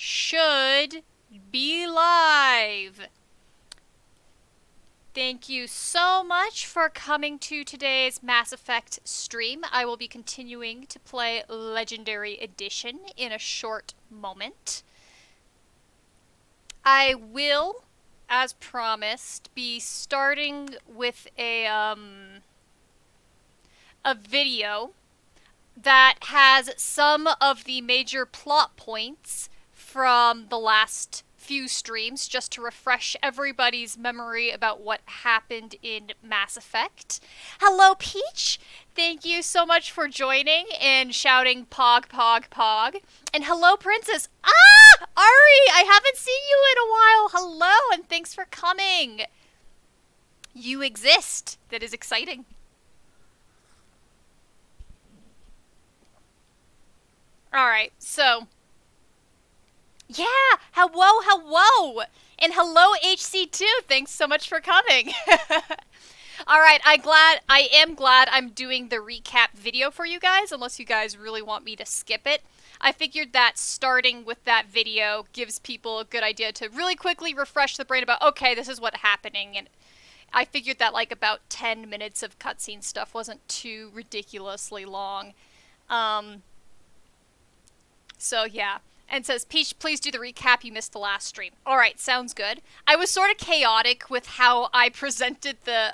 should be live. Thank you so much for coming to today's Mass Effect stream. I will be continuing to play Legendary Edition in a short moment. I will, as promised, be starting with a video that has some of the major plot points from the last few streams, just to refresh everybody's memory about what happened in Mass Effect. Hello, Peach! Thank you so much for joining and shouting Pog, Pog, Pog. And hello, Princess! Ah! Ari! I haven't seen you in a while! Hello, and thanks for coming! You exist. That is exciting. Alright, so... yeah! Hello! And hello, HC2! Thanks so much for coming! Alright, I am glad I'm doing the recap video for you guys, unless you guys really want me to skip it. I figured that starting with that video gives people a good idea to really quickly refresh the brain about, okay, this is what's happening, and I figured that like about 10 minutes of cutscene stuff wasn't too ridiculously long. So yeah, and says, Peach, please do the recap, you missed the last stream. Alright, sounds good. I was sort of chaotic with how I presented the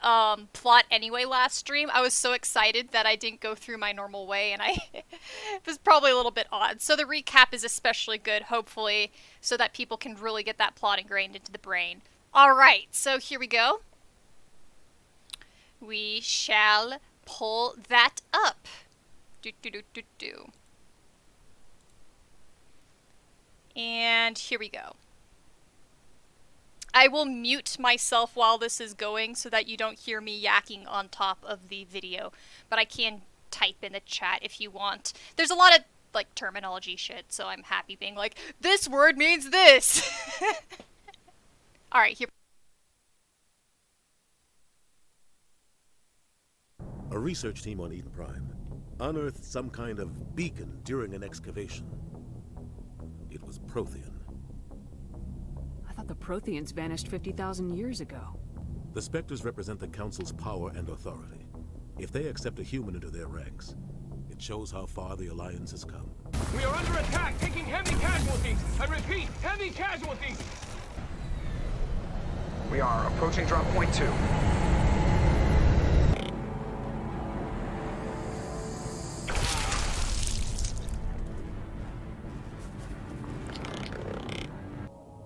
plot anyway last stream. I was so excited that I didn't go through my normal way, and it was probably a little bit odd. So the recap is especially good, hopefully, so that people can really get that plot ingrained into the brain. Alright, so here we go. We shall pull that up. And here we go. I will mute myself while this is going so that you don't hear me yakking on top of the video, but I can type in the chat if you want. There's a lot of, like, terminology shit, so I'm happy being like, this word means this! Alright, here. A research team on Eden Prime unearthed some kind of beacon during an excavation. It was Prothean. I thought the Protheans vanished 50,000 years ago. The Spectres represent the Council's power and authority. If they accept a human into their ranks, it shows how far the Alliance has come. We are under attack, taking heavy casualties. I repeat, heavy casualties. We are approaching drop point 2.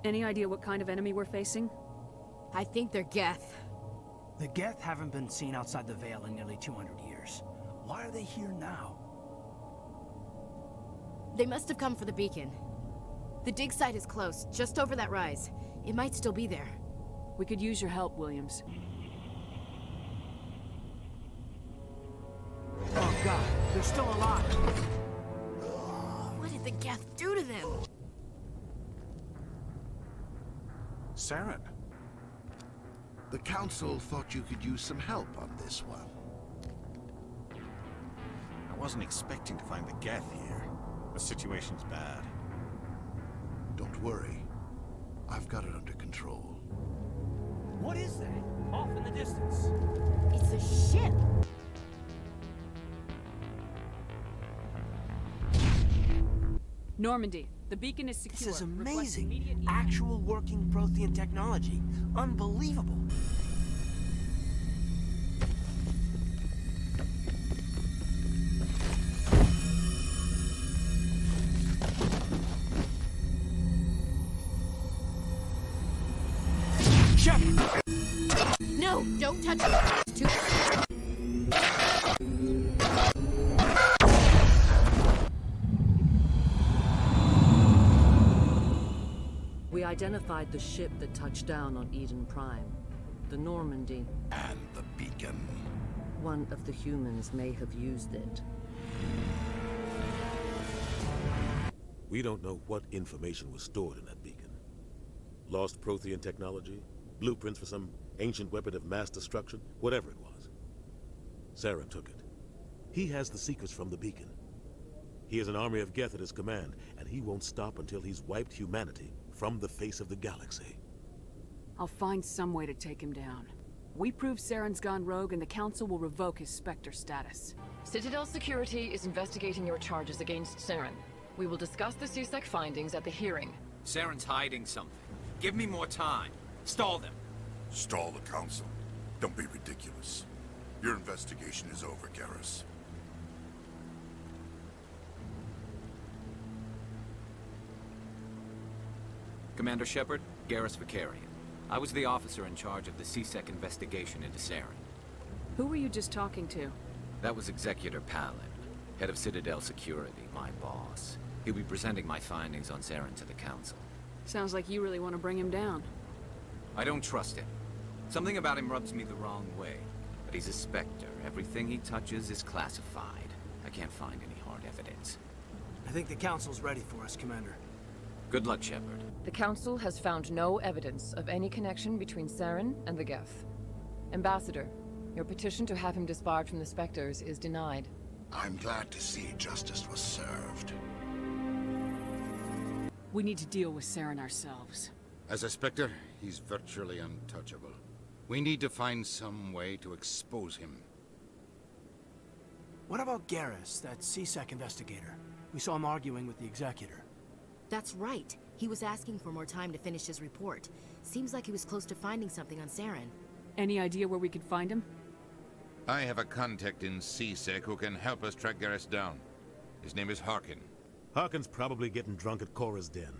Any idea what kind of enemy we're facing? I think they're Geth. The Geth haven't been seen outside the Veil in nearly 200 years. Why are they here now? They must have come for the beacon. The dig site is close, just over that rise. It might still be there. We could use your help, Williams. Oh god, they're still alive. What did the Geth do to them? Saren, the Council thought you could use some help on this one. I wasn't expecting to find the Geth here. The situation's bad. Don't worry. I've got it under control. What is that? Off in the distance. It's a ship. Normandy, the beacon is secure. This is Request amazing. immediate- Actual working Prothean technology. Unbelievable. Shep! No, don't touch it. It's too... We identified the ship that touched down on Eden Prime, the Normandy. And the beacon. One of the humans may have used it. We don't know what information was stored in that beacon. Lost Prothean technology, blueprints for some ancient weapon of mass destruction, whatever it was. Saren took it. He has the secrets from the beacon. He has an army of Geth at his command, and he won't stop until he's wiped humanity from the face of the galaxy. I'll find some way to take him down. We prove Saren's gone rogue and the Council will revoke his Spectre status. Citadel Security is investigating your charges against Saren. We will discuss the CSEC findings at the hearing. Saren's hiding something. Give me more time. Stall them. Stall the Council? Don't be ridiculous. Your investigation is over, Garrus. Commander Shepard, Garrus Vicarian. I was the officer in charge of the CSEC investigation into Saren. Who were you just talking to? That was Executor Palin, head of Citadel Security, my boss. He'll be presenting my findings on Saren to the Council. Sounds like you really want to bring him down. I don't trust him. Something about him rubs me the wrong way. But he's a Spectre. Everything he touches is classified. I can't find any hard evidence. I think the Council's ready for us, Commander. Good luck, Shepard. The Council has found no evidence of any connection between Saren and the Geth. Ambassador, your petition to have him disbarred from the Spectres is denied. I'm glad to see justice was served. We need to deal with Saren ourselves. As a Spectre, he's virtually untouchable. We need to find some way to expose him. What about Garrus, that CSEC investigator? We saw him arguing with the Executor. That's right. He was asking for more time to finish his report. Seems like he was close to finding something on Saren. Any idea where we could find him? I have a contact in CSEC who can help us track Garrus down. His name is Harkin. Harkin's probably getting drunk at Cora's Den.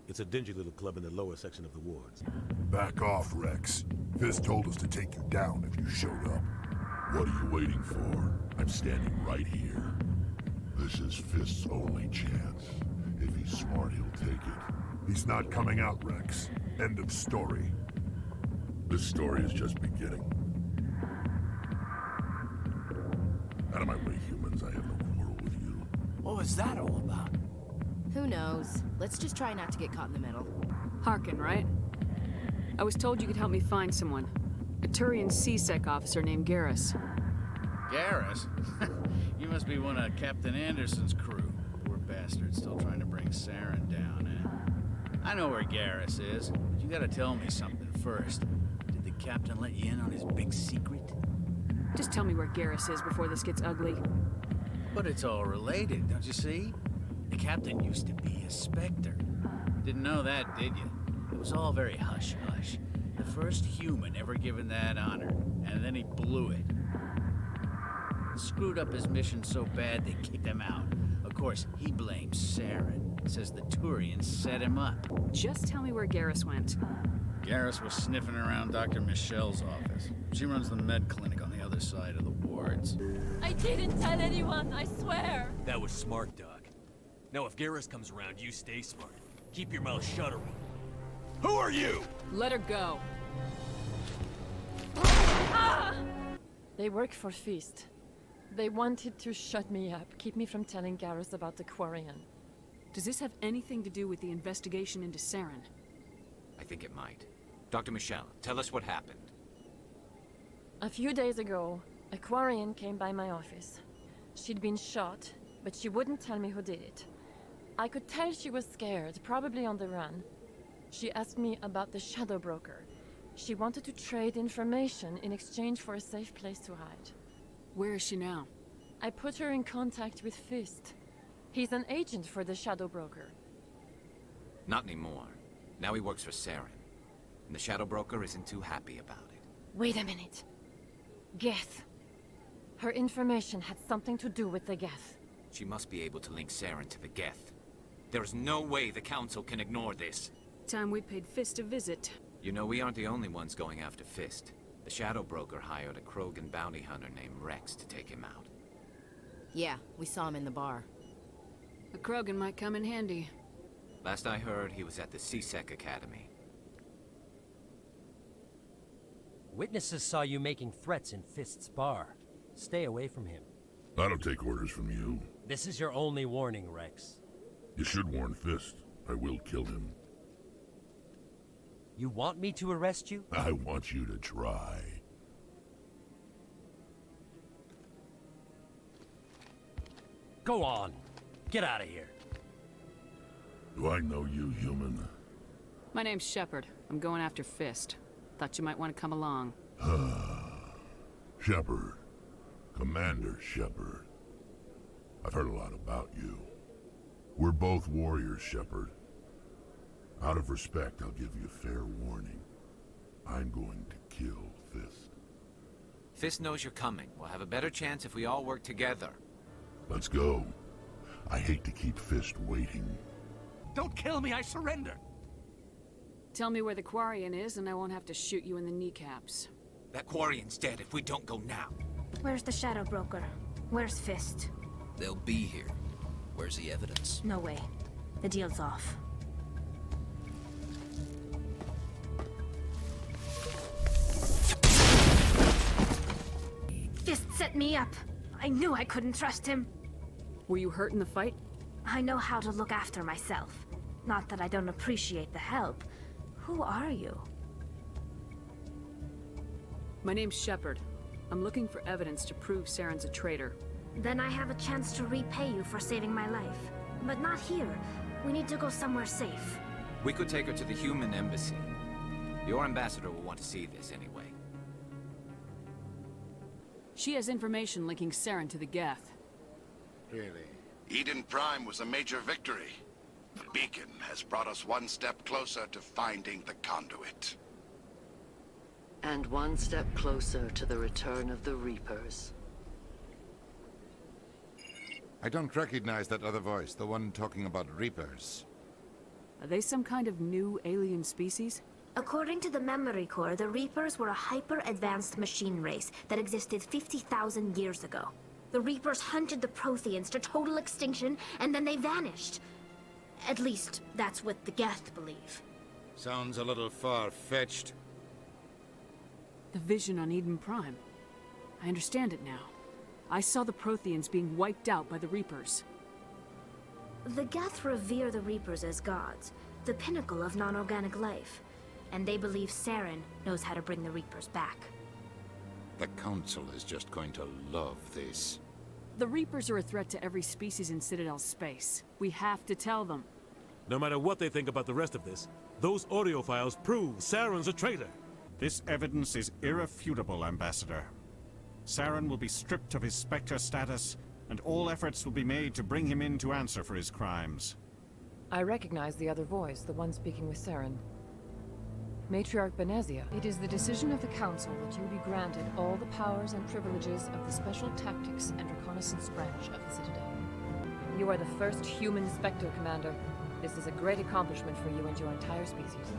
It's a dingy little club in the lower section of the wards. Back off, Rex. Fist told us to take you down if you showed up. What are you waiting for? I'm standing right here. This is Fist's only chance. If he's smart, he'll take it. He's not coming out, Rex. End of story. This story is just beginning. Out of my way, humans. I have no quarrel with you. What was that all about? Who knows? Let's just try not to get caught in the middle. Harkin, right? I was told you could help me find someone. A Turian CSEC officer named Garrus. Garrus? You must be one of Captain Anderson's crew. Poor bastard, still trying to bring Saren down, eh? I know where Garrus is, but you gotta tell me something first. Did the captain let you in on his big secret? Just tell me where Garrus is before this gets ugly. But it's all related, don't you see? The captain used to be a Spectre. Didn't know that, did you? It was all very hush-hush. The first human ever given that honor, and then he blew it. Screwed up his mission so bad they kicked him out. Of course, he blames Saren. Says the Turians set him up. Just tell me where Garrus went. Garrus was sniffing around Dr. Michelle's office. She runs the med clinic on the other side of the wards. I didn't tell anyone, I swear. That was smart, Doc. Now if Garrus comes around, you stay smart. Keep your mouth shut around. Who are you? Let her go. They work for Feast. They wanted to shut me up, keep me from telling Garrus about the Quarian. Does this have anything to do with the investigation into Saren? I think it might. Dr. Michelle, tell us what happened. A few days ago, a Quarian came by my office. She'd been shot, but she wouldn't tell me who did it. I could tell she was scared, probably on the run. She asked me about the Shadow Broker. She wanted to trade information in exchange for a safe place to hide. Where is she now? I put her in contact with Fist. He's an agent for the Shadow Broker. Not anymore. Now he works for Saren. And the Shadow Broker isn't too happy about it. Wait a minute. Geth. Her information had something to do with the Geth. She must be able to link Saren to the Geth. There's no way the Council can ignore this. Time we paid Fist a visit. You know, we aren't the only ones going after Fist. The Shadow Broker hired a Krogan bounty hunter named Rex to take him out. Yeah, we saw him in the bar. A Krogan might come in handy. Last I heard, he was at the CSEC Academy. Witnesses saw you making threats in Fist's bar. Stay away from him. I don't take orders from you. This is your only warning, Rex. You should warn Fist. I will kill him. You want me to arrest you? I want you to try. Go on. Get out of here. Do I know you, human? My name's Shepard. I'm going after Fist. Thought you might want to come along. Shepard. Commander Shepard. I've heard a lot about you. We're both warriors, Shepard. Out of respect, I'll give you a fair warning. I'm going to kill Fist. Fist knows you're coming. We'll have a better chance if we all work together. Let's go. I hate to keep Fist waiting. Don't kill me, I surrender! Tell me where the Quarian is and I won't have to shoot you in the kneecaps. That Quarian's dead if we don't go now. Where's the Shadow Broker? Where's Fist? They'll be here. Where's the evidence? No way. The deal's off. Fist set me up. I knew I couldn't trust him. Were you hurt in the fight? I know how to look after myself. Not that I don't appreciate the help. Who are you? My name's Shepard. I'm looking for evidence to prove Saren's a traitor. Then I have a chance to repay you for saving my life. But not here. We need to go somewhere safe. We could take her to the human embassy. Your ambassador will want to see this anyway. She has information linking Saren to the Geth. Really? Eden Prime was a major victory. The beacon has brought us one step closer to finding the conduit. And one step closer to the return of the Reapers. I don't recognize that other voice, the one talking about Reapers. Are they some kind of new alien species? According to the Memory Core, the Reapers were a hyper-advanced machine race that existed 50,000 years ago. The Reapers hunted the Protheans to total extinction, and then they vanished. At least, that's what the Geth believe. Sounds a little far-fetched. The vision on Eden Prime. I understand it now. I saw the Protheans being wiped out by the Reapers. The Geth revere the Reapers as gods, the pinnacle of non-organic life. And they believe Saren knows how to bring the Reapers back. The Council is just going to love this. The Reapers are a threat to every species in Citadel space. We have to tell them. No matter what they think about the rest of this, those audio files prove Saren's a traitor. This evidence is irrefutable, Ambassador. Saren will be stripped of his Spectre status, and all efforts will be made to bring him in to answer for his crimes. I recognize the other voice, the one speaking with Saren. Matriarch Benezia. It is the decision of the Council that you be granted all the powers and privileges of the Special Tactics and Reconnaissance branch of the Citadel. You are the first human Spectre, Commander. This is a great accomplishment for you and your entire species.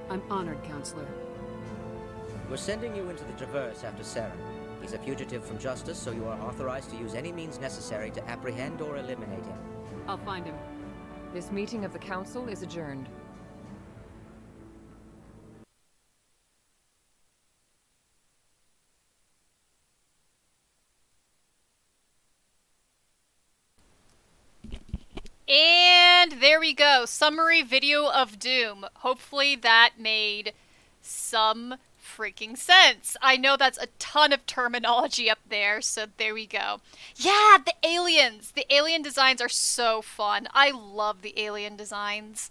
I'm honored, Counselor. We're sending you into the Traverse after Saren. He's a fugitive from justice, so you are authorized to use any means necessary to apprehend or eliminate him. I'll find him. This meeting of the Council is adjourned. And there we go. Summary video of Doom. Hopefully that made some freaking sense. I know that's a ton of terminology up there, so there we go. Yeah, the aliens! The alien designs are so fun. I love the alien designs.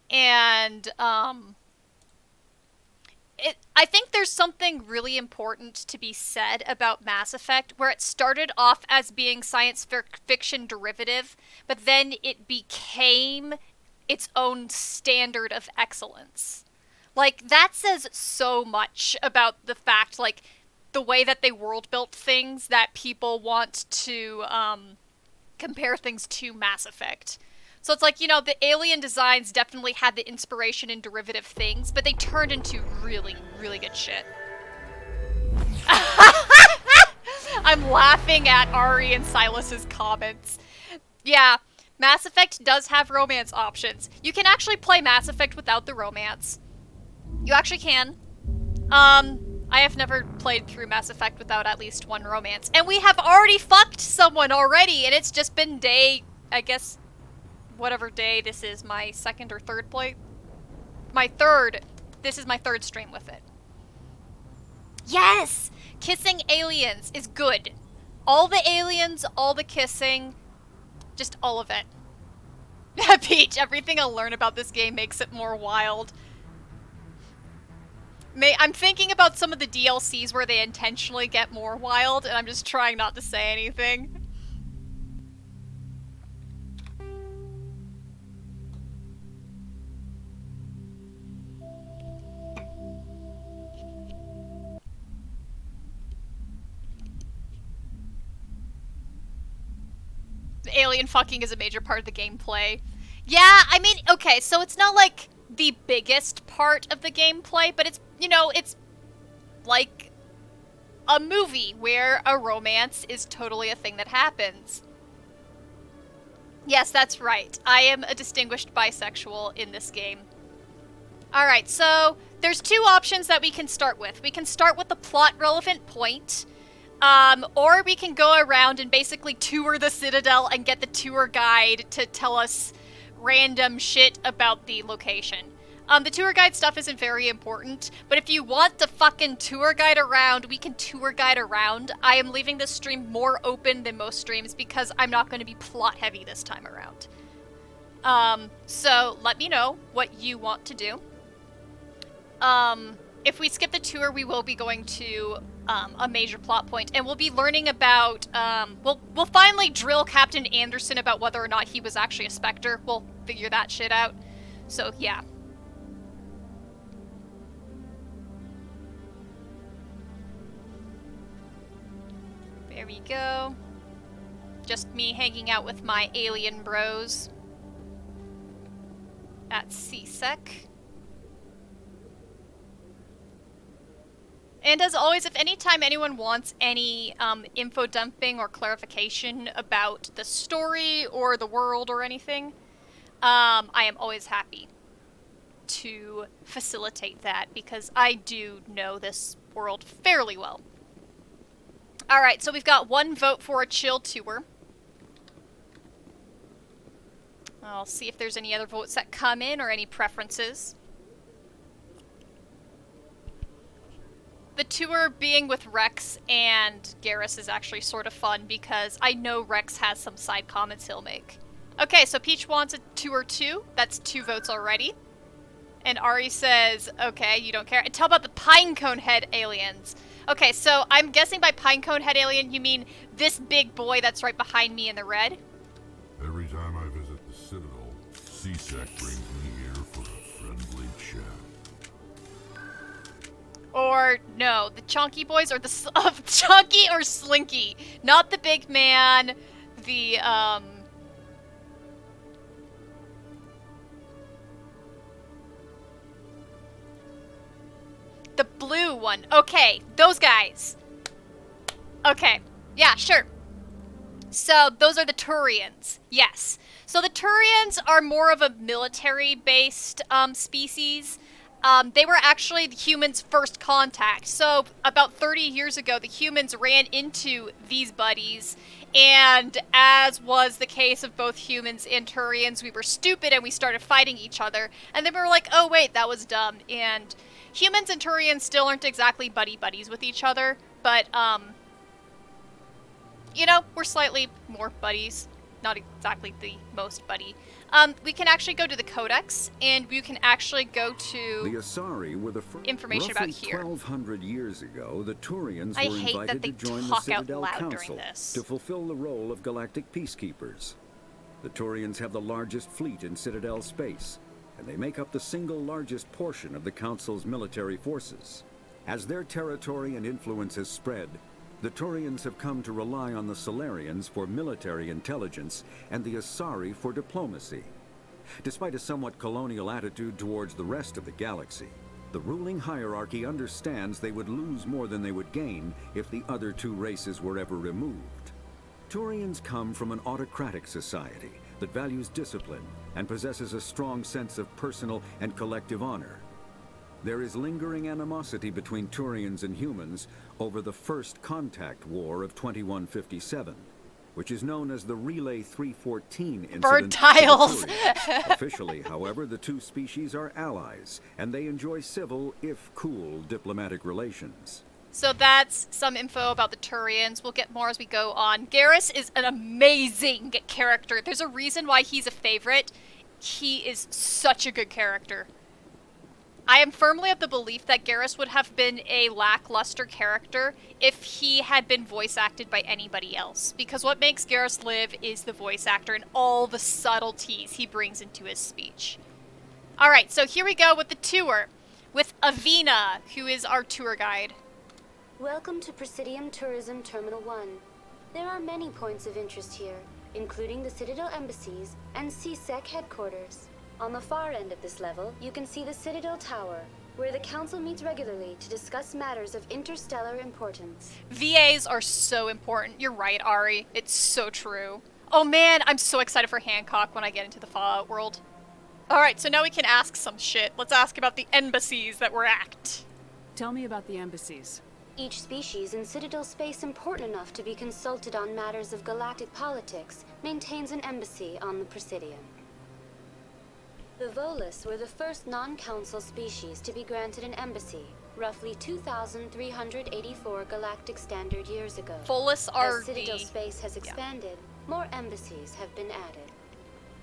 And, I think there's something really important to be said about Mass Effect, where it started off as being science fiction derivative, but then it became its own standard of excellence. Like, that says so much about the fact, like, the way that they world-built things, that people want to, compare things to Mass Effect. So it's like, you know, the alien designs definitely had the inspiration in derivative things, but they turned into really, really good shit. I'm laughing at Ari and Silas's comments. Yeah, Mass Effect does have romance options. You can actually play Mass Effect without the romance. You actually can. I have never played through Mass Effect without at least one romance. And we have already fucked someone already, and it's just been day, I guess, whatever day this is, my second or third play? My third. This is my third stream with it. Yes! Kissing aliens is good. All the aliens, all the kissing, Just all of it. Peach, everything I learn about this game makes it more wild. I'm thinking about some of the DLCs where they intentionally get more wild, and I'm just trying not to say anything. Alien fucking is a major part of the gameplay. Yeah, I mean, okay, so it's not like the biggest part of the gameplay, but it's, you know, it's like a movie where a romance is totally a thing that happens. Yes, that's right. I am a distinguished bisexual in this game. Alright, so there's two options that we can start with. We can start with the plot relevant point. Or we can go around and basically tour the Citadel and get the tour guide to tell us random shit about the location. The tour guide stuff isn't very important, but if you want to fucking tour guide around, we can tour guide around. I am leaving this stream more open than most streams because I'm not going to be plot heavy this time around. So let me know what you want to do. If we skip the tour, we will be going to a major plot point, and we'll be learning about, we'll finally drill Captain Anderson about whether or not he was actually a Spectre. We'll figure that shit out. So, yeah. There we go. Just me hanging out with my alien bros at CSEC. And as always, if anytime anyone wants any info dumping or clarification about the story or the world or anything, I am always happy to facilitate that because I do know this world fairly well. Alright, so we've got one vote for a chill tour. I'll see if there's any other votes that come in or any preferences. The tour being with Rex and Garrus is actually sort of fun because I know Rex has some side comments he'll make. Okay, so Peach wants a tour too. That's 2 votes already. And Ari says, okay, you don't care. And tell about the Pinecone Head aliens. Okay, so I'm guessing by Pinecone Head alien you mean this big boy that's right behind me in the red? Every time I visit the Citadel, CSEC brings me here for a friendly chat. Or, no, the Chunky boys or the Chunky or Slinky. Not the big man, the, the blue one. Okay, those guys. Okay, yeah, sure. So, those are the Turians. Yes. So, the Turians are more of a military-based, species. They were actually the humans' first contact. So, about 30 years ago, the humans ran into these buddies, and as was the case of both humans and Turians, we were stupid and we started fighting each other, and then we were like, oh wait, that was dumb, and humans and Turians still aren't exactly buddy-buddies with each other, but, you know, we're slightly more buddies. Not exactly the most buddy. We can actually go to the Codex, and you can actually go to the Asari were the first. Information about here. 1,200 years ago, the Turians I were hate invited that they to join the talk Citadel out loud Council during this. to fulfill the role of galactic peacekeepers. The Turians have the largest fleet in Citadel space, and they make up the single largest portion of the Council's military forces. As their territory and influence has spread, the Turians have come to rely on the Solarians for military intelligence and the Asari for diplomacy. Despite a somewhat colonial attitude towards the rest of the galaxy, the ruling hierarchy understands they would lose more than they would gain if the other 2 races were ever removed. Turians come from an autocratic society that values discipline and possesses a strong sense of personal and collective honor. There is lingering animosity between Turians and humans over the First Contact War of 2157, which is known as the Relay 314 incident. Bird tiles! Officially, however, the 2 species are allies, and they enjoy civil, if cool, diplomatic relations. So that's some info about the Turians. We'll get more as we go on. Garrus is an amazing character. There's a reason why he's a favorite. He is such a good character. I am firmly of the belief that Garrus would have been a lackluster character if he had been voice acted by anybody else. Because what makes Garrus live is the voice actor and all the subtleties he brings into his speech. Alright, so here we go with the tour. With Avina, who is our tour guide. Welcome to Presidium Tourism Terminal 1. There are many points of interest here, including the Citadel embassies and CSEC headquarters. On the far end of this level, you can see the Citadel Tower, where the Council meets regularly to discuss matters of interstellar importance. VAs are so important. You're right, Ari. It's so true. Oh man, I'm so excited for Hancock when I get into the Fallout world. Alright, so now we can ask some shit. Let's ask about the embassies that we're at. Tell me about the embassies. Each species in Citadel space important enough to be consulted on matters of galactic politics maintains an embassy on the Presidium. The Volus were the first non-council species to be granted an embassy, roughly 2,384 galactic standard years ago. Volus are As Citadel space has expanded, more embassies have been added.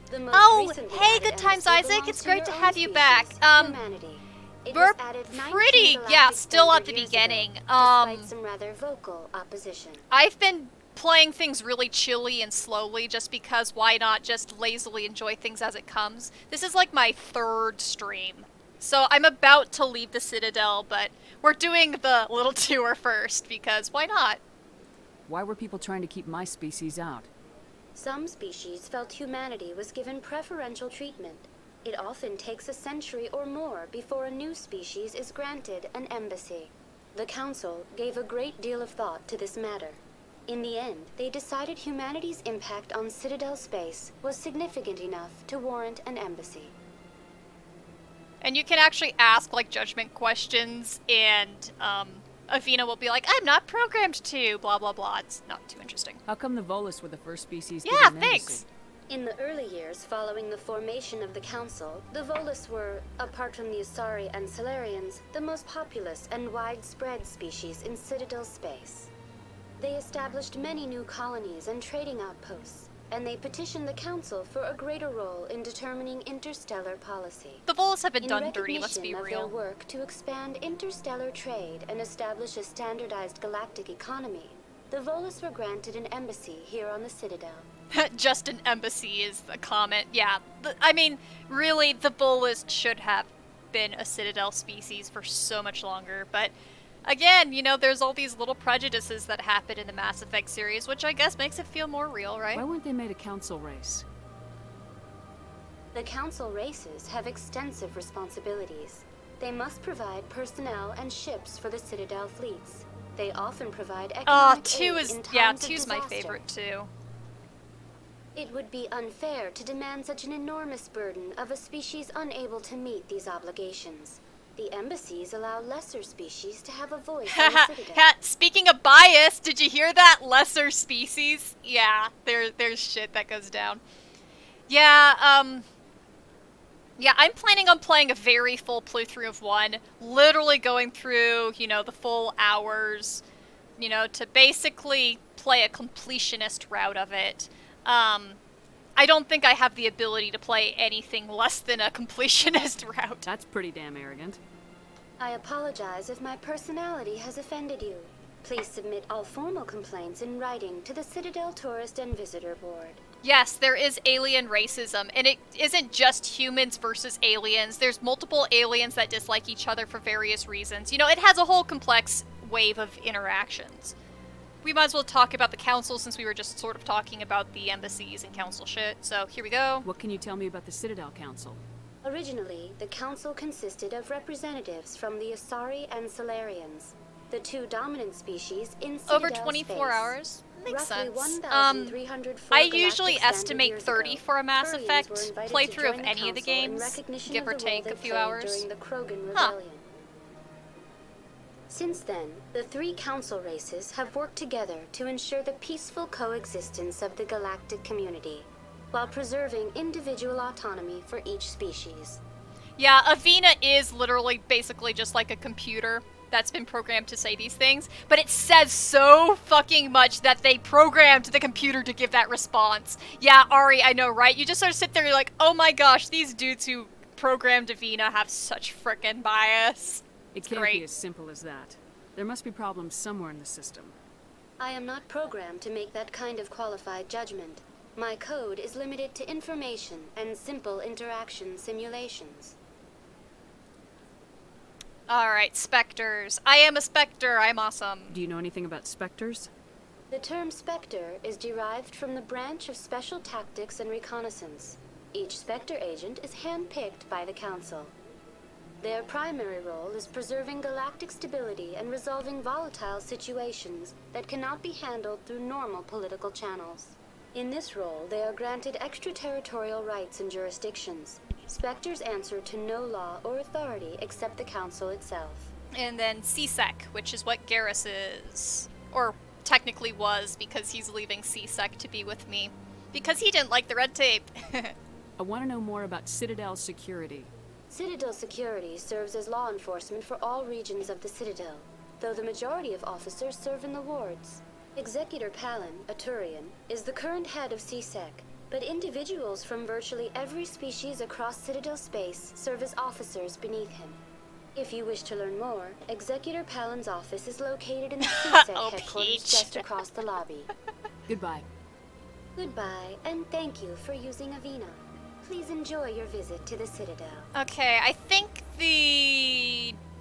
The most Oh, recently hey, added good times, embassy Isaac. belongs It's to great your to own have you species, back. Humanity. It We're was added 19 pretty, galactic yeah, still at the standard years beginning. ago, despite some rather vocal opposition. I've been playing things really chilly and slowly just because why not just lazily enjoy things as it comes. This is like my third stream. So I'm about to leave the Citadel, but we're doing the little tour first because why not? Why were people trying to keep my species out? Some species felt humanity was given preferential treatment. It often takes a century or more before a new species is granted an embassy. The Council gave a great deal of thought to this matter. In the end, they decided humanity's impact on Citadel space was significant enough to warrant an embassy. And you can actually ask like judgment questions and Avina will be like, I'm not programmed to, blah blah blah. It's not too interesting. How come the Volus were the first species Yeah, given an thanks. embassy? In the early years following the formation of the Council, the Volus were, apart from the Asari and Salarians, the most populous and widespread species in Citadel space. They established many new colonies and trading outposts, and they petitioned the Council for a greater role in determining interstellar policy. The Volus have been In done dirty, let's be recognition of real. their work to expand interstellar trade and establish a standardized galactic economy, the Volus were granted an embassy here on the Citadel. Just an embassy is the comment. Yeah, I mean, really, the Volus should have been a Citadel species for so much longer, but again, you know, there's all these little prejudices that happen in the Mass Effect series, which I guess makes it feel more real, right? Why weren't they made a council race? The Council races have extensive responsibilities. They must provide personnel and ships for the Citadel fleets. They often provide economic two aid is, in times yeah, of two's my disaster. favorite too. It would be unfair to demand such an enormous burden of a species unable to meet these obligations. The embassies allow lesser species to have a voice in the Citadel. Speaking of bias, did you hear that? Lesser species? Yeah, there's shit that goes down. Yeah, yeah, I'm planning on playing a very full playthrough of 1, literally going through, you know, the full hours, you know, to basically play a completionist route of it. I don't think I have the ability to play anything less than a completionist route. That's pretty damn arrogant. I apologize if my personality has offended you. Please submit all formal complaints in writing to the Citadel Tourist and Visitor Board. Yes, there is alien racism, and it isn't just humans versus aliens. There's multiple aliens that dislike each other for various reasons. You know, it has a whole complex wave of interactions. We might as well talk about the council since we were just sort of talking about the embassies and council shit. So here we go. What can you tell me about the Citadel Council? Originally, the council consisted of representatives from the Asari and Salarians, the two dominant species in Citadel Over 24 space. hours? Makes Roughly sense. 1,304 I galactic usually standard estimate years 30 ago, for a Mass Turians Effect were invited to playthrough of join any of the council in games, recognition give of or the role take they a few played hours. during the Krogan Huh. Rebellion. Since then, the three council races have worked together to ensure the peaceful coexistence of the galactic community, while preserving individual autonomy for each species. Yeah, Avina is literally basically just like a computer that's been programmed to say these things, but it says so fucking much that they programmed the computer to give that response. Yeah, Ari, I know, right? You just sort of sit there, you're like, oh my gosh, these dudes who programmed Avina have such frickin' bias. It can't be as simple as that. There must be problems somewhere in the system. I am not programmed to make that kind of qualified judgment. My code is limited to information and simple interaction simulations. Alright, Spectres. I am a Spectre, I'm awesome. Do you know anything about Spectres? The term Spectre is derived from the branch of Special Tactics and Reconnaissance. Each Spectre agent is handpicked by the Council. Their primary role is preserving galactic stability and resolving volatile situations that cannot be handled through normal political channels. In this role, they are granted extraterritorial rights and jurisdictions. Spectres answer to no law or authority except the Council itself. And then CSEC, which is what Garrus is. Or technically was, because he's leaving CSEC to be with me. Because he didn't like the red tape. I want to know more about Citadel security. Citadel security serves as law enforcement for all regions of the Citadel, though the majority of officers serve in the wards. Executor Palin, a Turian, is the current head of CSEC, but individuals from virtually every species across Citadel space serve as officers beneath him. If you wish to learn more, Executor Palin's office is located in the CSEC headquarters just across the lobby. Goodbye. Goodbye, and thank you for using Avina. Please enjoy your visit to the Citadel. Okay, I think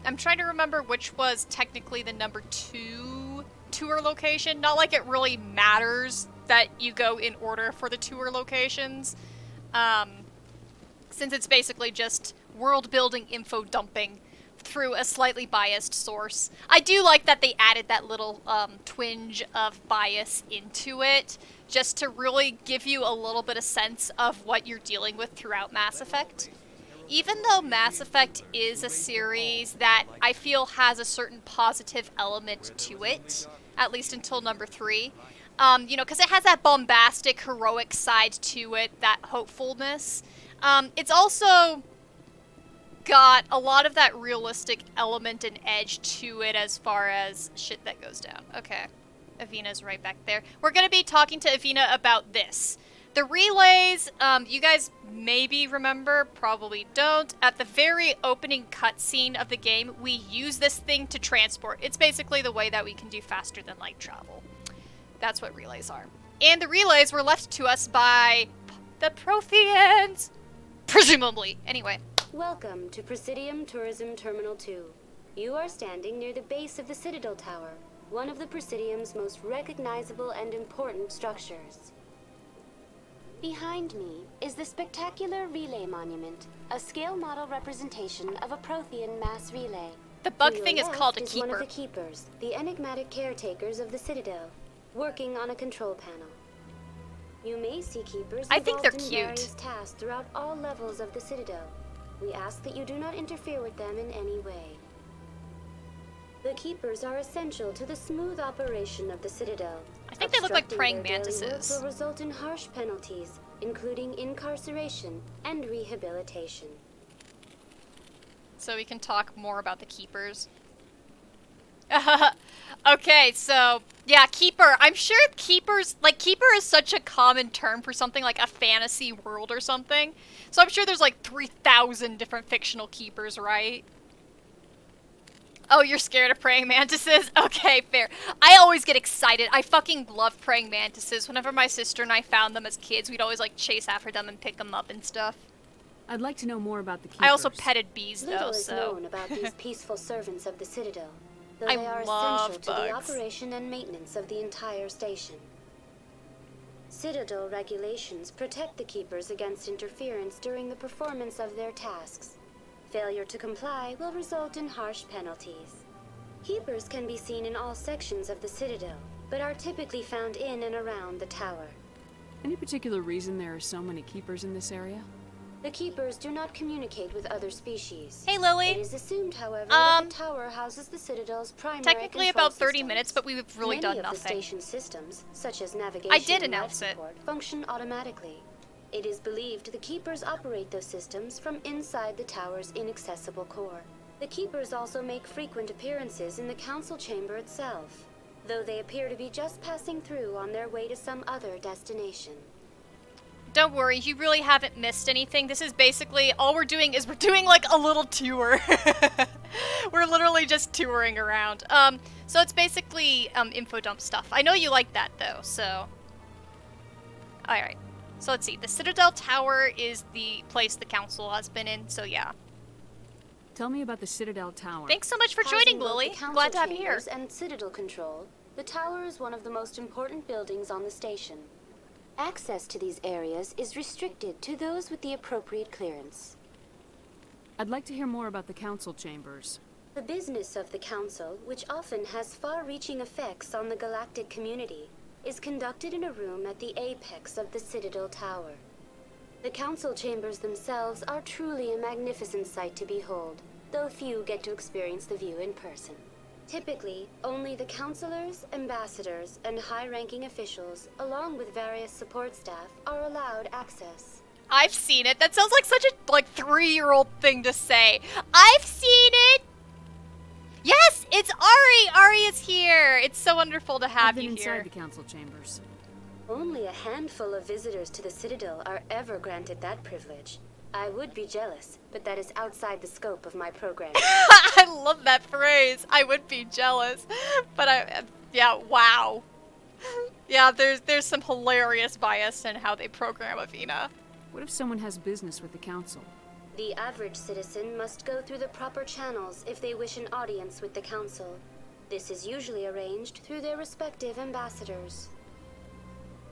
I'm trying to remember which was technically the number 2 tour location. Not like it really matters that you go in order for the tour locations. Since it's basically just world-building info dumping through a slightly biased source. I do like that they added that little twinge of bias into it, just to really give you a little bit of sense of what you're dealing with throughout Mass Effect. Even though Mass Effect is a series that I feel has a certain positive element to it, at least until number 3, you know, because it has that bombastic, heroic side to it, that hopefulness. It's also got a lot of that realistic element and edge to it as far as shit that goes down. Okay. Avina's right back there. We're going to be talking to Avina about this. The relays, you guys maybe remember, probably don't. At the very opening cutscene of the game, we use this thing to transport. It's basically the way that we can do faster than light travel. That's what relays are. And the relays were left to us by the Protheans. Presumably. Anyway. Welcome to Presidium Tourism Terminal 2. You are standing near the base of the Citadel Tower, one of the Presidium's most recognizable and important structures. Behind me is the spectacular Relay Monument, a scale model representation of a Prothean mass relay. The bug To your thing is left called a is one of keeper. the keepers, the enigmatic caretakers of the Citadel, working on a control panel. You may see keepers I think they're involved in cute. various tasks throughout all levels of the Citadel. We ask that you do not interfere with them in any way. The keepers are essential to the smooth operation of the Citadel. I think they look like Obstructing praying their daily work mantises. will result in harsh penalties, including incarceration and rehabilitation. So we can talk more about the keepers. Okay, so, yeah, keeper. I'm sure keepers, like, keeper is such a common term for something like a fantasy world or something. So I'm sure there's like 3,000 different fictional keepers, right? Oh, you're scared of praying mantises? Okay, fair. I always get excited. I fucking love praying mantises. Whenever my sister and I found them as kids, we'd always, like, chase after them and pick them up and stuff. I'd like to know more about the keepers. I also petted bees, Little though, is so... known about these peaceful servants of the Citadel, though I they are love essential to the bugs. operation and maintenance of the entire station. Citadel regulations protect the keepers against interference during the performance of their tasks. Failure to comply will result in harsh penalties. Keepers can be seen in all sections of the Citadel, but are typically found in and around the tower. Any particular reason there are so many keepers in this area? The keepers do not communicate with other species. Hey, Lily. It is assumed, however, that the tower houses the Citadel's primary Technically control about 30 systems. minutes, but we've really Many done of nothing. the station systems, such as navigation I did and life announce it. support, function automatically. It is believed the keepers operate those systems from inside the tower's inaccessible core. The Keepers also make frequent appearances in the Council Chamber itself, though they appear to be just passing through on their way to some other destination. Don't worry, you really haven't missed anything. This is basically, all we're doing is we're doing like a little tour. We're literally just touring around. So it's basically info dump stuff. I know you like that though, so. Alright, so let's see. The Citadel Tower is the place the council has been in, so yeah. Tell me about the Citadel Tower. Thanks so much for Housing joining, both Lily. the council Glad to have you here. chambers and Citadel Control, the tower is one of the most important buildings on the station. Access to these areas is restricted to those with the appropriate clearance. I'd like to hear more about the council chambers. The business of the Council, which often has far-reaching effects on the galactic community, is conducted in a room at the apex of the Citadel Tower. The Council chambers themselves are truly a magnificent sight to behold, though few get to experience the view in person. Typically, only the councilors, ambassadors, and high-ranking officials, along with various support staff, are allowed access. I've seen it. That sounds like such a 3-year-old thing to say. I've seen it! Yes, it's Ari! Ari is here! It's so wonderful to have you here. Inside the council chambers. Only a handful of visitors to the Citadel are ever granted that privilege. I would be jealous, but that is outside the scope of my program. I love that phrase. I would be jealous. But yeah, wow. Yeah, there's some hilarious bias in how they program Avina. What if someone has business with the council? The average citizen must go through the proper channels if they wish an audience with the council. This is usually arranged through their respective ambassadors.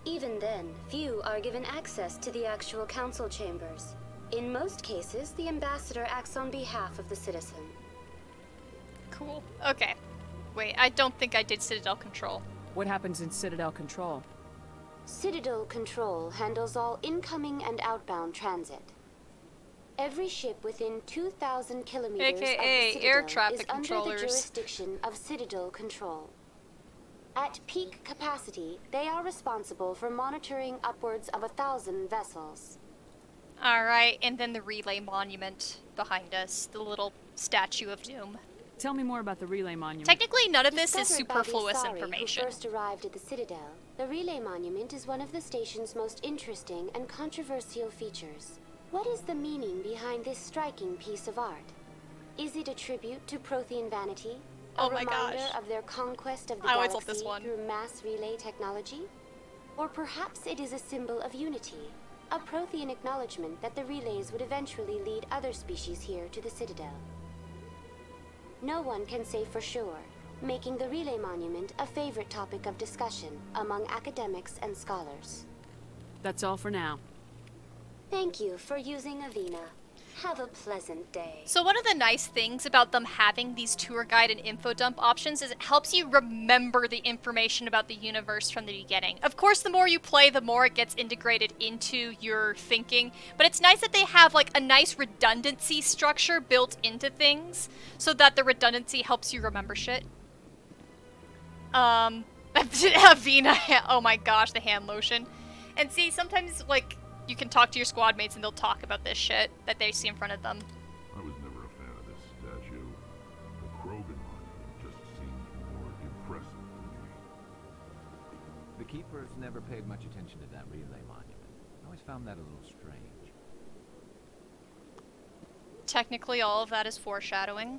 Even then, few are given access to the actual council chambers. In most cases, the ambassador acts on behalf of the citizen. Cool. Okay. Wait, I don't think I did Citadel Control. What happens in Citadel Control? Citadel Control handles all incoming and outbound transit. Every ship within 2,000 kilometers AKA of the Citadel air traffic is under controllers. the jurisdiction of Citadel Control. At peak capacity, they are responsible for monitoring upwards of 1,000 vessels. Alright, and then the relay monument behind us, the little statue of doom. Tell me more about the relay monument. Technically, none of this is Discovered by the superfluous Saren information. who first arrived at the Citadel, the relay monument is one of the station's most interesting and controversial features. What is the meaning behind this striking piece of art? Is it a tribute to Prothean vanity? A reminder of their conquest of the I always love galaxy this one. through mass relay technology? Or perhaps it is a symbol of unity, a Prothean acknowledgement that the relays would eventually lead other species here to the Citadel. No one can say for sure, making the relay monument a favorite topic of discussion among academics and scholars. That's all for now. Thank you for using Avina. Have a pleasant day. So one of the nice things about them having these tour guide and info dump options is it helps you remember the information about the universe from the beginning. Of course, the more you play, the more it gets integrated into your thinking, but it's nice that they have like a nice redundancy structure built into things so that the redundancy helps you remember shit. Avina, oh my gosh, the hand lotion. And see, sometimes like you can talk to your squad mates and they'll talk about this shit that they see in front of them. I was never a fan of this statue. The Krogan monument just seemed more impressive to me. The Keepers never paid much attention to that relay monument. I always found that a little strange. Technically, all of that is foreshadowing.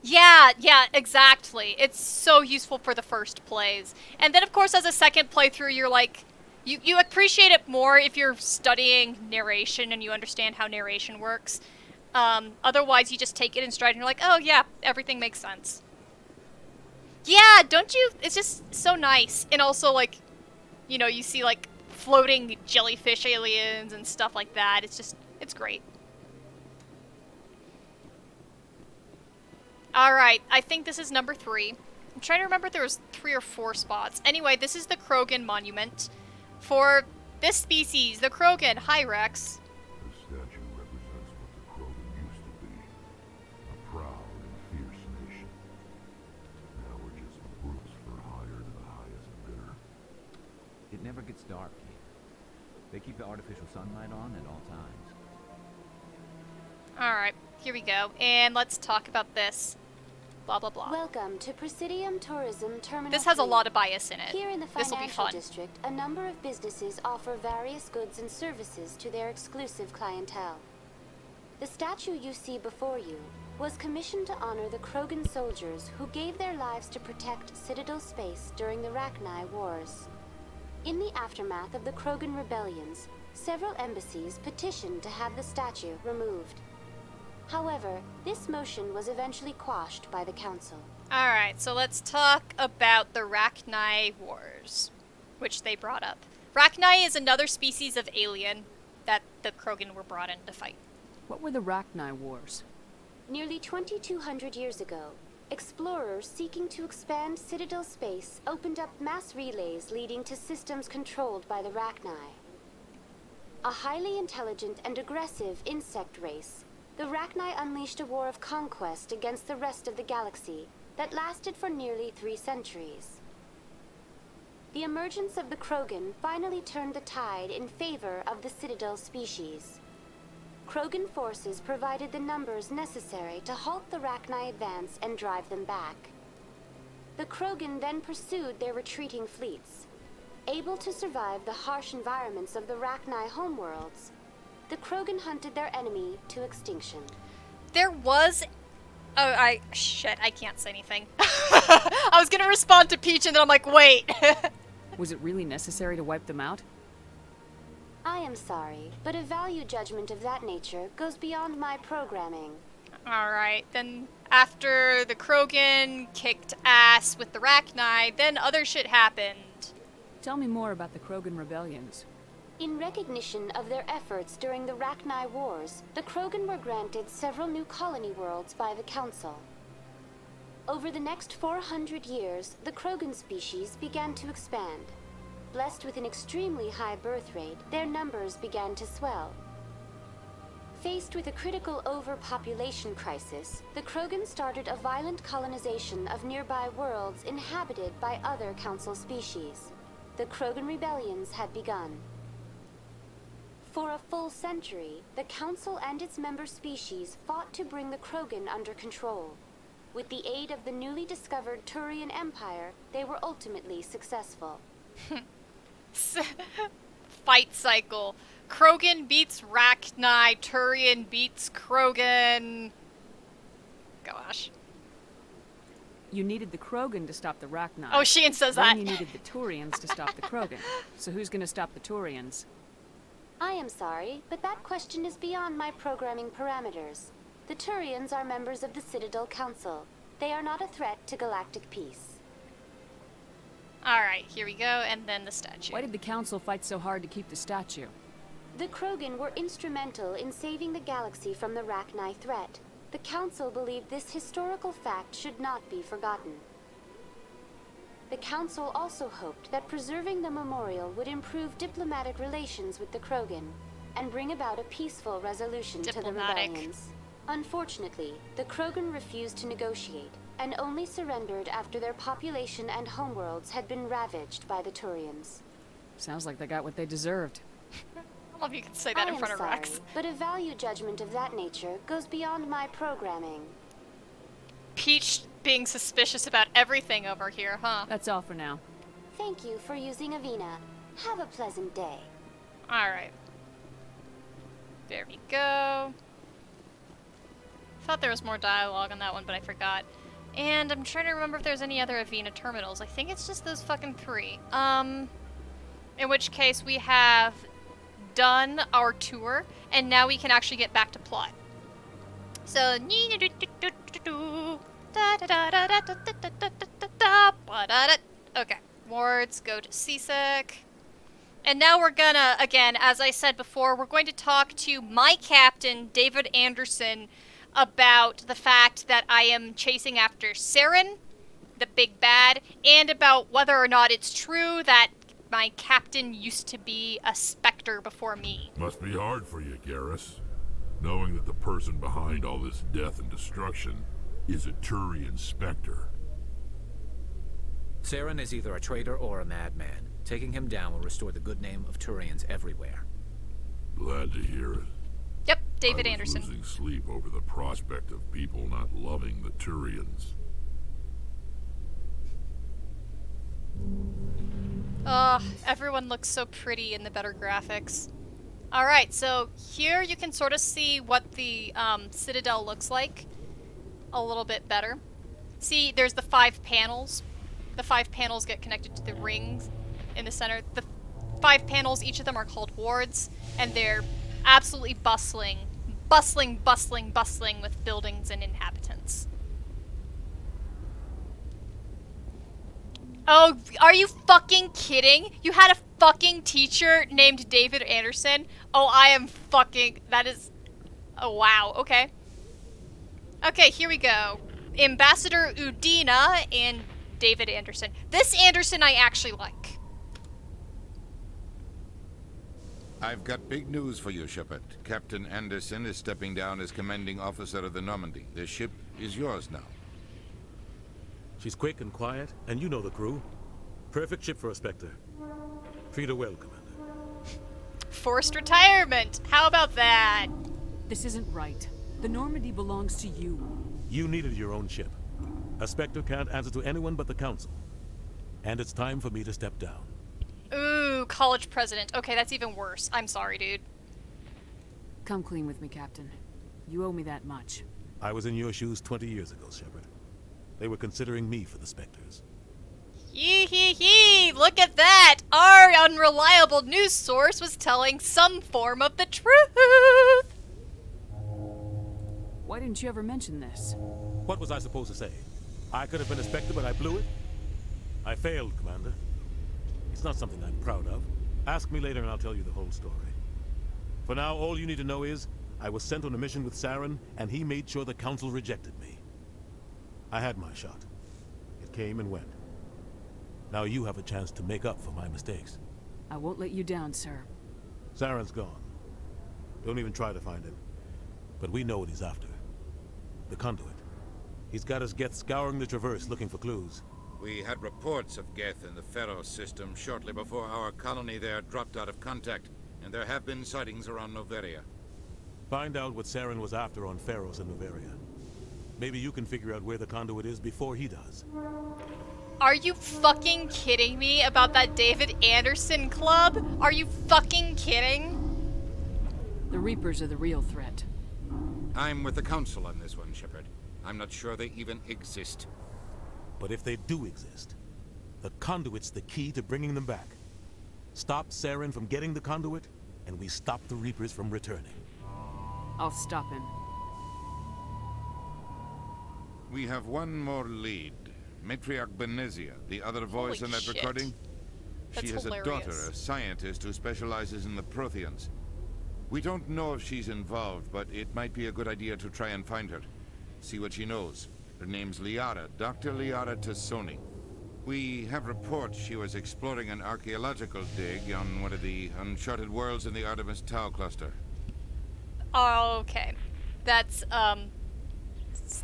Yeah, exactly. It's so useful for the first plays. And then, of course, as a second playthrough, you're like, you appreciate it more if you're studying narration and you understand how narration works. Otherwise, you just take it in stride and you're like, oh yeah, everything makes sense. Yeah, don't you? It's just so nice. And also, like, you know, you see, like, floating jellyfish aliens and stuff like that. It's great. Alright, I think this is number 3. I'm trying to remember if there was 3 or 4 spots. Anyway, this is the Krogan monument. For this species, the Krogan. Hi, Rex. The statue represents what the Krogan used to be. A proud and fierce nation. Now we're just brutes for hire to the highest bidder. It never gets dark here. They keep the artificial sunlight on at all times. Alright, here we go. And let's talk about this. Blah, blah, blah. Welcome to Presidium Tourism Terminal This has a 3. lot of bias in it. Here in the This will be financial fun. district, a number of businesses offer various goods and services to their exclusive clientele. The statue you see before you was commissioned to honor the Krogan soldiers who gave their lives to protect Citadel space during the Rachni Wars. In the aftermath of the Krogan rebellions, several embassies petitioned to have the statue removed. However, this motion was eventually quashed by the Council. Alright, so let's talk about the Rachni Wars, which they brought up. Rachni is another species of alien that the Krogan were brought in to fight. What were the Rachni Wars? Nearly 2,200 years ago, explorers seeking to expand Citadel space opened up mass relays leading to systems controlled by the Rachni. A highly intelligent and aggressive insect race, the Rachni unleashed a war of conquest against the rest of the galaxy that lasted for nearly 3 centuries. The emergence of the Krogan finally turned the tide in favor of the Citadel species. Krogan forces provided the numbers necessary to halt the Rachni advance and drive them back. The Krogan then pursued their retreating fleets. Able to survive the harsh environments of the Rachni homeworlds, the Krogan hunted their enemy to extinction. There was... Shit, I can't say anything. I was gonna respond to Peach and then I'm like, wait. Was it really necessary to wipe them out? I am sorry, but a value judgment of that nature goes beyond my programming. Alright, then after the Krogan kicked ass with the Rachni, then other shit happened. Tell me more about the Krogan rebellions. In recognition of their efforts during the Rachni Wars, the Krogan were granted several new colony worlds by the Council. Over the next 400 years, the Krogan species began to expand. Blessed with an extremely high birth rate, their numbers began to swell. Faced with a critical overpopulation crisis, the Krogan started a violent colonization of nearby worlds inhabited by other Council species. The Krogan rebellions had begun. For a full century, the Council and its member species fought to bring the Krogan under control. With the aid of the newly discovered Turian Empire, they were ultimately successful. Fight cycle. Krogan beats Rachni, Turian beats Krogan. Gosh. You needed the Krogan to stop the Rachni. Oh, Sheehan says then that. You needed the Turians to stop the Krogan. So who's gonna stop the Turians? I am sorry, but that question is beyond my programming parameters. The Turians are members of the Citadel Council. They are not a threat to galactic peace. Alright, here we go, and then the statue. Why did the Council fight so hard to keep the statue? The Krogan were instrumental in saving the galaxy from the Rachni threat. The Council believed this historical fact should not be forgotten. The Council also hoped that preserving the memorial would improve diplomatic relations with the Krogan and bring about a peaceful resolution to the rebellions. Unfortunately, the Krogan refused to negotiate and only surrendered after their population and homeworlds had been ravaged by the Turians. Sounds like they got what they deserved. I love you can say that in front of Rex. But a value judgment of that nature goes beyond my programming. Peach being suspicious about everything over here, huh? That's all for now. Thank you for using Avina. Have a pleasant day. Alright. There we go. Thought there was more dialogue on that one, but I forgot. And I'm trying to remember if there's any other Avina terminals. I think it's just those fucking 3. In which case we have done our tour, and now we can actually get back to plot. So, okay, wards, go to Seasick. And now we're gonna, again, as I said before, we're going to talk to my captain, David Anderson, about the fact that I am chasing after Saren, the big bad, and about whether or not it's true that my captain used to be a Spectre before me. Must be hard for you, Garrus, knowing that the person behind all this death and destruction is a Turian Spectre. Saren is either a traitor or a madman. Taking him down will restore the good name of Turians everywhere. Glad to hear it. Yep, David I was Anderson. losing sleep over the prospect of people not loving the Turians. Everyone looks so pretty in the better graphics. Alright, so here you can sort of see what the Citadel looks like a little bit better. See, there's the 5 panels. The 5 panels get connected to the rings in the center. The 5 panels, each of them are called wards, and they're absolutely bustling with buildings and inhabitants. Oh, are you fucking kidding? You had a fucking teacher named David Anderson? Oh, I am fucking... That is... Oh, wow. Okay. Okay, here we go. Ambassador Udina and David Anderson. This Anderson I actually like. I've got big news for you, Shepard. Captain Anderson is stepping down as commanding officer of the Normandy. The ship is yours now. She's quick and quiet, and you know the crew. Perfect ship for a Spectre. Treat her well, Commander. Forced retirement. How about that? This isn't right. The Normandy belongs to you. You needed your own ship. A Spectre can't answer to anyone but the Council. And it's time for me to step down. Ooh, college president. Okay, that's even worse. I'm sorry, dude. Come clean with me, Captain. You owe me that much. I was in your shoes 20 years ago, Shepard. They were considering me for the Spectres. Hee. Look at that! Our unreliable news source was telling some form of the truth! Why didn't you ever mention this? What was I supposed to say? I could have been a Spectre, but I blew it? I failed, Commander. It's not something I'm proud of. Ask me later and I'll tell you the whole story. For now, all you need to know is, I was sent on a mission with Saren, and he made sure the Council rejected me. I had my shot. It came and went. Now you have a chance to make up for my mistakes. I won't let you down, sir. Saren's gone. Don't even try to find him. But we know what he's after. The conduit. He's got his Geth scouring the Traverse looking for clues. We had reports of Geth in the Pharaoh system shortly before our colony there dropped out of contact, and there have been sightings around Noveria. Find out what Saren was after on Pharos and Noveria. Maybe you can figure out where the conduit is before he does. Are you fucking kidding me about that David Anderson club? Are you fucking kidding? The Reapers are the real threat. I'm with the Council on this one, Shepard. I'm not sure they even exist. But if they do exist, the conduit's the key to bringing them back. Stop Saren from getting the conduit, and we stop the Reapers from returning. I'll stop him. We have one more lead. Matriarch Benezia, the other voice in that recording. She has a daughter, a scientist who specializes in the Protheans. We don't know if she's involved, but it might be a good idea to try and find her. See what she knows. Her name's Liara, Dr. Liara Tassoni. We have reports she was exploring an archaeological dig on one of the uncharted worlds in the Artemis Tau cluster. Oh, okay. That's,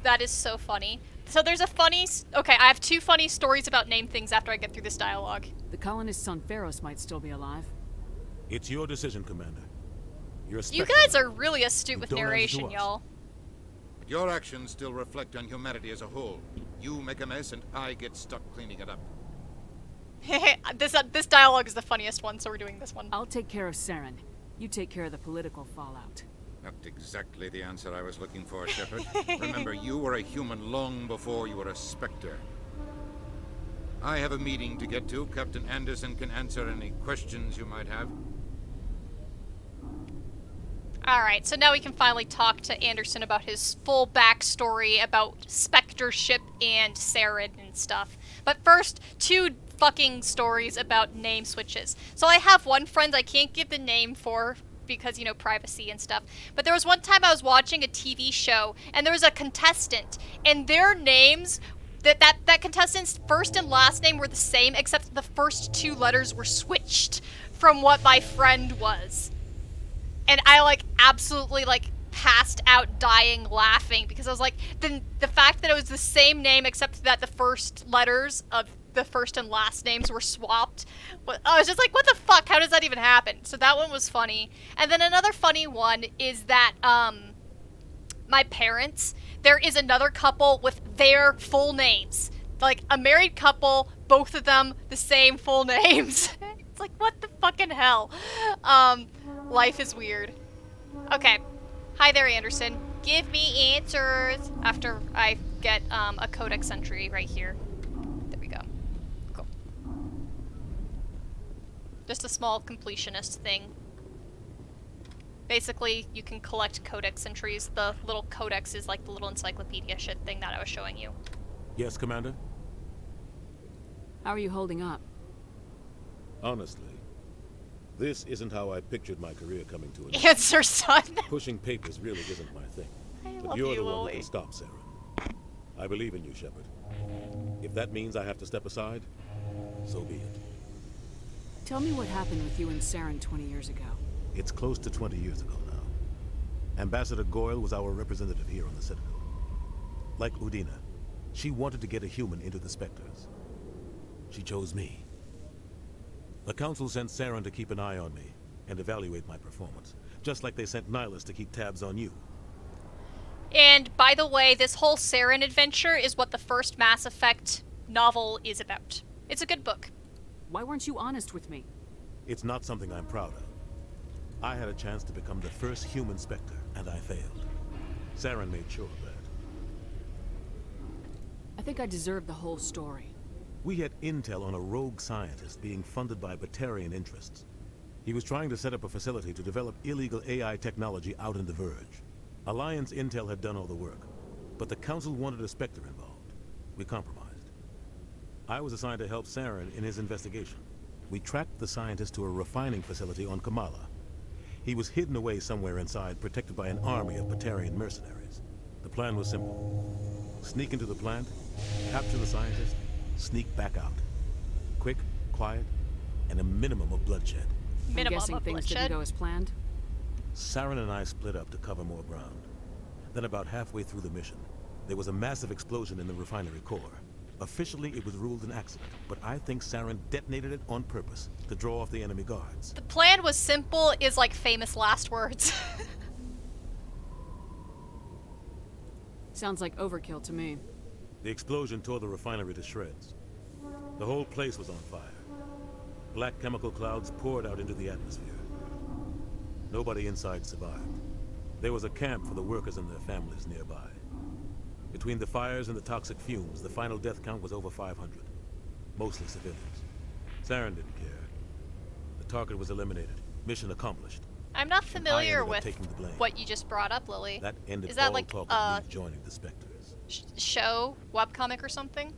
that is so funny. So there's a funny... Okay, I have 2 funny stories about name things after I get through this dialogue. The colonists on Pharos might still be alive. It's your decision, Commander. You're a You Spectre. guys are really astute with don't answer to narration, us. y'all. But your actions still reflect on humanity as a whole. You make a mess and I get stuck cleaning it up. This dialogue is the funniest one, so we're doing this one. I'll take care of Saren. You take care of the political fallout. Not exactly the answer I was looking for, Shepard. Remember, you were a human long before you were a Spectre. I have a meeting to get to. Captain Anderson can answer any questions you might have. Alright, so now we can finally talk to Anderson about his full backstory about Spectre ship and Saren and stuff. But first, 2 fucking stories about name switches. So I have one friend I can't give the name for because, you know, privacy and stuff. But there was one time I was watching a TV show and there was a contestant and their names, that contestant's first and last name were the same except the first 2 letters were switched from what my friend was. And I, like, absolutely, like, passed out dying laughing because I was like, the fact that it was the same name except that the first letters of the first and last names were swapped. But I was just like, what the fuck? How does that even happen? So that one was funny. And then another funny one is that my parents, there is another couple with their full names. Like a married couple, both of them the same full names. It's like, what the fucking hell? Life is weird. Okay. Hi there, Anderson. Give me answers after I get a codex entry right here. There we go. Cool. Just a small completionist thing. Basically, you can collect codex entries. The little codex is like the little encyclopedia shit thing that I was showing you. Yes, Commander? How are you holding up? Honestly, this isn't how I pictured my career coming to an end. Answer, son. Pushing papers really isn't my thing. I But love you're you, the one who Lily. can stop Saren. I believe in you, Shepard. If that means I have to step aside, so be it. Tell me what happened with you and Saren 20 years ago. It's close to 20 years ago now. Ambassador Goyle was our representative here on the Citadel. Like Udina, she wanted to get a human into the Spectres. She chose me. The Council sent Saren to keep an eye on me and evaluate my performance, just like they sent Nihilus to keep tabs on you. And by the way, this whole Saren adventure is what the first Mass Effect novel is about. It's a good book. Why weren't you honest with me? It's not something I'm proud of. I had a chance to become the first human Spectre, and I failed. Saren made sure of that. I think I deserve the whole story. We had intel on a rogue scientist being funded by Batarian interests. He was trying to set up a facility to develop illegal AI technology out in the Verge. Alliance intel had done all the work, but the Council wanted a Spectre involved. We compromised. I was assigned to help Saren in his investigation. We tracked the scientist to a refining facility on Kamala. He was hidden away somewhere inside, protected by an army of Batarian mercenaries. The plan was simple. Sneak into the plant, capture the scientist, sneak back out. Quick, quiet, and a minimum of bloodshed. I'm guessing things didn't go as planned? Saren and I split up to cover more ground. Then about halfway through the mission, there was a massive explosion in the refinery core. Officially, it was ruled an accident, but I think Saren detonated it on purpose to draw off the enemy guards. The plan was simple is like famous last words. Sounds like overkill to me. The explosion tore the refinery to shreds. The whole place was on fire. Black chemical clouds poured out into the atmosphere. Nobody inside survived. There was a camp for the workers and their families nearby. Between the fires and the toxic fumes, the final death count was over 500. Mostly civilians. Saren didn't care. The target was eliminated. Mission accomplished. I'm not And I familiar ended up with taking the blame. what you just brought up, Lily. That ended Is that all like talk of me joining the Spectres. show, webcomic or something?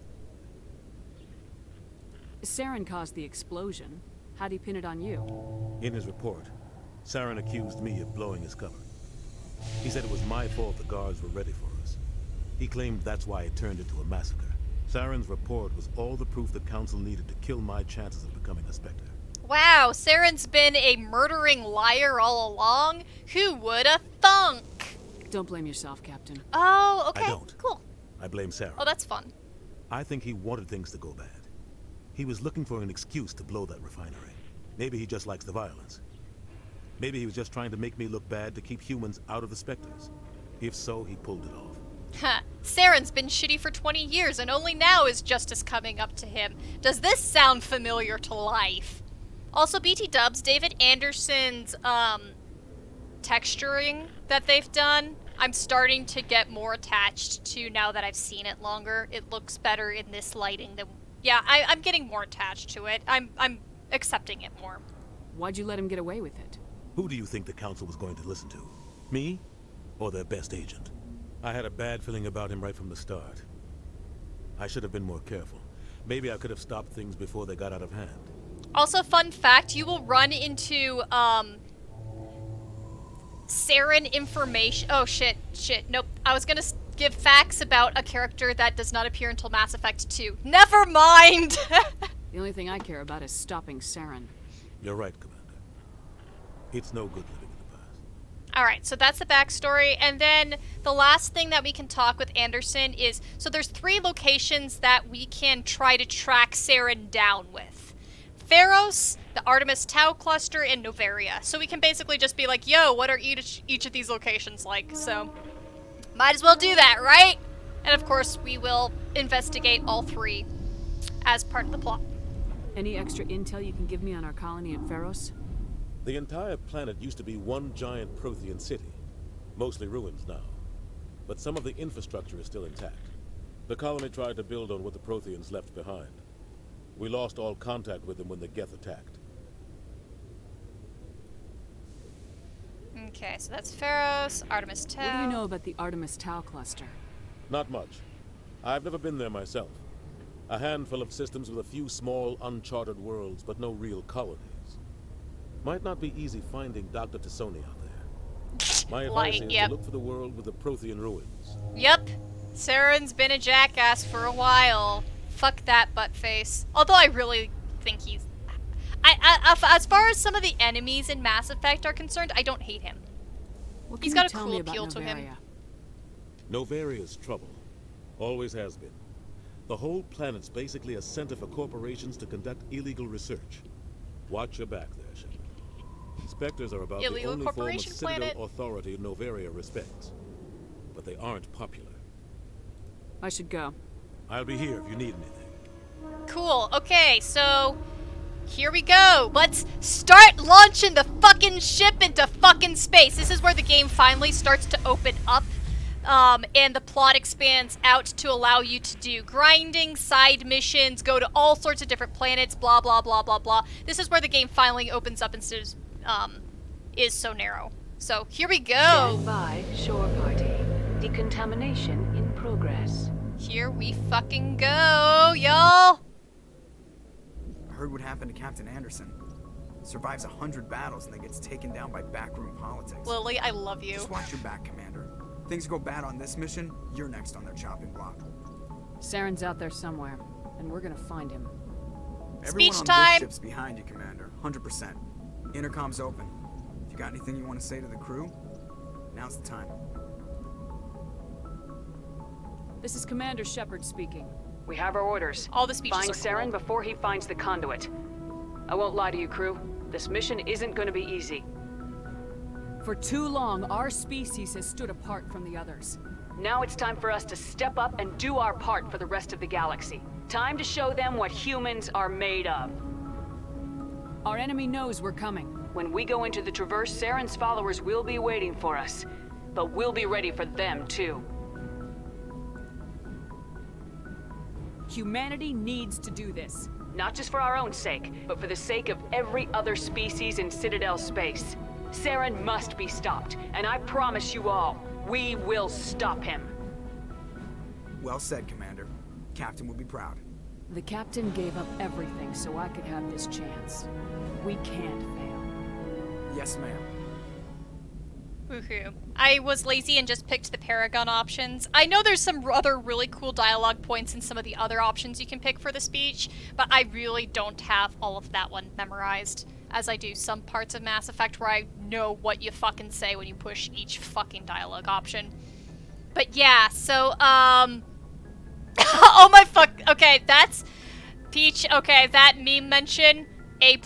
Saren caused the explosion. How'd he pin it on you? In his report, Saren accused me of blowing his cover. He said it was my fault the guards were ready for us. He claimed that's why it turned into a massacre. Saren's report was all the proof the Council needed to kill my chances of becoming a Spectre. Wow, Saren's been a murdering liar all along? Who woulda thunk? Don't blame yourself, Captain. Oh, okay. I don't. Cool. I blame Saren. Oh, that's fun. I think he wanted things to go bad. He was looking for an excuse to blow that refinery. Maybe he just likes the violence. Maybe he was just trying to make me look bad to keep humans out of the Spectres. If so, he pulled it off. Ha, Saren's been shitty for 20 years and only now is justice coming up to him. Does this sound familiar to life? Also, BT Dubs, David Anderson's texturing that they've done, I'm starting to get more attached to now that I've seen it longer. It looks better in this lighting than... Yeah, I'm getting more attached to it. I'm accepting it more. Why'd you let him get away with it? Who do you think the Council was going to listen to? Me? Or their best agent? I had a bad feeling about him right from the start. I should have been more careful. Maybe I could have stopped things before they got out of hand. Also, fun fact, you will run into, Saren information. Oh, shit. Nope. I was gonna give facts about a character that does not appear until Mass Effect 2. Never mind! The only thing I care about is stopping Saren. You're right, Commander. It's no good living in the past. Alright, so that's the backstory, and then the last thing that we can talk with Anderson is, so there's 3 locations that we can try to track Saren down with. Pharos, the Artemis Tau Cluster, and Novaria. So we can basically just be like, yo, what are each of these locations like? So, might as well do that, right? And of course, we will investigate all 3 as part of the plot. Any extra intel you can give me on our colony in Pharos? The entire planet used to be one giant Prothean city. Mostly ruins now. But some of the infrastructure is still intact. The colony tried to build on what the Protheans left behind. We lost all contact with them when the Geth attacked. Okay, so that's Pharos, Artemis Tau. What do you know about the Artemis Tau Cluster? Not much. I've never been there myself. A handful of systems with a few small, uncharted worlds, but no real colonies. Might not be easy finding Dr. Tassoni out there. My advice is to look for the world with the Prothean ruins. Yep. Saren's been a jackass for a while. Fuck that buttface. Although I really think he's... as far as some of the enemies in Mass Effect are concerned, I don't hate him. He's got a cool appeal to him. Novaria's trouble. Always has been. The whole planet's basically a center for corporations to conduct illegal research. Watch your back there, Shepard. Spectres are about the only form of Citadel authority Novaria respects. But they aren't popular. I should go. I'll be here if you need anything. Cool. Okay, so... here we go. Let's start launching the fucking ship into fucking space. This is where the game finally starts to open up. And the plot expands out to allow you to do grinding, side missions, go to all sorts of different planets, blah, blah, blah, blah, blah. This is where the game finally opens up instead of, is so narrow. So, here we go! Stand by, shore party. Decontamination in progress. Here we fucking go, y'all! I heard what happened to Captain Anderson. Survives 100 battles and then gets taken down by backroom politics. Lily, I love you. Just watch your back, Commander. Things go bad on this mission, you're next on their chopping block. Saren's out there somewhere, and we're gonna find him. Everyone on this ship's behind you, Commander. 100%. Intercom's open. If you got anything you want to say to the crew, now's the time. This is Commander Shepard speaking. We have our orders. All the speeches Find are Saren cool. before he finds the conduit. I won't lie to you, crew. This mission isn't going to be easy. For too long, our species has stood apart from the others. Now it's time for us to step up and do our part for the rest of the galaxy. Time to show them what humans are made of. Our enemy knows we're coming. When we go into the Traverse, Saren's followers will be waiting for us. But we'll be ready for them, too. Humanity needs to do this. Not just for our own sake, but for the sake of every other species in Citadel space. Saren must be stopped, and I promise you all, we will stop him. Well said, Commander. Captain will be proud. The captain gave up everything so I could have this chance. We can't fail. Yes, ma'am. Woohoo. I was lazy and just picked the Paragon options. I know there's some other really cool dialogue points in some of the other options you can pick for the speech, but I really don't have all of that one memorized, as I do some parts of Mass Effect where I know what you fucking say when you push each fucking dialogue option. But yeah, so, oh my fuck, okay, that's Peach, okay, that meme mention, A+,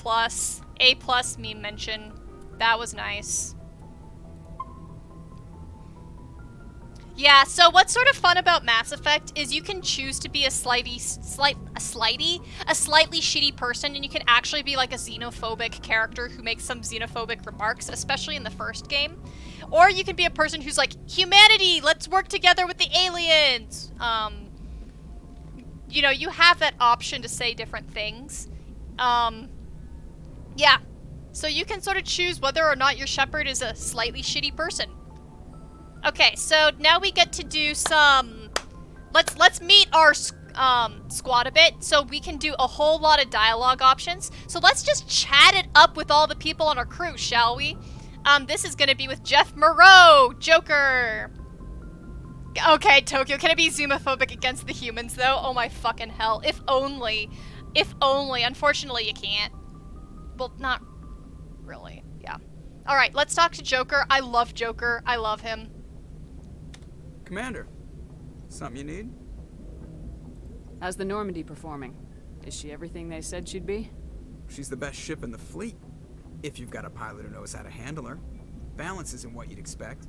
A+ meme mention, that was nice. Yeah, so what's sort of fun about Mass Effect is you can choose to be a slightly shitty person, and you can actually be like a xenophobic character who makes some xenophobic remarks, especially in the first game. Or you can be a person who's like, humanity, let's work together with the aliens. You know, you have that option to say different things. Yeah. So you can sort of choose whether or not your Shepard is a slightly shitty person. Okay, so now we get to do some... Let's meet our squad a bit, so we can do a whole lot of dialogue options. So let's just chat it up with all the people on our crew, shall we? This is gonna be with Jeff Moreau, Joker. Okay, Tokyo, can it be xenophobic against the humans, though? Oh my fucking hell. If only. If only. Unfortunately, you can't. Well, not really. Yeah. Alright, let's talk to Joker. I love Joker. I love him. Commander, something you need? How's the Normandy performing? Is she everything they said she'd be? She's the best ship in the fleet. If you've got a pilot who knows how to handle her. Balance isn't what you'd expect.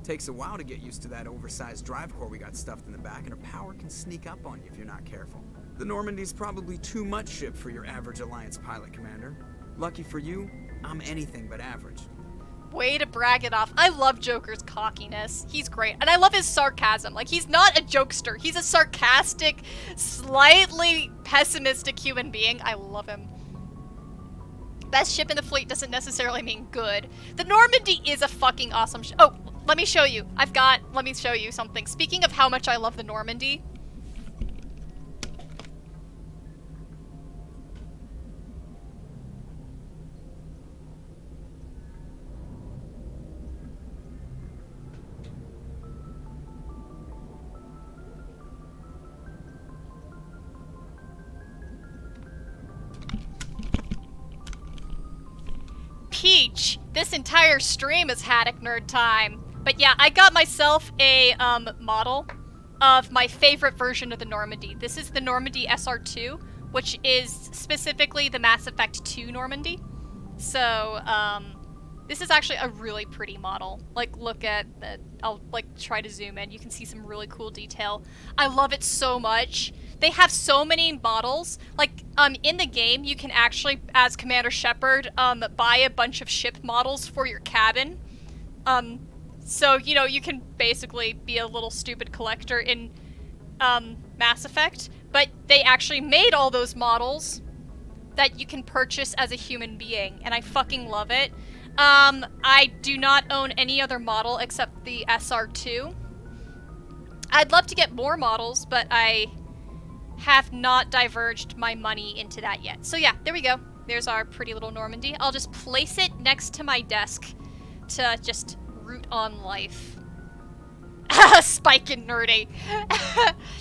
Takes a while to get used to that oversized drive core we got stuffed in the back, and her power can sneak up on you if you're not careful. The Normandy's probably too much ship for your average Alliance pilot, Commander. Lucky for you, I'm anything but average. Way to brag it off. I love Joker's cockiness. He's great. And I love his sarcasm. Like, he's not a jokester. He's a sarcastic, slightly pessimistic human being. I love him. Best ship in the fleet doesn't necessarily mean good. The Normandy is a fucking awesome ship. Oh, let me show you. Let me show you something. Speaking of how much I love the Normandy. Peach, this entire stream is Haddock Nerd time. But yeah, I got myself a model of my favorite version of the Normandy. This is the Normandy SR2, which is specifically the Mass Effect 2 Normandy. So, this is actually a really pretty model. Like, look at the, I'll like try to zoom in. You can see some really cool detail. I love it so much. They have so many models. Like, in the game, you can actually, as Commander Shepard, buy a bunch of ship models for your cabin. So, you know, you can basically be a little stupid collector in, Mass Effect. But they actually made all those models that you can purchase as a human being, and I fucking love it. I do not own any other model except the SR2. I'd love to get more models, but I have not diverged my money into that yet. So yeah, there we go. There's our pretty little Normandy. I'll just place it next to my desk to just root on life. Spike and nerdy.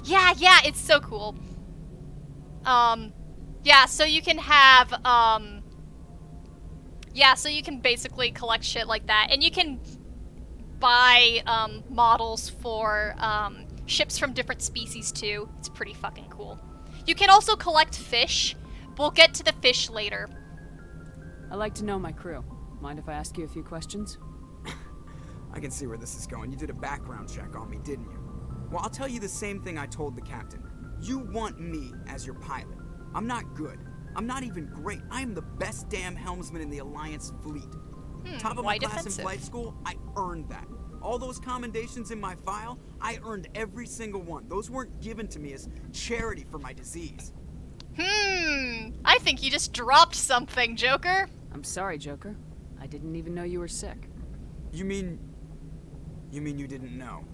yeah, it's so cool. Yeah, so you can have, yeah, so you can basically collect shit like that. And you can buy, models for, ships from different species, too. It's pretty fucking cool. You can also collect fish. We'll get to the fish later. I like to know my crew. Mind if I ask you a few questions? I can see where this is going. You did a background check on me, didn't you? Well, I'll tell you the same thing I told the captain. You want me as your pilot. I'm not good. I'm not even great. I am the best damn helmsman in the Alliance fleet. Top of my class in flight school, I earned that. All those commendations in my file, I earned every single one. Those weren't given to me as charity for my disease. I think you just dropped something, Joker. I'm sorry, Joker. I didn't even know you were sick. You mean you didn't know?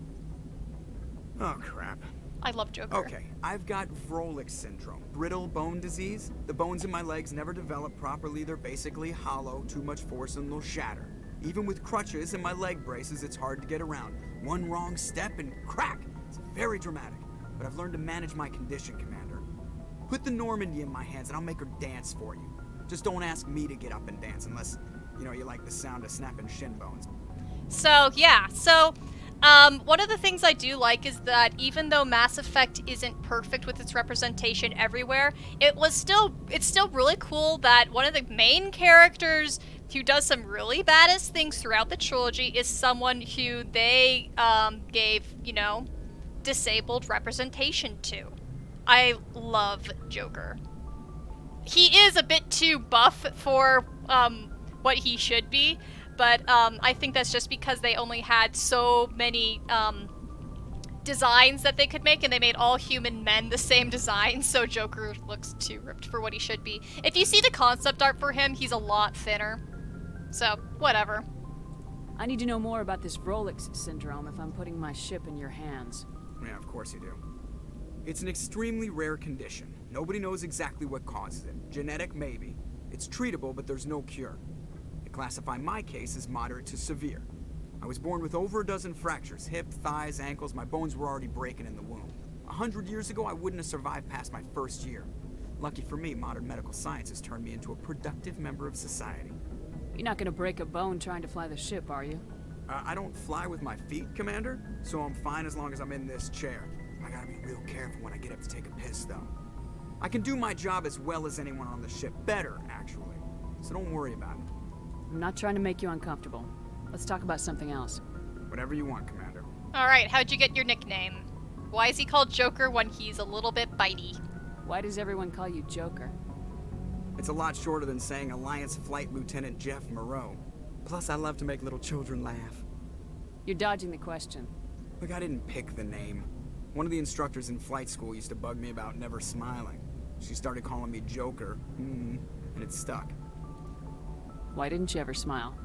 Oh, crap. I love Joker. Okay, I've got Vrolik syndrome, brittle bone disease. The bones in my legs never develop properly. They're basically hollow, too much force and they'll shatter. Even with crutches and my leg braces, it's hard to get around. One wrong step and crack! It's very dramatic, but I've learned to manage my condition, Commander. Put the Normandy in my hands and I'll make her dance for you. Just don't ask me to get up and dance unless, you know, you like the sound of snapping shin bones. So, yeah, one of the things I do like is that even though Mass Effect isn't perfect with its representation everywhere, it's still really cool that one of the main characters who does some really badass things throughout the trilogy is someone who they gave, you know, disabled representation to. I love Joker. He is a bit too buff for what he should be, but I think that's just because they only had so many designs that they could make, and they made all human men the same design, so Joker looks too ripped for what he should be. If you see the concept art for him, he's a lot thinner. So, whatever. I need to know more about this Vrolik syndrome if I'm putting my ship in your hands. Yeah, of course you do. It's an extremely rare condition. Nobody knows exactly what causes it. Genetic, maybe. It's treatable, but there's no cure. They classify my case as moderate to severe. I was born with over a dozen fractures, hip, thighs, ankles. My bones were already breaking in the womb. 100 years ago, I wouldn't have survived past my first year. Lucky for me, modern medical science has turned me into a productive member of society. You're not gonna break a bone trying to fly the ship, are you? I don't fly with my feet, Commander, so I'm fine as long as I'm in this chair. I gotta be real careful when I get up to take a piss, though. I can do my job as well as anyone on the ship. Better, actually. So don't worry about it. I'm not trying to make you uncomfortable. Let's talk about something else. Whatever you want, Commander. Alright, how'd you get your nickname? Why is he called Joker when he's a little bit bitey? Why does everyone call you Joker? It's a lot shorter than saying Alliance Flight Lieutenant Jeff Moreau. Plus, I love to make little children laugh. You're dodging the question. Look, I didn't pick the name. One of the instructors in flight school used to bug me about never smiling. She started calling me Joker, and it stuck. Why didn't you ever smile?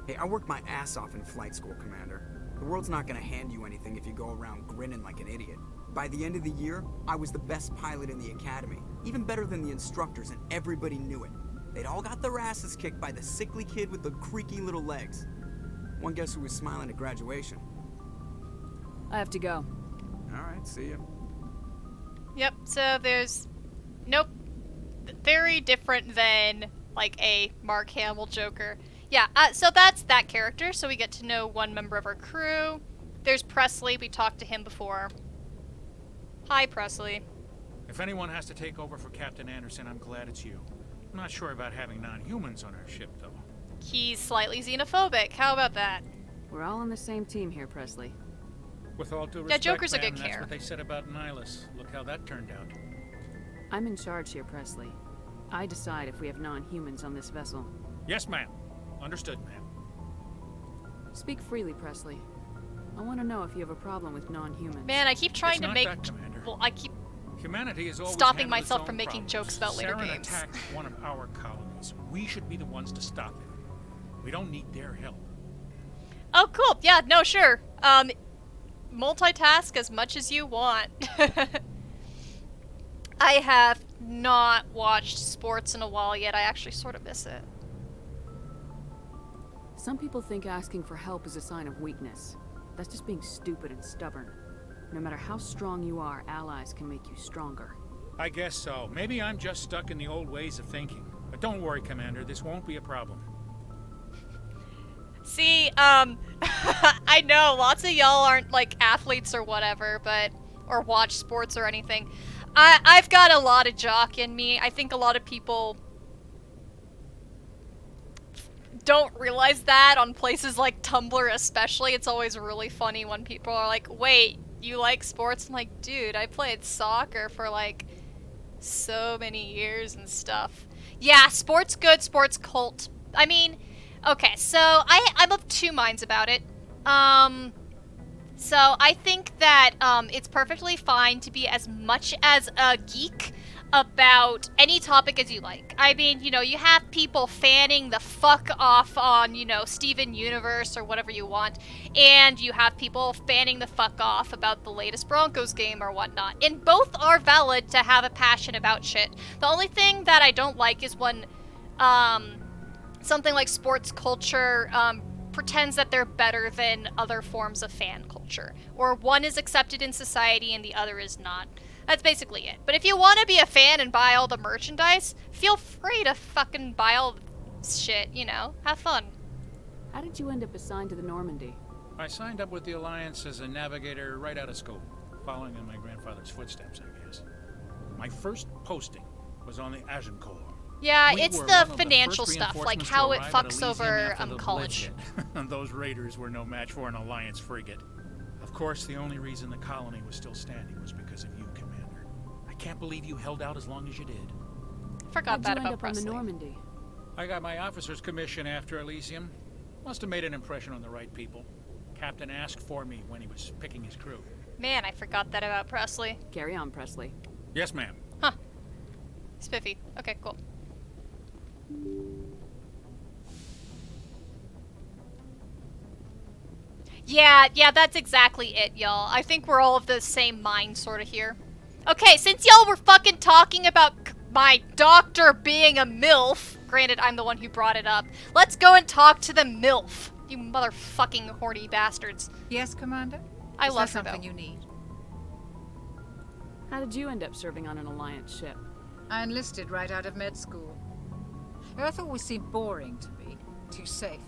Hey, I worked my ass off in flight school, Commander. The world's not gonna hand you anything if you go around grinning like an idiot. By the end of the year, I was the best pilot in the academy, even better than the instructors, and everybody knew it. They'd all got their asses kicked by the sickly kid with the creaky little legs. One guess who was smiling at graduation? I have to go. Alright, see ya. Yep, so there's... Nope. Very different than, like, a Mark Hamill Joker. Yeah, so that's that character, so we get to know one member of our crew. There's Presley, we talked to him before. Hi, Presley. If anyone has to take over for Captain Anderson, I'm glad it's you. I'm not sure about having non-humans on our ship, though. He's slightly xenophobic. How about that? We're all on the same team here, Presley. With all due respect, yeah, Joker's a ma'am, good that's care. what they said about Nihilus. Look how that turned out. I'm in charge here, Presley. I decide if we have non-humans on this vessel. Yes, ma'am. Understood, ma'am. Speak freely, Presley. I want to know if you have a problem with non-humans. Man, I keep trying It's to not make... that, Commander. Well, I keep Humanity is always stopping handled myself its from own making problems. jokes about later Saren games. attacked one of our colonies. We should be the ones to stop it. We don't need their help. Oh, cool. Yeah, no, sure. Multitask as much as you want. I have not watched sports in a while yet. I actually sort of miss it. Some people think asking for help is a sign of weakness. That's just being stupid and stubborn. No matter how strong you are, allies can make you stronger. I guess so. Maybe I'm just stuck in the old ways of thinking. But don't worry, Commander. This won't be a problem. See, I know lots of y'all aren't like athletes or whatever, or watch sports or anything. I've got a lot of jock in me. I think a lot of people don't realize that on places like Tumblr especially. It's always really funny when people are like, wait, you like sports? I'm like, dude, I played soccer for like so many years and stuff. Yeah, sports good, sports cult. I mean, okay, so I'm of two minds about it. So I think that it's perfectly fine to be as much as a geek about any topic as you like. I mean, you know, you have people fanning the fuck off on, you know, Steven Universe or whatever you want, and you have people fanning the fuck off about the latest Broncos game or whatnot. And both are valid to have a passion about shit. The only thing that I don't like is when something like sports culture pretends that they're better than other forms of fan culture, or one is accepted in society and the other is not. That's basically it. But if you want to be a fan and buy all the merchandise, feel free to fucking buy all the shit, you know? Have fun. How did you end up assigned to the Normandy? I signed up with the Alliance as a navigator right out of school, following in my grandfather's footsteps, I guess. My first posting was on the Agincourt. Yeah, We it's were the one of financial first stuff, like reinforcements to how it arrive at fucks Elysium over after the college. bloodshed. Those raiders were no match for an Alliance frigate. Of course, the only reason the colony was still standing was because of you, Commander. I can't believe you held out as long as you did. Forgot that How'd you about end up on Presley. the Normandy? I got my officer's commission after Elysium. Must have made an impression on the right people. Captain asked for me when he was picking his crew. Man, I forgot that about Presley. Carry on, Presley. Yes, ma'am. Huh. Spiffy. Okay, cool. Yeah, that's exactly it, y'all. I think we're all of the same mind sort of here. Okay, since y'all were fucking talking about my doctor being a MILF, granted I'm the one who brought it up, let's go and talk to the MILF, you motherfucking horny bastards. Yes, Commander? I Is love there her, something though. you need? How did you end up serving on an Alliance ship? I enlisted right out of med school. Earth always seemed boring to me. Too safe.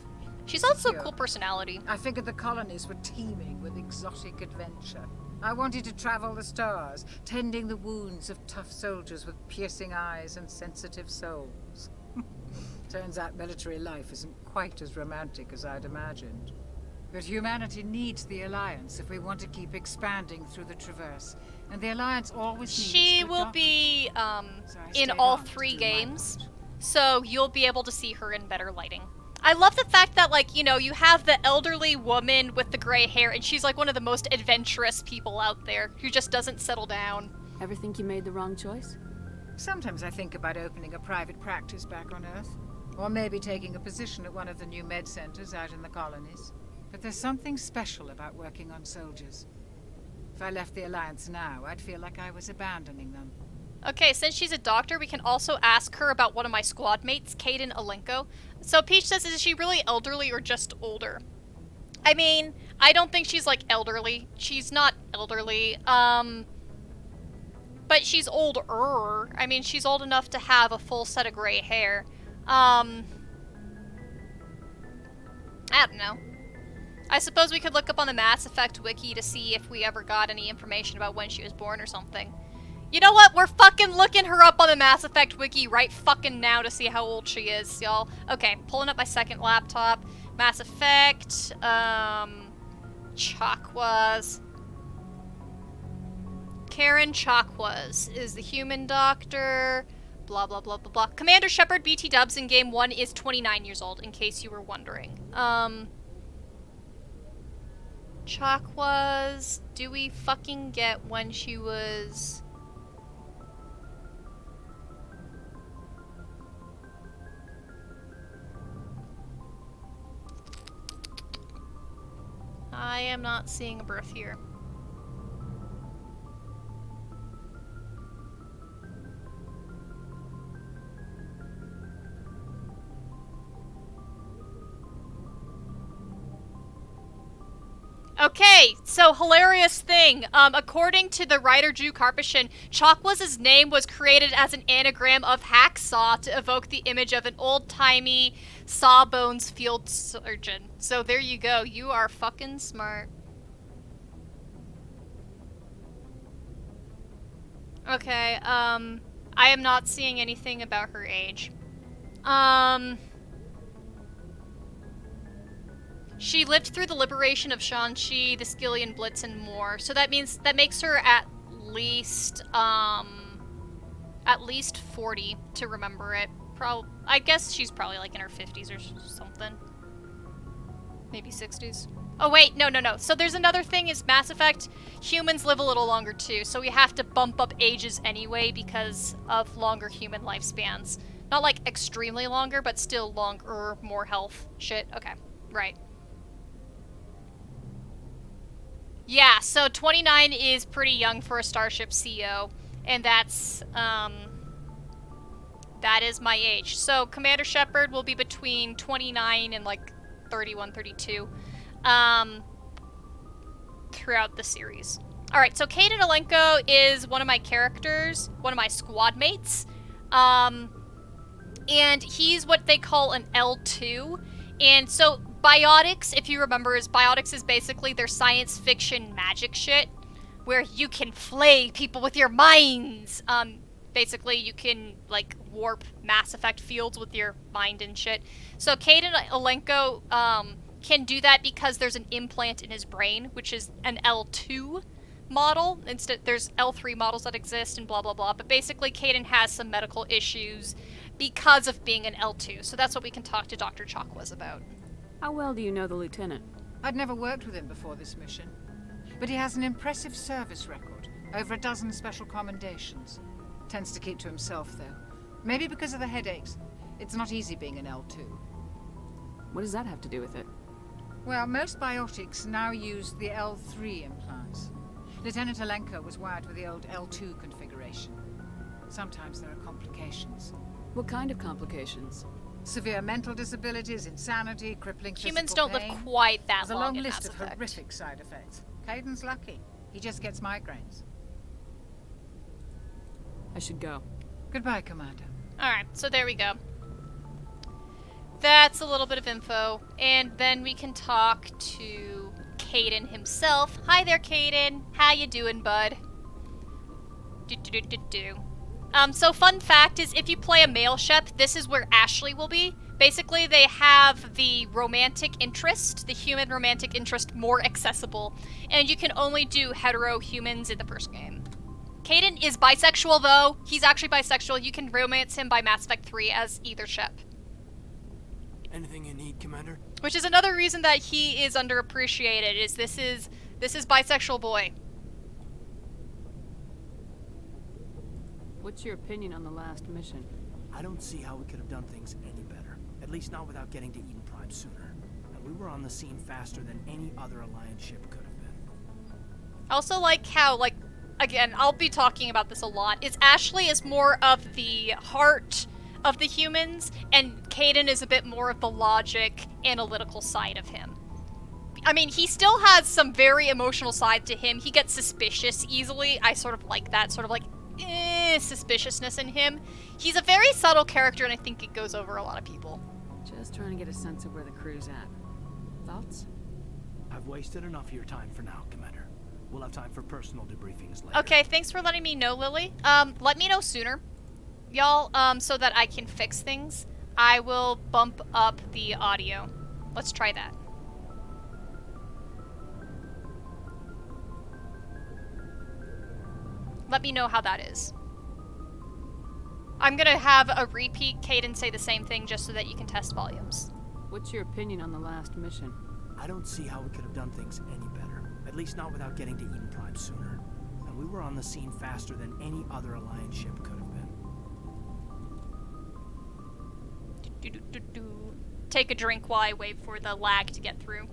She's also a cool personality. I figured the colonies were teeming with exotic adventure. I wanted to travel the stars, tending the wounds of tough soldiers with piercing eyes and sensitive souls. Turns out military life isn't quite as romantic as I'd imagined. But humanity needs the Alliance if we want to keep expanding through the Traverse. And the Alliance always needs She will be in all 3 games, so you'll be able to see her in better lighting. I love the fact that, like, you know, you have the elderly woman with the gray hair, and she's like one of the most adventurous people out there who just doesn't settle down. Ever think you made the wrong choice? Sometimes I think about opening a private practice back on Earth. Or maybe taking a position at one of the new med centers out in the colonies. But there's something special about working on soldiers. If I left the Alliance now, I'd feel like I was abandoning them. Okay, since she's a doctor, we can also ask her about one of my squad mates, Kaden Alenko. So Peach says, is she really elderly or just older? I mean, I don't think she's, like, elderly. She's not elderly, but she's older. I mean, she's old enough to have a full set of gray hair. I don't know. I suppose we could look up on the Mass Effect wiki to see if we ever got any information about when she was born or something. You know what? We're fucking looking her up on the Mass Effect wiki right fucking now to see how old she is, y'all. Okay, pulling up my second laptop. Mass Effect, Chakwas. Karen Chakwas is the human doctor. Blah, blah, blah, blah, blah. Commander Shepard BT Dubs in Game 1 is 29 years old, in case you were wondering. Chakwas, do we fucking get when she was... I am not seeing a birth here. Okay, so hilarious thing. According to the writer Drew Karpyshyn, Chakwas' name was created as an anagram of hacksaw to evoke the image of an old-timey sawbones field surgeon. So there you go. You are fucking smart. Okay, I am not seeing anything about her age. She lived through the liberation of Shanxi, the Skillian Blitz, and more. So that makes her at least 40 to remember it. I guess she's probably like in her 50s or something. Maybe 60s. Oh wait, no. So there's another thing is Mass Effect, humans live a little longer too, so we have to bump up ages anyway because of longer human lifespans. Not like extremely longer, but still longer, more health shit. Okay, right. Yeah, so 29 is pretty young for a Starship CO, and that's, that is my age. So Commander Shepard will be between 29 and like 31, 32, throughout the series. Alright, so Kaden Alenko is one of my characters, one of my squad mates, and he's what they call an L2, and so Biotics, if you remember, Biotics is basically their science fiction magic shit, where you can flay people with your minds. Basically, you can, like, warp Mass Effect fields with your mind and shit. So Kaden Alenko can do that because there's an implant in his brain, which is an L2 model. Instead, there's L3 models that exist and blah, blah, blah. But basically, Kaden has some medical issues because of being an L2. So that's what we can talk to Dr. Chakwas about. How well do you know the lieutenant? I'd never worked with him before this mission. But he has an impressive service record. Over a dozen special commendations. Tends to keep to himself, though. Maybe because of the headaches. It's not easy being an L2. What does that have to do with it? Well, most biotics now use the L3 implants. Lieutenant Alenko was wired with the old L2 configuration. Sometimes there are complications. What kind of complications? Severe mental disabilities, insanity, crippling physical Humans don't pain. live quite that There's a long long in list Mass of Effect. horrific side effects. Caden's lucky. He just gets migraines. I should go. Goodbye, Commander. Alright, so there we go. that's a little bit of info. And then we can talk to Caden himself. Hi there, Caden. How you doing, bud? So fun fact is, if you play a male ship, this is where Ashley will be. Basically, they have the romantic interest, the human romantic interest, more accessible. And you can only do hetero humans in the first game. Caden is bisexual, though. He's actually bisexual. You can romance him by Mass Effect 3 as either ship. Anything you need, Commander? Which is another reason that he is underappreciated, is this is bisexual boy. What's your opinion on the last mission? I don't see how we could have done things any better. At least not without getting to Eden Prime sooner. And we were on the scene faster than any other Alliance ship could have been. I also like how, like, again, I'll be talking about this a lot, is Ashley is more of the heart of the humans, and Caden is a bit more of the logic, analytical side of him. I mean, he still has some very emotional side to him. He gets suspicious easily. I sort of like that, sort of like, suspiciousness in him. He's a very subtle character, and I think it goes over a lot of people. Just trying to get a sense of where the crew's at. Thoughts? I've wasted enough of your time for now, Commander. We'll have time for personal debriefings later. Okay, thanks for letting me know, Lily. Let me know sooner, y'all, so that I can fix things. I will bump up the audio. Let's try that. Let me know how that is. I'm gonna have a repeat Caden say the same thing just so that you can test volumes. What's your opinion on the last mission? I don't see how we could have done things any better. At least not without getting to Eden Prime sooner. And we were on the scene faster than any other Alliance ship could have been. Take a drink while I wait for the lag to get through.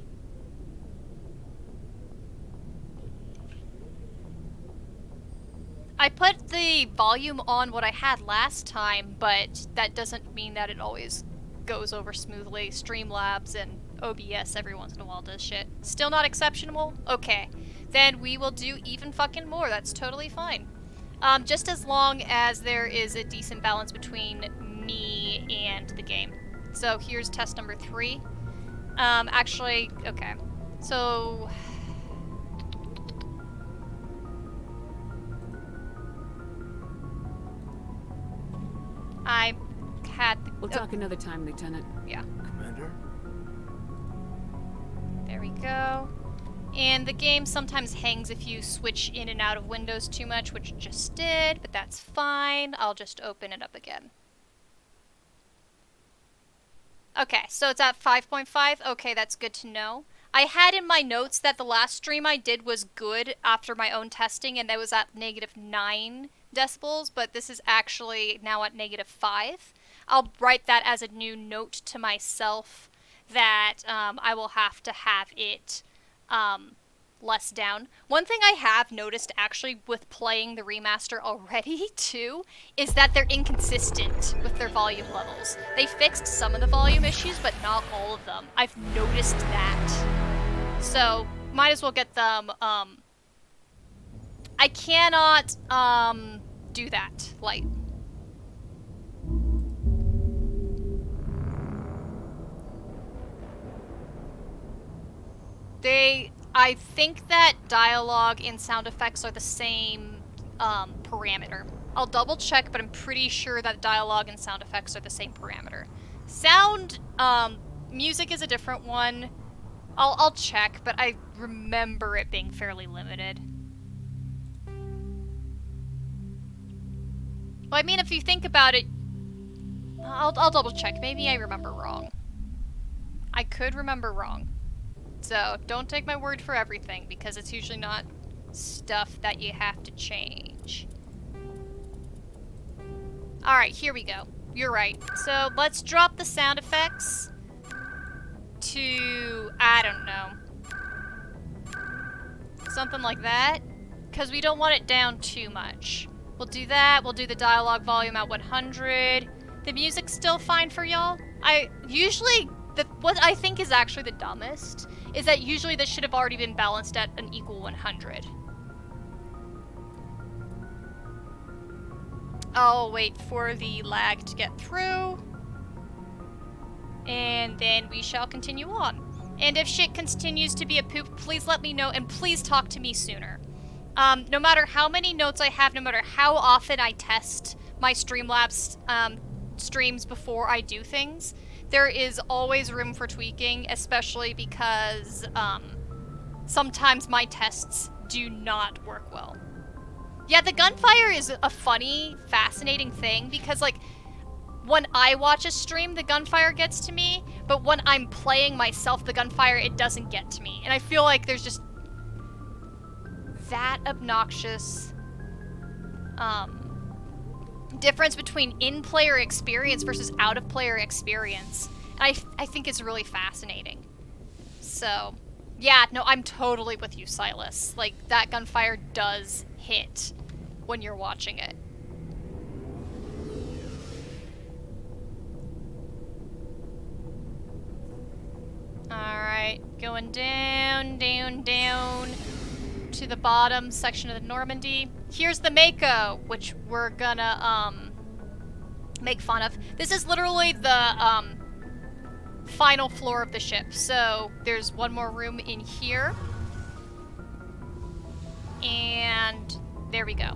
I put the volume on what I had last time, but that doesn't mean that it always goes over smoothly. Streamlabs and OBS every once in a while does shit. Still not exceptional? Okay. Then we will do even fucking more. That's totally fine. Just as long as there is a decent balance between me and the game. So here's test number 3. Actually, okay. So... I had... We'll talk another time, Lieutenant. Yeah. Commander? There we go. And the game sometimes hangs if you switch in and out of windows too much, which it just did, but that's fine. I'll just open it up again. Okay, so it's at 5.5. Okay, that's good to know. I had in my notes that the last stream I did was good after my own testing, and that was at -9 decibels, but this is actually now at -5. I'll write that as a new note to myself that I will have to have it less down. One thing I have noticed actually with playing the remaster already too is that they're inconsistent with their volume levels. They fixed some of the volume issues, but not all of them. I've noticed that. So might as well get them. I cannot do that. Like, I think that dialogue and sound effects are the same parameter. I'll double check, but I'm pretty sure that dialogue and sound effects are the same parameter. Sound, music is a different one. I'll check, but I remember it being fairly limited. Well, I mean, if you think about it, I'll double check. Maybe I remember wrong. I could remember wrong. So, don't take my word for everything, because it's usually not stuff that you have to change. Alright, here we go. You're right. So, let's drop the sound effects to, I don't know, something like that, because we don't want it down too much. We'll do that. We'll do the dialogue volume at 100. The music's still fine for y'all. What I think is actually the dumbest is that usually this should have already been balanced at an equal 100. I'll wait for the lag to get through. And then we shall continue on. And if shit continues to be a poop, please let me know, and please talk to me sooner. No matter how many notes I have, no matter how often I test my Streamlabs streams before I do things, there is always room for tweaking, especially because sometimes my tests do not work well. Yeah, the gunfire is a funny, fascinating thing because, like, when I watch a stream, the gunfire gets to me, but when I'm playing myself, the gunfire, it doesn't get to me. And I feel like there's just that obnoxious difference between in-player experience versus out-of-player experience. And I think it's really fascinating. So, yeah, no, I'm totally with you, Silas. Like, that gunfire does hit when you're watching it. Alright, going down, down, down to the bottom section of the Normandy. Here's the Mako, which we're gonna, make fun of. This is literally the, final floor of the ship. So, there's one more room in here. And there we go.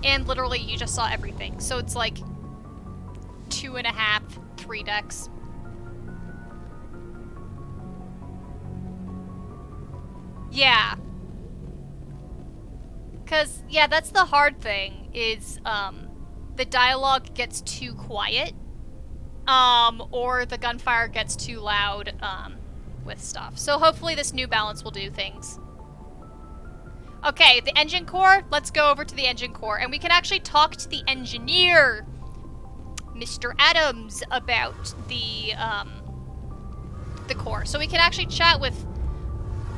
And literally, you just saw everything. So it's like 2.5, 3 decks. Yeah. Cause, yeah, that's the hard thing, is, the dialogue gets too quiet, or the gunfire gets too loud, with stuff. So hopefully this new balance will do things. Okay, the engine core, let's go over to the engine core, and we can actually talk to the engineer, Mr. Adams, about the core. So we can actually chat with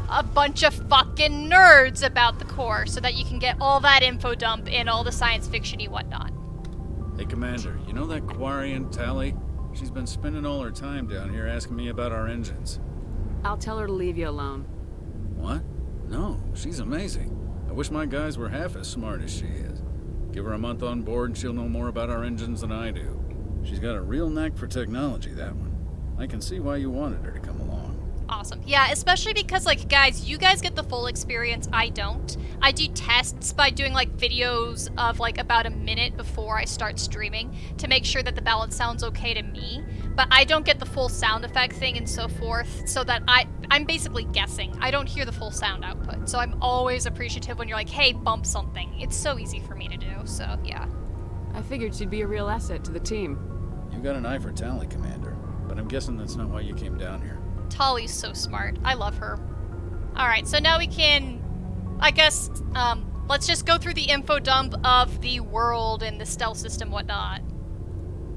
a bunch of fucking nerds about the core, so that you can get all that info dump and all the science fiction-y whatnot. Hey, Commander, you know that Quarian Tally? She's been spending all her time down here asking me about our engines. I'll tell her to leave you alone. What? No, she's amazing. I wish my guys were half as smart as she is. Give her a month on board and she'll know more about our engines than I do. She's got a real knack for technology, that one. I can see why you wanted her to come along. Awesome. Yeah, especially because, like, guys, you guys get the full experience, I don't. I do tests by doing, like, videos of, like, about a minute before I start streaming to make sure that the balance sounds okay to me, but I don't get the full sound effect thing and so forth, so that I'm basically guessing. I don't hear the full sound output, so I'm always appreciative when you're like, hey, bump something. It's so easy for me to do, so, yeah. I figured she'd be a real asset to the team. You got an eye for Tally, Commander, but I'm guessing that's not why you came down here. Tali's so smart. I love her. Alright, so now we can, I guess, let's just go through the info dump of the world and the stealth system, whatnot.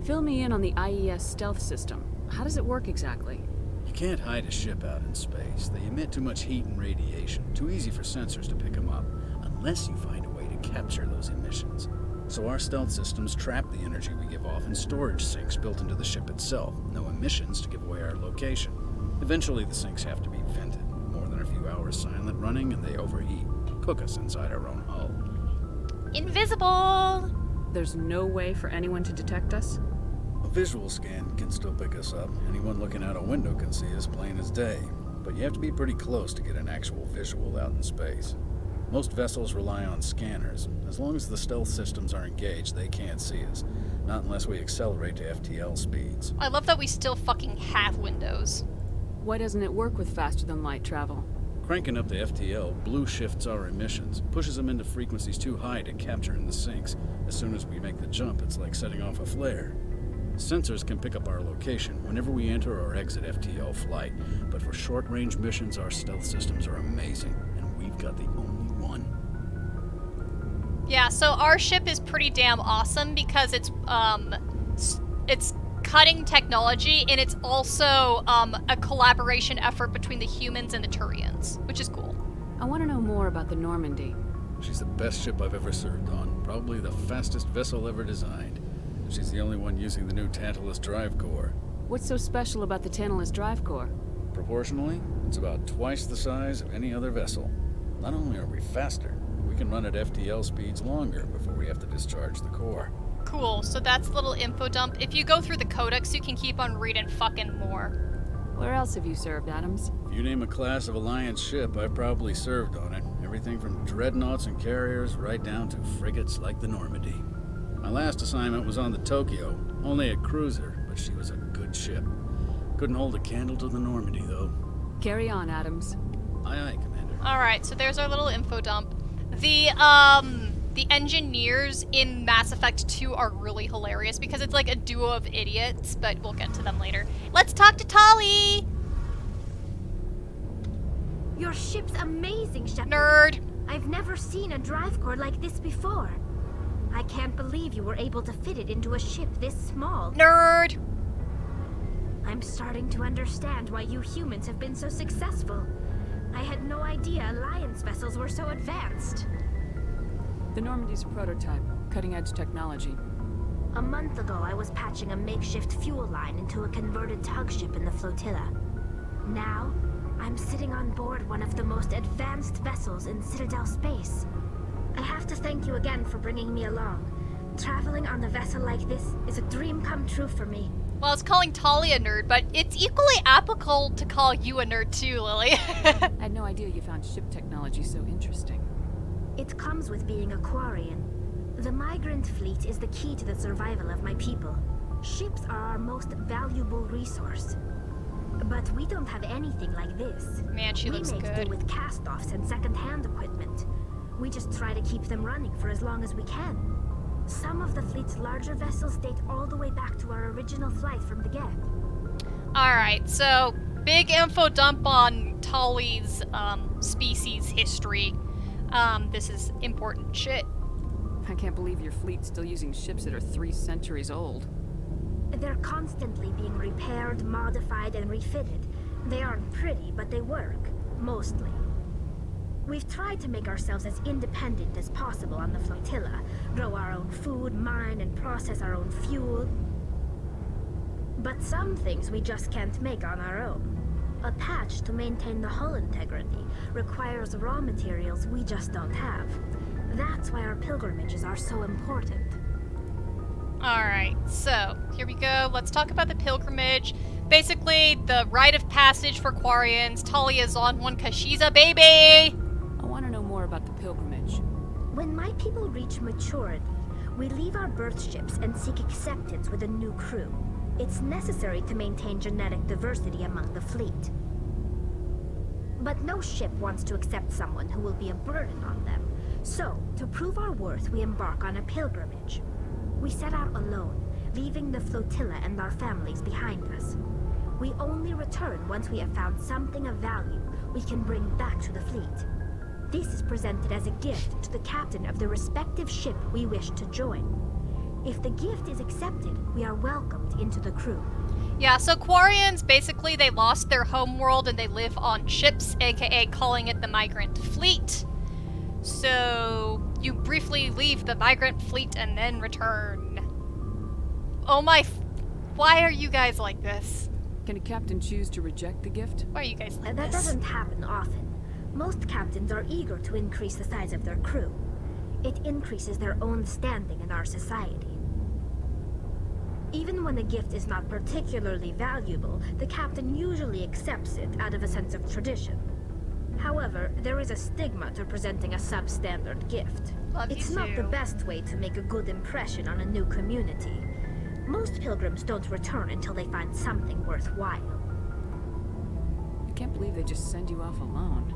Fill me in on the IES stealth system. How does it work exactly? You can't hide a ship out in space. They emit too much heat and radiation. Too easy for sensors to pick them up, unless you find a way to capture those emissions. So our stealth systems trap the energy we give off in storage sinks built into the ship itself. No emissions to give away our location. Eventually, the sinks have to be vented. More than a few hours silent running, and they overheat. Cook us inside our own hull. Invisible! There's no way for anyone to detect us? A visual scan can still pick us up. Anyone looking out a window can see us plain as day. But you have to be pretty close to get an actual visual out in space. Most vessels rely on scanners. As long as the stealth systems are engaged, they can't see us. Not unless we accelerate to FTL speeds. I love that we still fucking have windows. Why doesn't it work with faster-than-light travel? Cranking up the FTL blue shifts our emissions, pushes them into frequencies too high to capture in the sinks. As soon as we make the jump, it's like setting off a flare. Sensors can pick up our location whenever we enter or exit FTL flight, but for short-range missions, our stealth systems are amazing, and we've got the only one. Yeah, so our ship is pretty damn awesome because it's cutting technology, and it's also a collaboration effort between the humans and the Turians, which is cool. I want to know more about the Normandy. She's the best ship I've ever served on, probably the fastest vessel ever designed. She's the only one using the new Tantalus drive core. What's so special about the Tantalus drive core? Proportionally, it's about twice the size of any other vessel. Not only are we faster, we can run at FTL speeds longer before we have to discharge the core. Cool, so that's the little info dump. If you go through the codex, you can keep on reading fucking more. Where else have you served, Adams? If you name a class of Alliance ship, I've probably served on it. Everything from dreadnoughts and carriers right down to frigates like the Normandy. My last assignment was on the Tokyo, only a cruiser, but she was a good ship. Couldn't hold a candle to the Normandy, though. Carry on, Adams. Aye, aye, Commander. Alright, so there's our little info dump. The engineers in Mass Effect 2 are really hilarious because it's like a duo of idiots, but we'll get to them later. Let's talk to Tali! Your ship's amazing, Shepard. Nerd! I've never seen a drive core like this before. I can't believe you were able to fit it into a ship this small. Nerd! I'm starting to understand why you humans have been so successful. I had no idea Alliance vessels were so advanced. The Normandy's a prototype, cutting-edge technology. A month ago, I was patching a makeshift fuel line into a converted tug ship in the flotilla. Now, I'm sitting on board one of the most advanced vessels in Citadel space. I have to thank you again for bringing me along. Traveling on a vessel like this is a dream come true for me. Well, it's calling Tali a nerd, but it's equally applicable to call you a nerd too, Lily. I had no idea you found ship technology so interesting. It comes with being a Quarian. The migrant fleet is the key to the survival of my people. Ships are our most valuable resource. But we don't have anything like this. Man, she looks good. We make do with cast-offs and second-hand equipment. We just try to keep them running for as long as we can. Some of the fleet's larger vessels date all the way back to our original flight from the get. Alright, so big info dump on Tali's species history. This is important shit. I can't believe your fleet's still using ships that are 3 centuries old. They're constantly being repaired, modified, and refitted. They aren't pretty, but they work. Mostly. We've tried to make ourselves as independent as possible on the flotilla. Grow our own food, mine, and process our own fuel. But some things we just can't make on our own. A patch to maintain the hull integrity requires raw materials we just don't have. That's why our pilgrimages are so important. Alright, so here we go. Let's talk about the pilgrimage. Basically, the rite of passage for Quarians. Tali is on one because she's a baby! I want to know more about the pilgrimage. When my people reach maturity, we leave our birth ships and seek acceptance with a new crew. It's necessary to maintain genetic diversity among the fleet. But no ship wants to accept someone who will be a burden on them. So, to prove our worth, we embark on a pilgrimage. We set out alone, leaving the flotilla and our families behind us. We only return once we have found something of value we can bring back to the fleet. This is presented as a gift to the captain of the respective ship we wish to join. If the gift is accepted, we are welcomed into the crew. Yeah, so Quarians, basically, they lost their homeworld and they live on ships, aka calling it the migrant fleet. So, you briefly leave the migrant fleet and then return. Oh my... Why are you guys like this? Can a captain choose to reject the gift? Why are you guys like That this? doesn't happen often. Most captains are eager to increase the size of their crew. It increases their own standing in our society. Even when a gift is not particularly valuable, the captain usually accepts it out of a sense of tradition. However, there is a stigma to presenting a substandard gift. It's not the best way to make a good impression on a new community. Most pilgrims don't return until they find something worthwhile. I can't believe they just send you off alone.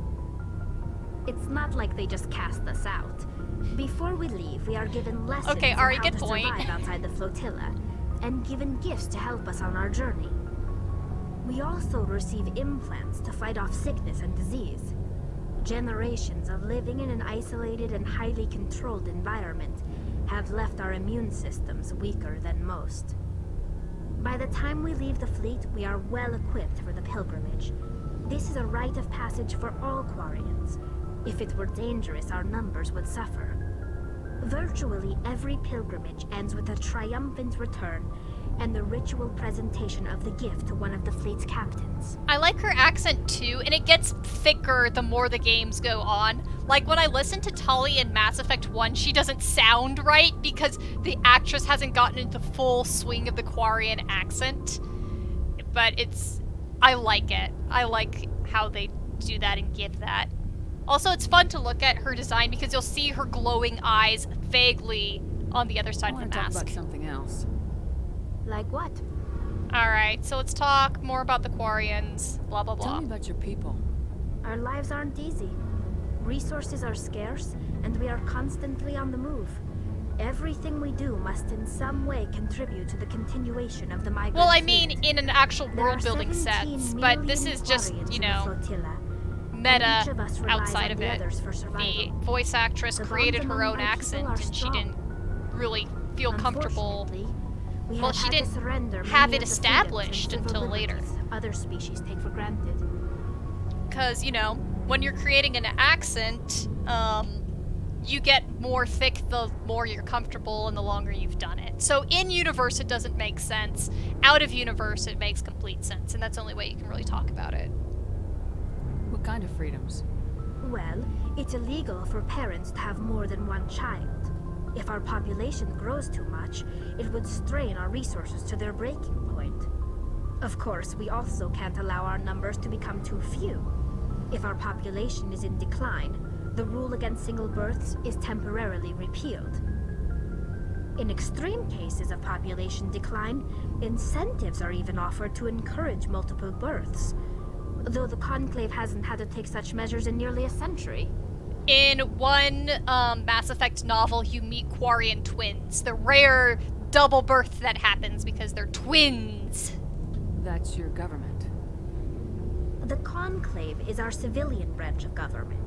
It's not like they just cast us out. Before we leave, we are given lessons Okay, on Ari, how good to point. survive outside the flotilla, and given gifts to help us on our journey. We also receive implants to fight off sickness and disease. Generations of living in an isolated and highly controlled environment have left our immune systems weaker than most. By the time we leave the fleet, we are well equipped for the pilgrimage. This is a rite of passage for all Quarians. If it were dangerous, our numbers would suffer. Virtually every pilgrimage ends with a triumphant return, and the ritual presentation of the gift to one of the fleet's captains. I like her accent too, and it gets thicker the more the games go on. Like when I listen to Tali in Mass Effect 1, she doesn't sound right because the actress hasn't gotten into the full swing of the Quarian accent. But I like it. I like how they do that and give that. Also, it's fun to look at her design because you'll see her glowing eyes vaguely on the other side of the mask. I want to talk about something else. Like what? Alright, so let's talk more about the Quarians, blah blah blah. Tell me about your people. Our lives aren't easy. Resources are scarce, and we are constantly on the move. Everything we do must in some way contribute to the continuation of the migrant Well, I fleet. mean, in an actual world-building sense, but this is just, you know, meta outside of it. The voice actress created her own accent, and she didn't really feel comfortable. Well, she didn't have it established until later. Other species take for granted. Because, you know, when you're creating an accent, you get more thick the more you're comfortable and the longer you've done it. So in universe it doesn't make sense. Out of universe it makes complete sense, and that's the only way you can really talk about it. What kind of freedoms? Well, it's illegal for parents to have more than one child. If our population grows too much, it would strain our resources to their breaking point. Of course, we also can't allow our numbers to become too few. If our population is in decline, the rule against single births is temporarily repealed. In extreme cases of population decline, incentives are even offered to encourage multiple births, though the Conclave hasn't had to take such measures in nearly a century. In one Mass Effect novel, you meet Quarian twins, the rare double birth that happens because they're twins. That's your government. The Conclave is our civilian branch of government.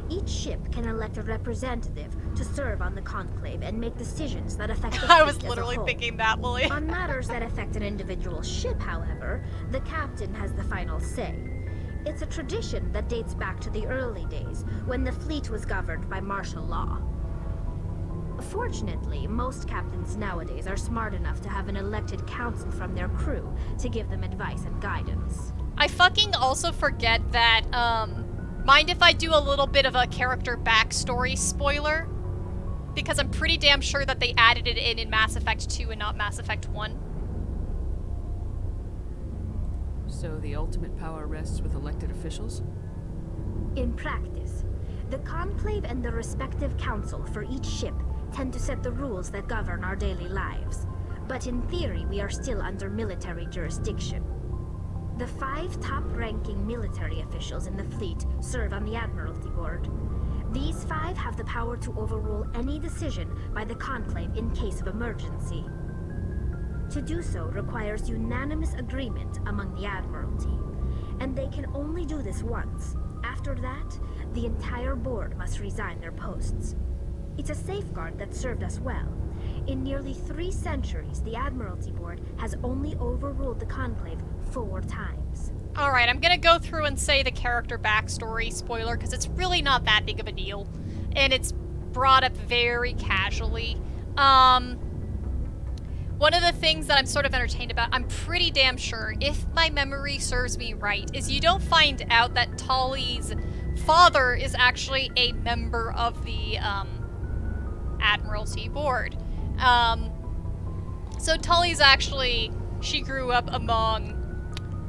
Each ship can elect a representative to serve on the Conclave and make decisions that affect the I was fleet literally as a whole. thinking that, Lily. On matters that affect an individual ship, however, the captain has the final say. It's a tradition that dates back to the early days, when the fleet was governed by martial law. Fortunately, most captains nowadays are smart enough to have an elected council from their crew to give them advice and guidance. I fucking also forget that, mind if I do a little bit of a character backstory spoiler? Because I'm pretty damn sure that they added it in Mass Effect 2 and not Mass Effect 1. So the ultimate power rests with elected officials? In practice, the Conclave and the respective council for each ship tend to set the rules that govern our daily lives. But in theory, we are still under military jurisdiction. The 5 top-ranking military officials in the fleet serve on the Admiralty Board. These 5 have the power to overrule any decision by the Conclave in case of emergency. To do so requires unanimous agreement among the Admiralty, and they can only do this once. After that, the entire board must resign their posts. It's a safeguard that served us well. In nearly 3 centuries, the Admiralty Board has only overruled the Conclave 4 times. Alright, I'm gonna go through and say the character backstory spoiler, because it's really not that big of a deal. And it's brought up very casually. One of the things that I'm sort of entertained about, I'm pretty damn sure, if my memory serves me right, is you don't find out that Tali's father is actually a member of the, Admiralty Board. So Tully's actually, she grew up among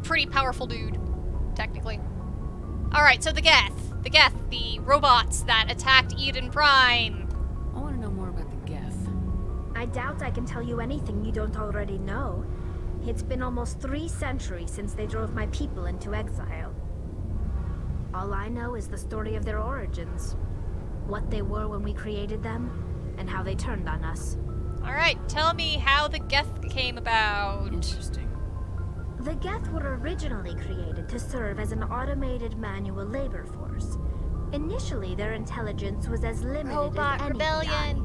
pretty powerful dude, technically. Alright, so the Geth, the robots that attacked Eden Prime. I want to know more about the Geth. I doubt I can tell you anything you don't already know. It's been almost 3 centuries since they drove my people into exile. All I know is the story of their origins. What they were when we created them, and how they turned on us. Alright, tell me how the Geth came about. Interesting. The Geth were originally created to serve as an automated manual labor force. Initially, their intelligence was as limited Robot as any rebellion. AI.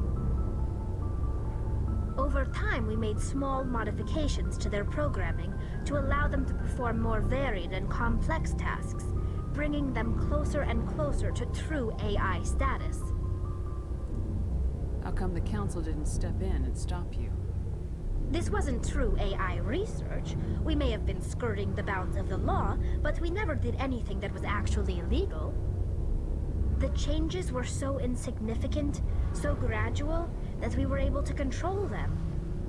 Over time, we made small modifications to their programming to allow them to perform more varied and complex tasks, bringing them closer and closer to true AI status. How come the Council didn't step in and stop you? This wasn't true AI research. We may have been skirting the bounds of the law, but we never did anything that was actually illegal. The changes were so insignificant, so gradual, that we were able to control them.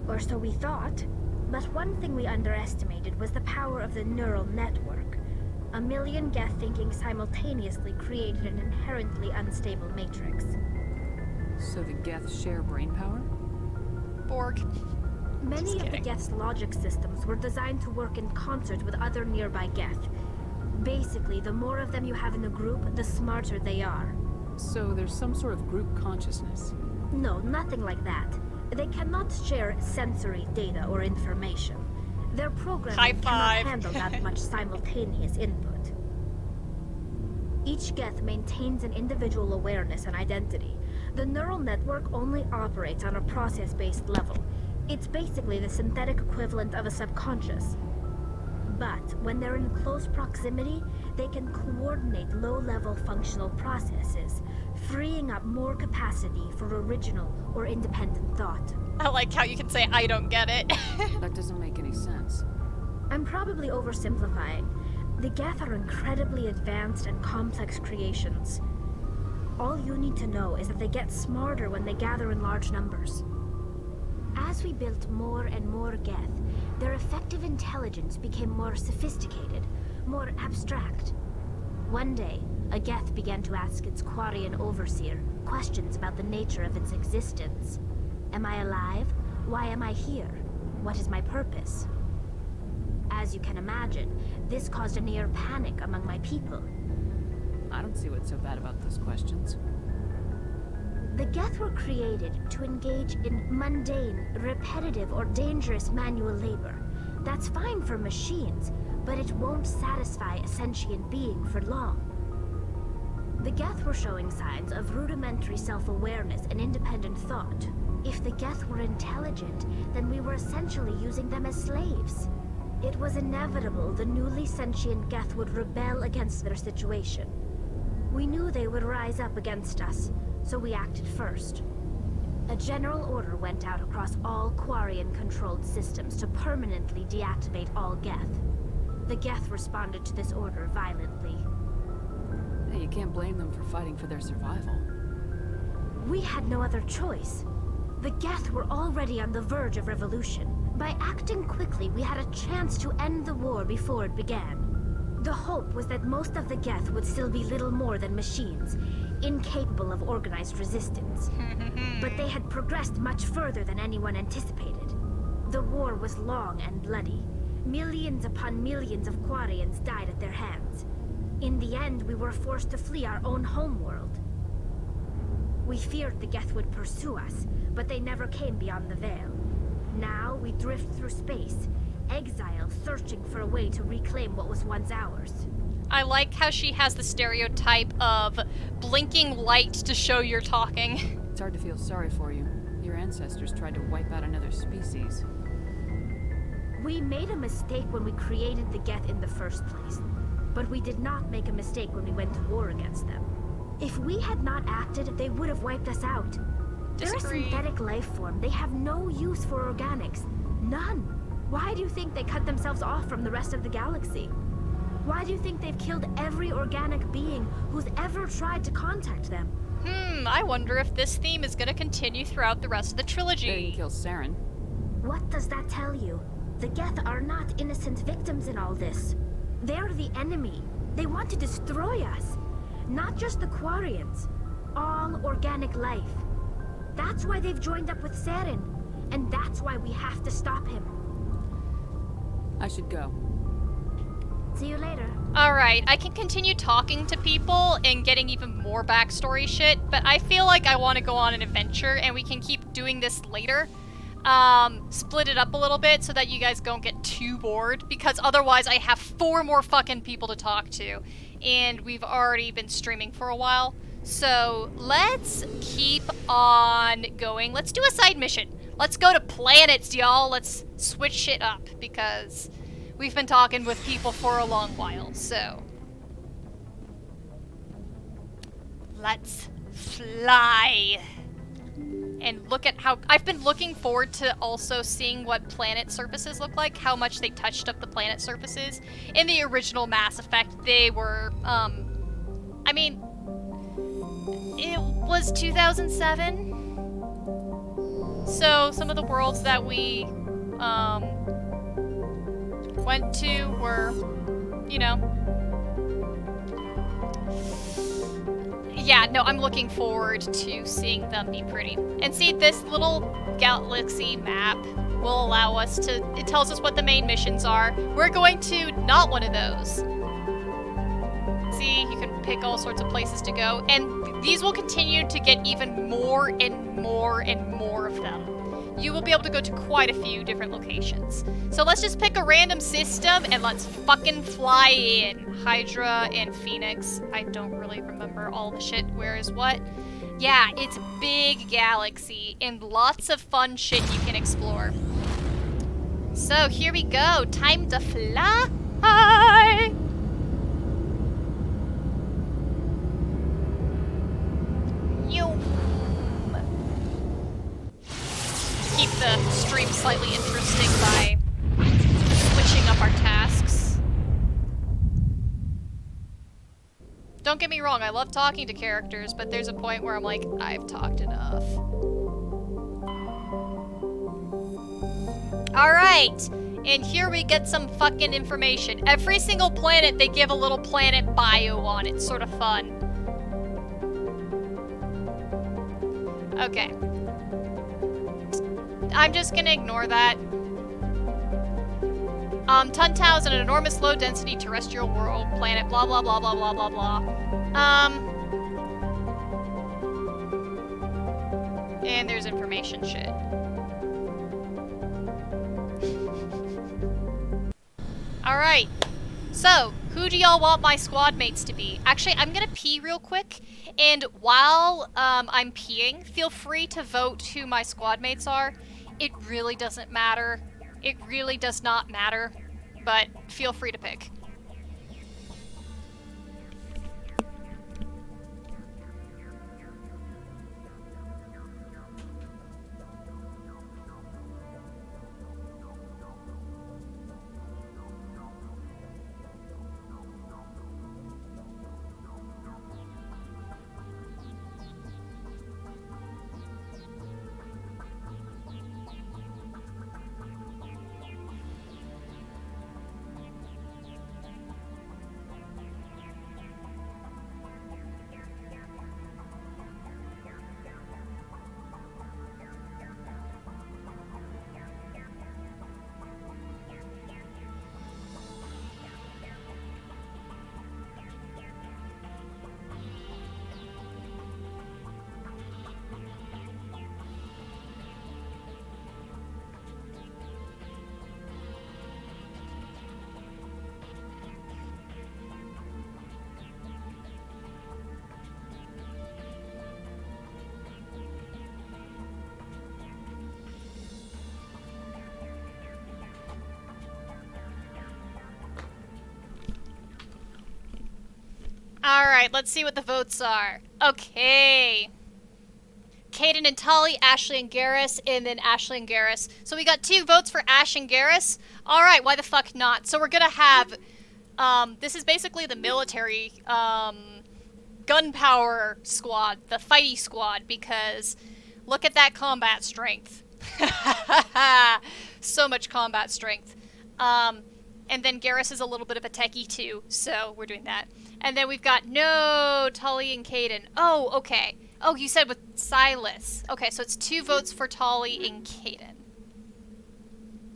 Or so we thought. But one thing we underestimated was the power of the neural network. A million Geth thinking simultaneously created an inherently unstable matrix. So the Geth share brain power? Borg. Many of the Geth's logic systems were designed to work in concert with other nearby Geth. Basically, the more of them you have in the group, the smarter they are. So there's some sort of group consciousness? No, nothing like that. They cannot share sensory data or information. Their programming cannot handle that much simultaneous input. Each Geth maintains an individual awareness and identity. The neural network only operates on a process-based level. It's basically the synthetic equivalent of a subconscious. But when they're in close proximity, they can coordinate low-level functional processes, freeing up more capacity for original or independent thought. I like how you can say, I don't get it. That doesn't make any sense. I'm probably oversimplifying. The Geth are incredibly advanced and complex creations. All you need to know is that they get smarter when they gather in large numbers. As we built more and more Geth, their effective intelligence became more sophisticated, more abstract. One day, a Geth began to ask its Quarian overseer questions about the nature of its existence. Am I alive? Why am I here? What is my purpose? As you can imagine, this caused a near panic among my people. I don't see what's so bad about those questions. The Geth were created to engage in mundane, repetitive, or dangerous manual labor. That's fine for machines, but it won't satisfy a sentient being for long. The Geth were showing signs of rudimentary self-awareness and independent thought. If the Geth were intelligent, then we were essentially using them as slaves. It was inevitable the newly sentient Geth would rebel against their situation. We knew they would rise up against us, so we acted first. A general order went out across all Quarian-controlled systems to permanently deactivate all Geth. The Geth responded to this order violently. Hey, you can't blame them for fighting for their survival. We had no other choice. The Geth were already on the verge of revolution. By acting quickly, we had a chance to end the war before it began. The hope was that most of the Geth would still be little more than machines, incapable of organized resistance. But they had progressed much further than anyone anticipated. The war was long and bloody. Millions upon millions of Quarians died at their hands. In the end, we were forced to flee our own homeworld. We feared the Geth would pursue us, but they never came beyond the Veil. Now we drift through space, exile, searching for a way to reclaim what was once ours. I like how she has the stereotype of blinking light to show you're talking. It's hard to feel sorry for you. Your ancestors tried to wipe out another species. We made a mistake when we created the Geth in the first place, but we did not make a mistake when we went to war against them. If we had not acted, they would have wiped us out. They're a synthetic life form. They have no use for organics. None. Why do you think they cut themselves off from the rest of the galaxy? Why do you think they've killed every organic being who's ever tried to contact them? I wonder if this theme is gonna continue throughout the rest of the trilogy. They didn't kill Saren. What does that tell you? The Geth are not innocent victims in all this. They're the enemy. They want to destroy us. Not just the Quarians. All organic life. That's why they've joined up with Saren. And that's why we have to stop him. I should go. See you later. Alright, I can continue talking to people and getting even more backstory shit, but I feel like I want to go on an adventure and we can keep doing this later. Split it up a little bit so that you guys don't get too bored, because otherwise I have 4 more fucking people to talk to, and we've already been streaming for a while. So let's keep on going. Let's do a side mission. Let's go to planets, y'all. Let's switch shit up, because we've been talking with people for a long while, so. Let's fly. and look at how... I've been looking forward to also seeing what planet surfaces look like, how much they touched up the planet surfaces. In the original Mass Effect, they were, I mean, it was 2007, so some of the worlds that we, went to were, you know... Yeah, no, I'm looking forward to seeing them be pretty. And see, this little galaxy map will allow us to... It tells us what the main missions are. We're going to not one of those. See, you can pick all sorts of places to go. And these will continue to get even more and more and more of them. You will be able to go to quite a few different locations. So let's just pick a random system and let's fucking fly in. Hydra and Phoenix. I don't really remember all the shit where is what. Yeah, it's a big galaxy and lots of fun shit you can explore. So here we go. Time to fly. Keep the stream slightly interesting by switching up our tasks. Don't get me wrong, I love talking to characters, but there's a point where I'm like, I've talked enough. Alright, and here we get some fucking information. Every single planet, they give a little planet bio on it. It's sort of fun. Okay. I'm just gonna ignore that. Tuntau is an enormous low-density terrestrial world planet, blah blah blah blah blah blah blah. And there's information shit. Alright, so, who do y'all want my squad mates to be? Actually, I'm gonna pee real quick, and while I'm peeing, feel free to vote who my squad mates are. It really doesn't matter. It really does not matter, but feel free to pick. Alright, let's see what the votes are. Okay. Caden and Tali, Ashley and Garrus, and then Ashley and Garrus. So we got 2 votes for Ash and Garrus. Alright, why the fuck not? So we're gonna have, this is basically the military, gunpowder squad, the fighty squad, because look at that combat strength. So much combat strength. And then Garrus is a little bit of a techie too, so we're doing that. And then we've got, no, Tully and Caden. Oh, okay. Oh, you said with Silas. Okay, so it's 2 votes for Tully and Caden.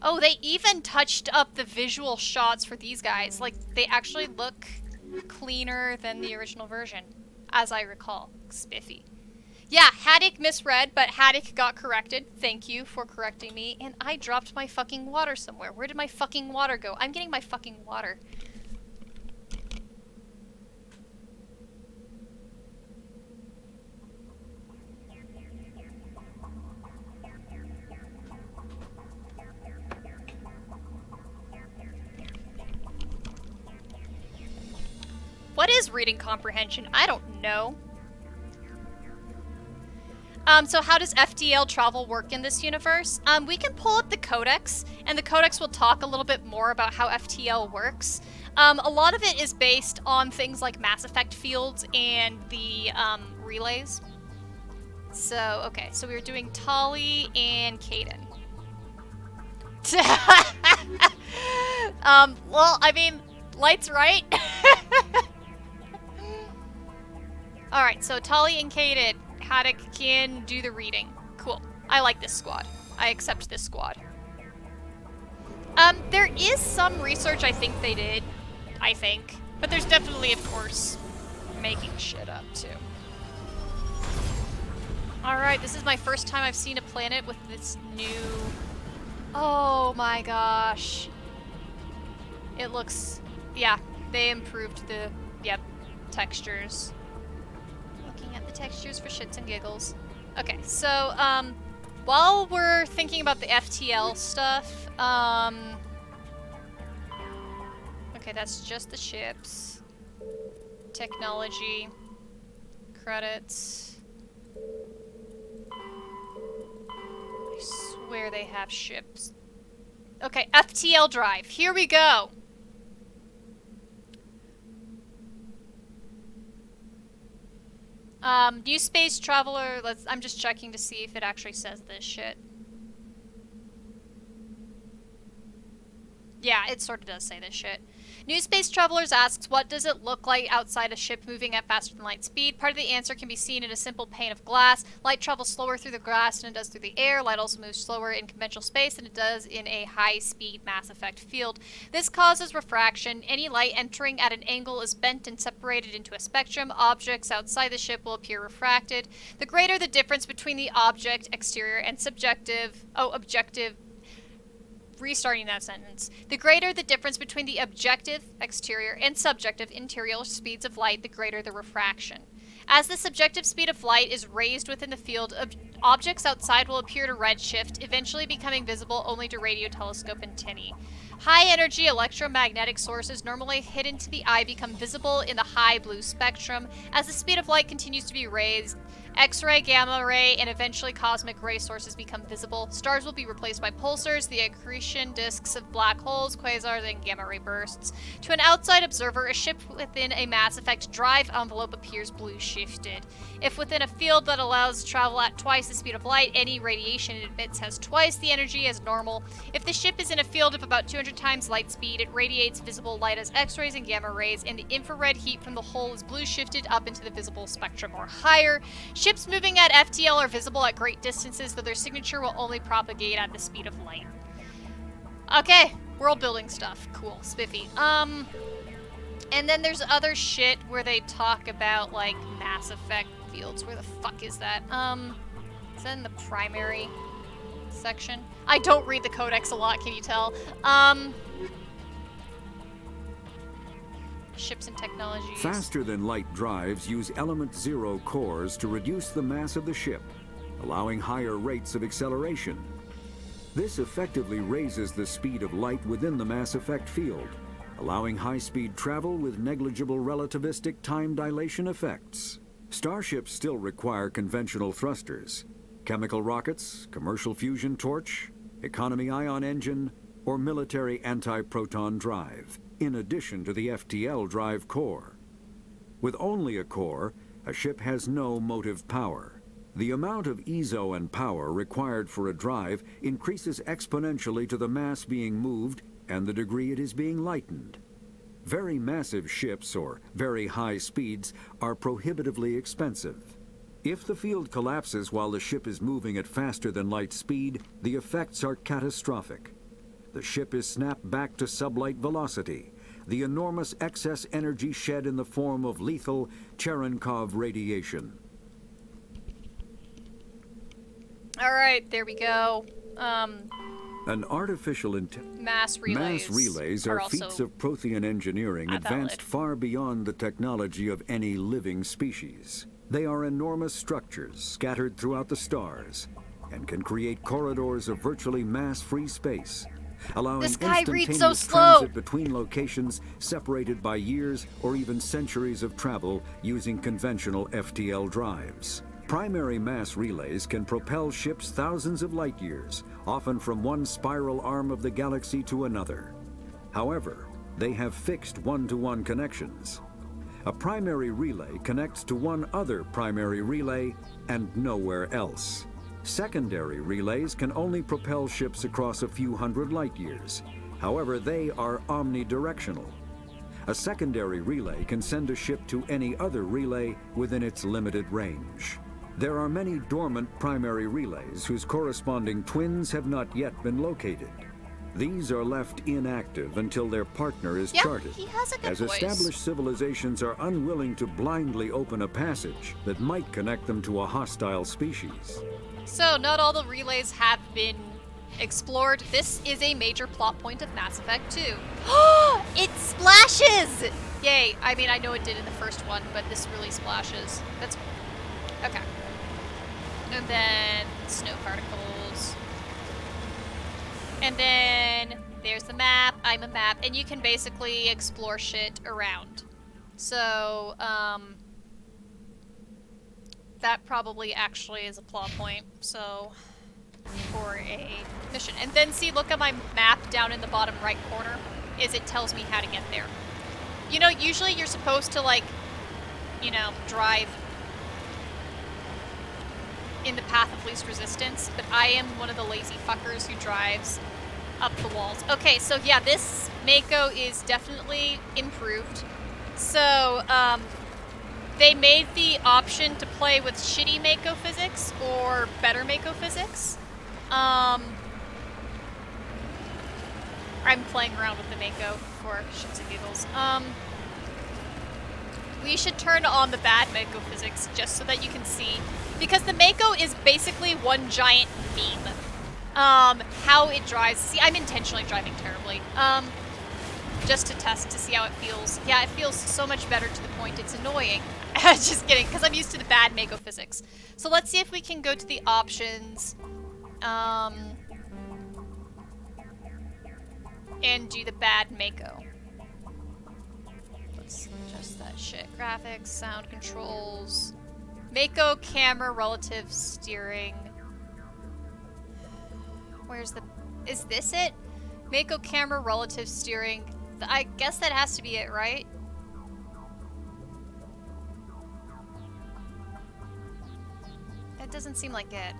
Oh, they even touched up the visual shots for these guys. Like, they actually look cleaner than the original version, as I recall. Spiffy. Yeah, Haddock misread, but Haddock got corrected. Thank you for correcting me. And I dropped my fucking water somewhere. Where did my fucking water go? I'm getting my fucking water. What is reading comprehension? I don't know. So how does FTL travel work in this universe? We can pull up the codex, and the codex will talk a little bit more about how FTL works. A lot of it is based on things like Mass Effect fields and the relays. So, okay, so we were doing Tali and Kaden. Well, I mean, Light's right. Alright, so Tali and Kaden, Haddock can do the reading. Cool. I like this squad. I accept this squad. There is some research I think they did. I think. But there's definitely, of course, making shit up, too. Alright, this is my first time I've seen a planet with this new... Oh my gosh. It looks... Yeah, they improved the... Yep, textures. Looking at the textures for shits and giggles. Okay, so, while we're thinking about the FTL stuff, okay, that's just the ships. Technology. Credits. I swear they have ships. Okay, FTL drive. Here we go. New space traveler. I'm just checking to see if it actually says this shit. Yeah, it sort of does say this shit. New Space Travelers asks, what does it look like outside a ship moving at faster than light speed? Part of the answer can be seen in a simple pane of glass. Light travels slower through the glass than it does through the air. Light also moves slower in conventional space than it does in a high-speed Mass Effect field. This causes refraction. Any light entering at an angle is bent and separated into a spectrum. Objects outside the ship will appear refracted. The greater the difference between the object exterior and objective... Restarting that sentence. The greater the difference between the objective exterior and subjective interior speeds of light, the greater the refraction. As the subjective speed of light is raised within the field, objects outside will appear to redshift, eventually becoming visible only to radio telescope antennae. High-energy electromagnetic sources normally hidden to the eye become visible in the high blue spectrum. As the speed of light continues to be raised, X-ray, gamma ray, and eventually cosmic ray sources become visible. Stars will be replaced by pulsars, the accretion disks of black holes, quasars, and gamma ray bursts. To an outside observer, a ship within a Mass Effect drive envelope appears blue shifted. If within a field that allows travel at twice the speed of light, any radiation it emits has twice the energy as normal. If the ship is in a field of about 200 times light speed, it radiates visible light as X-rays and gamma rays, and the infrared heat from the hull is blue shifted up into the visible spectrum or higher. Ships moving at FTL are visible at great distances, though their signature will only propagate at the speed of light. Okay, world building stuff. Cool, spiffy. And then there's other shit where they talk about, like, Mass Effect fields. Where the fuck is that? Is that in the primary section? I don't read the codex a lot, can you tell? Ships and technologies. Faster-than-light drives use element 0 cores to reduce the mass of the ship, allowing higher rates of acceleration. This effectively raises the speed of light within the Mass Effect field, allowing high-speed travel with negligible relativistic time dilation effects. Starships still require conventional thrusters, chemical rockets, commercial fusion torch, economy ion engine, or military anti-proton drive, in addition to the FTL drive core. With only a core, a ship has no motive power. The amount of EZO and power required for a drive increases exponentially to the mass being moved and the degree it is being lightened. Very massive ships, or very high speeds, are prohibitively expensive. If the field collapses while the ship is moving at faster than light speed, the effects are catastrophic. The ship is snapped back to sublight velocity, the enormous excess energy shed in the form of lethal Cherenkov radiation. Alright, there we go. An artificial Mass relays are feats of Prothean engineering advanced far beyond the technology of any living species. They are enormous structures scattered throughout the stars and can create corridors of virtually mass-free space, allowing instantaneous transit between locations separated by years or even centuries of travel using conventional FTL drives. Primary mass relays can propel ships thousands of light years, often from one spiral arm of the galaxy to another. However, they have fixed one-to-one connections. A primary relay connects to one other primary relay and nowhere else. Secondary relays can only propel ships across a few hundred light years. However, they are omnidirectional. A secondary relay can send a ship to any other relay within its limited range. There are many dormant primary relays whose corresponding twins have not yet been located. These are left inactive until their partner is charted, he has a good as voice. established civilizations are unwilling to blindly open a passage that might connect them to a hostile species. So, not all the relays have been explored. This is a major plot point of Mass Effect 2. It splashes! Yay. I mean, I know it did in the first one, but this really splashes. That's cool. Okay. And then snow particles. And then there's the map. I'm a map. And you can basically explore shit around. So, that probably actually is a plot point. So, for a mission. And then see, look at my map down in the bottom right corner. It tells me how to get there. You know, usually you're supposed to, like, you know, drive in the path of least resistance, but I am one of the lazy fuckers who drives up the walls. Okay, so yeah, this Mako is definitely improved. So, they made the option to play with shitty Mako physics or better Mako physics. I'm playing around with the Mako for shits and giggles. We should turn on the bad Mako physics just so that you can see, because the Mako is basically one giant meme. How it drives. See, I'm intentionally driving terribly. Just to test to see how it feels. Yeah, it feels so much better to the point it's annoying. Just kidding, because I'm used to the bad Mako physics. So let's see if we can go to the options. And do the bad Mako. Let's adjust that shit. Graphics, sound controls. Mako camera relative steering. Where's the... Is this it? Mako camera relative steering. I guess that has to be it, right? That doesn't seem like it.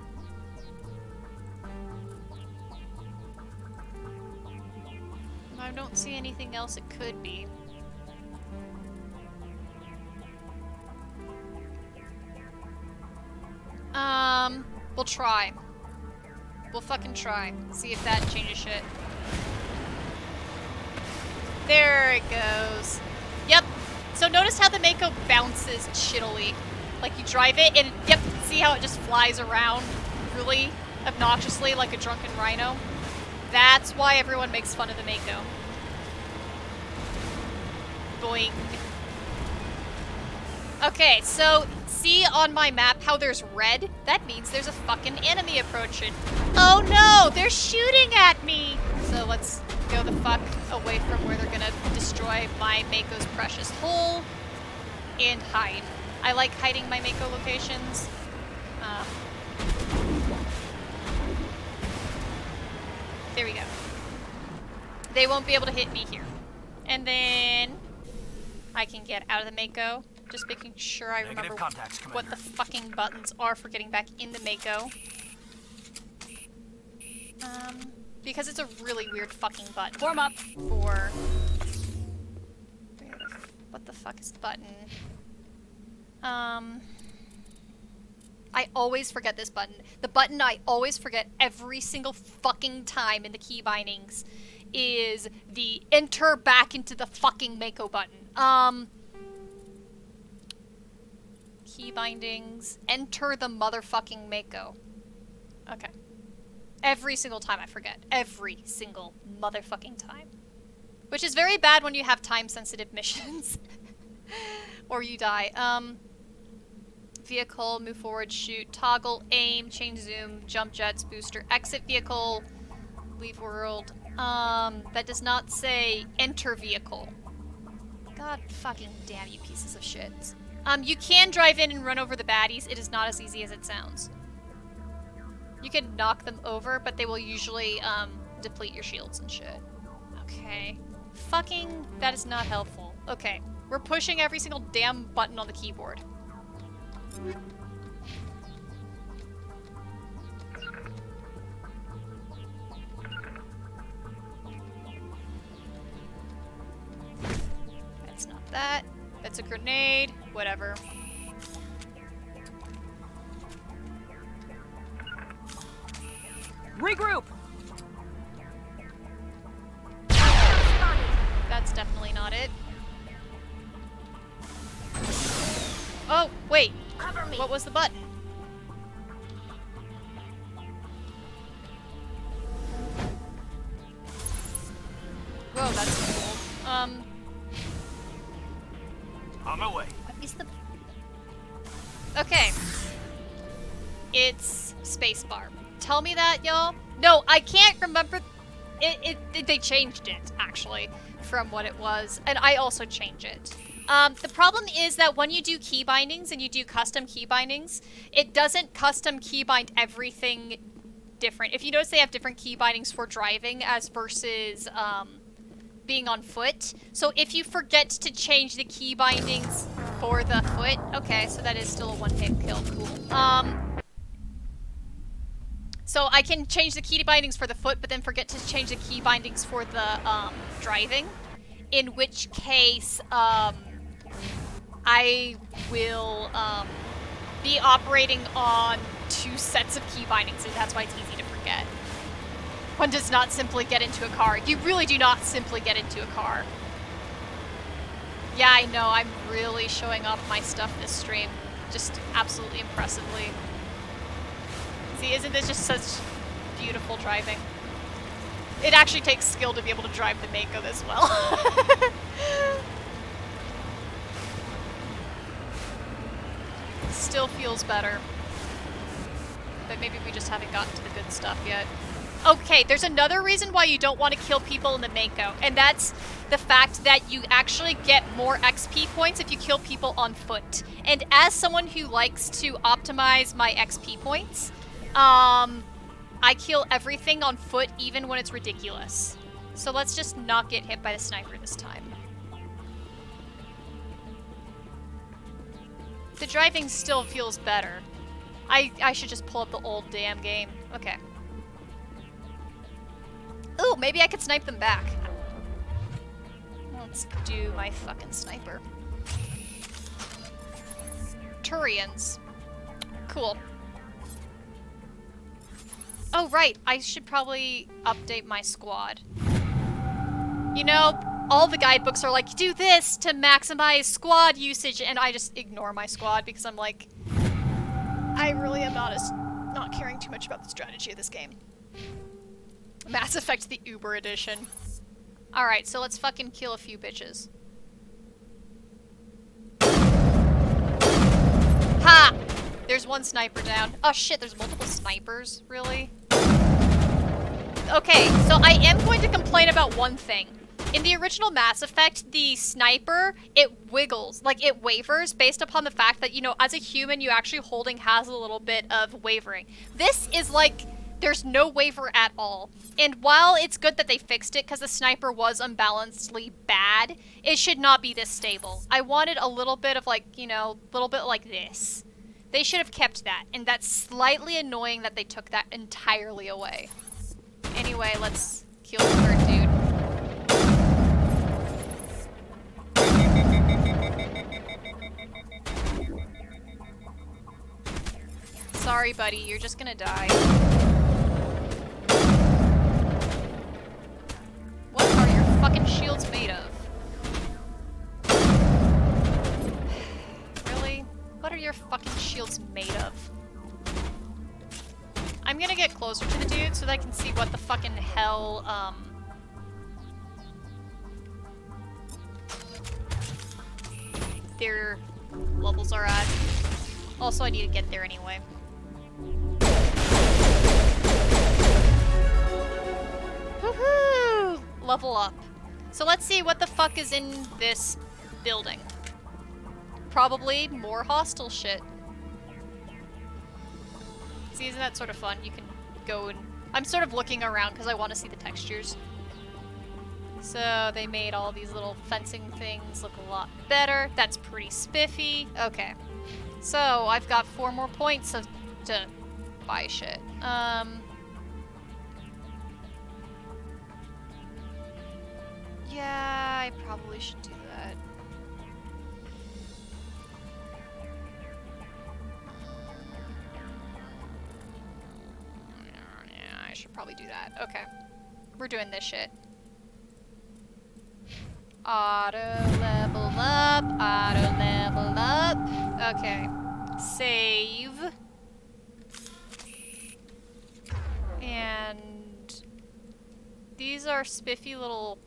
I don't see anything else it could be. We'll try. We'll fucking try. See if that changes shit. There it goes. Yep. So notice how the Mako bounces shittily. Like you drive it and, yep, see how it just flies around really obnoxiously like a drunken rhino? That's why everyone makes fun of the Mako. Boing. Okay, so see on my map how there's red? That means there's a fucking enemy approaching. Oh no, they're shooting at me! So let's go the fuck away from where they're gonna destroy my Mako's precious hull and hide. I like hiding my Mako locations. There we go. They won't be able to hit me here. And then I can get out of the Mako. Just making sure I remember what the fucking buttons are for getting back in the Mako. Because it's a really weird fucking button. Warm up for... What the fuck is the button? I always forget this button. The button I always forget every single fucking time in the key bindings is the enter back into the fucking Mako button. Key bindings. Enter the motherfucking Mako. Okay. Every single time I forget. Every single motherfucking time. Which is very bad when you have time-sensitive missions. Or you die. Vehicle, move forward, shoot, toggle, aim, change zoom, jump jets, booster, exit vehicle, leave world. That does not say enter vehicle. God fucking damn you pieces of shit. You can drive in and run over the baddies. It is not as easy as it sounds. You can knock them over, but they will usually deplete your shields and shit. Okay. Fucking, that is not helpful. Okay. We're pushing every single damn button on the keyboard. That's not that. That's a grenade. Whatever. Regroup! That's definitely not it. Oh, wait. Cover me. What was the button? Whoa, that's cool. On my way. What is the... Okay. It's spacebar. Tell me that, y'all. No, I can't remember. They changed it, actually, from what it was. And I also change it. The problem is that when you do key bindings and you do custom key bindings, it doesn't custom key bind everything different. If you notice, they have different key bindings for driving as versus being on foot. So if you forget to change the key bindings for the foot, okay, so that is still a one-hit kill. Cool. So I can change the key bindings for the foot, but then forget to change the key bindings for the driving. In which case, I will be operating on 2 sets of key bindings, and that's why it's easy to forget. One does not simply get into a car. You really do not simply get into a car. Yeah, I know, I'm really showing off my stuff this stream. Just absolutely impressively. See, isn't this just such beautiful driving? It actually takes skill to be able to drive the Mako this well. Still feels better. But maybe we just haven't gotten to the good stuff yet. Okay, there's another reason why you don't want to kill people in the Mako, and that's the fact that you actually get more XP points if you kill people on foot. And as someone who likes to optimize my XP points, I kill everything on foot even when it's ridiculous. So let's just not get hit by the sniper this time. The driving still feels better. I should just pull up the old damn game. Okay. Ooh, maybe I could snipe them back. Let's do my fucking sniper. Turians. Cool. Oh, right. I should probably update my squad. You know, all the guidebooks are like, do this to maximize squad usage, and I just ignore my squad because I'm like, I really am not caring too much about the strategy of this game. Mass Effect the Uber Edition. Alright, so let's fucking kill a few bitches. Ha! There's one sniper down. Oh shit, there's multiple snipers? Really? Okay, so I am going to complain about one thing. In the original Mass Effect, the sniper, it wiggles, like it wavers based upon the fact that, you know, as a human, you actually holding has a little bit of wavering. This is like, there's no waver at all. And while it's good that they fixed it because the sniper was unbalancedly bad, it should not be this stable. I wanted a little bit of like, you know, a little bit like this. They should have kept that, and that's slightly annoying that they took that entirely away. Anyway, let's kill the third dude. Sorry, buddy, you're just gonna die. What are your fucking shields made of? Really? What are your fucking shields made of? I'm gonna get closer to the dude so that I can see what the fucking hell, their levels are at. Also, I need to get there anyway. Woohoo! Level up. So let's see what the fuck is in this building. probably more hostile shit. See, isn't that sort of fun? You can go and... I'm sort of looking around because I want to see the textures. So they made all these little fencing things look a lot better. That's pretty spiffy. Okay. So I've got 4 more points to buy shit. Yeah, I probably should do that. Yeah, I should probably do that. Okay. We're doing this shit. Auto level up, auto level up. Okay. Save. And these are spiffy little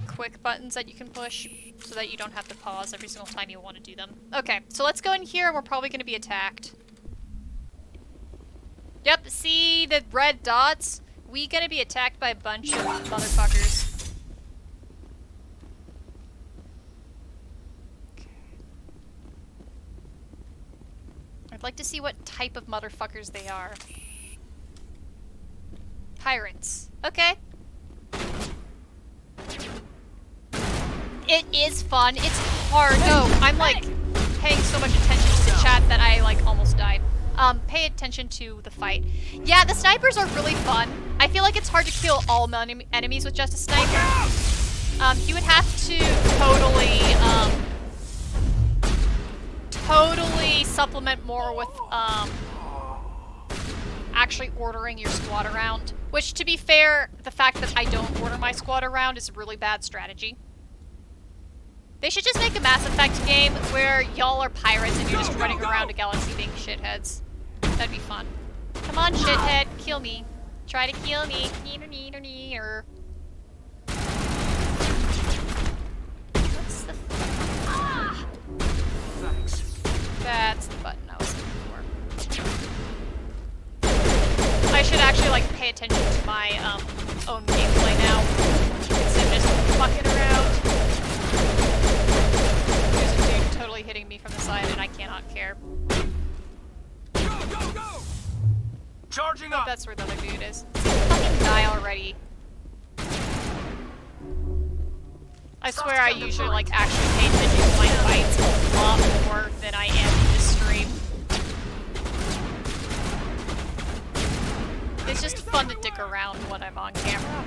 quick buttons that you can push so that you don't have to pause every single time you want to do them. Okay, so let's go in here and we're probably going to be attacked. Yep, see the red dots? We gonna be attacked by a bunch of motherfuckers. Okay. I'd like to see what type of motherfuckers they are. Pirates. Okay. It is fun. It's hard. Oh, I'm like paying so much attention to the chat that I like almost died. Pay attention to the fight. Yeah, the snipers are really fun. I feel like it's hard to kill all enemies with just a sniper. You would have to totally supplement more with, actually ordering your squad around. Which, to be fair, the fact that I don't order my squad around is a really bad strategy. They should just make a Mass Effect game where y'all are pirates and you're just running around a galaxy being shitheads. That'd be fun. Come on, shithead, kill me. Try to kill me. What's the... Ah! Thanks. That's the button I was looking for. I should actually, like, pay attention to my, own gameplay now. Instead of just fucking around. There's a dude totally hitting me from the side and I cannot care. Go! Charging up! That's where the other dude is. Fucking die already. I swear I usually, like, actually pay attention to my fights a lot more than I am in this stream. It's just fun to dick around when I'm on camera.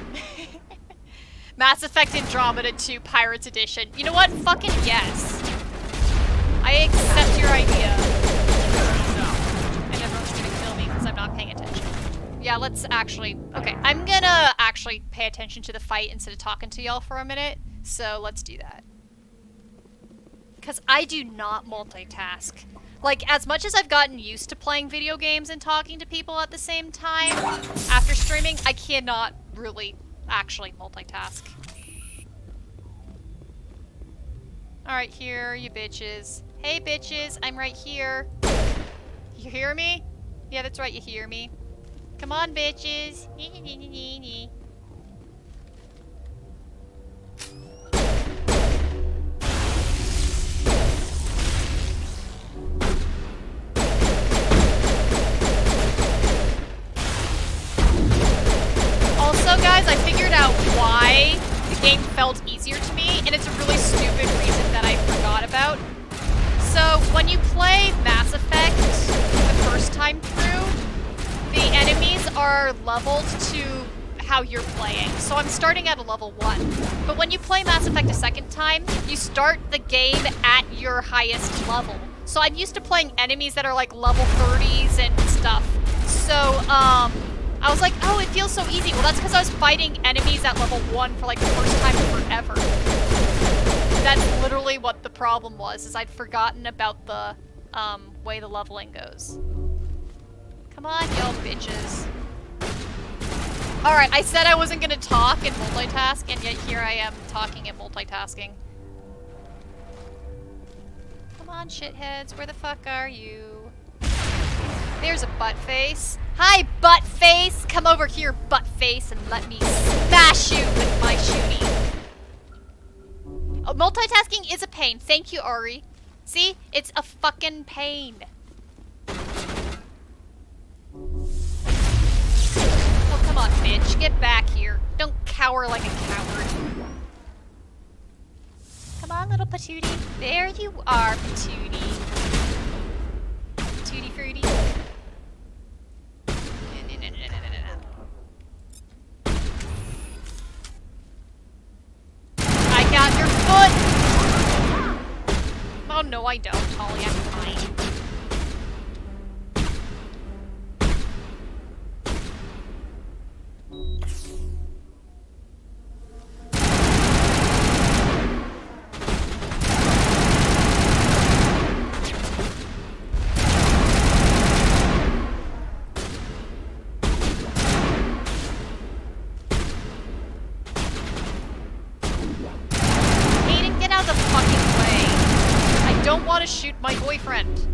Mass Effect Andromeda 2 Pirates Edition. You know what? Fucking yes. I accept your idea. And everyone's gonna kill me because I'm not paying attention. Yeah, let's actually... Okay, I'm gonna actually pay attention to the fight instead of talking to y'all for a minute. So let's do that. Because I do not multitask. Like, as much as I've gotten used to playing video games and talking to people at the same time, after streaming, I cannot really actually multitask. Alright, here, you bitches. Hey, bitches, I'm right here. You hear me? Yeah, that's right, you hear me. Come on, bitches. Also, guys, I figured out why the game felt easier to me, and it's a really stupid reason that I forgot about. So, when you play Mass Effect the first time through, the enemies are leveled to how you're playing. So I'm starting at a level 1. But when you play Mass Effect a second time, you start the game at your highest level. So I'm used to playing enemies that are like level 30s and stuff. So, I was like, oh, it feels so easy. Well, that's because I was fighting enemies at level 1 for like the first time forever. That's literally what the problem was, is I'd forgotten about the way the leveling goes. Come on, y'all bitches. Alright, I said I wasn't gonna talk and multitask, and yet here I am talking and multitasking. Come on, shitheads, where the fuck are you? There's a butt face. Hi, butt face! Come over here, butt face, and let me smash you with my shooting. Multitasking is a pain. Thank you, Ari. See? It's a fucking pain. Oh, come on, bitch. Get back here. Don't cower like a coward. Come on, little patootie. There you are, patootie. Patootie fruity. I got your foot! Oh, no, I don't, Holly. I'm fine. Aiden, get out of the fucking way. I don't want to shoot my boyfriend.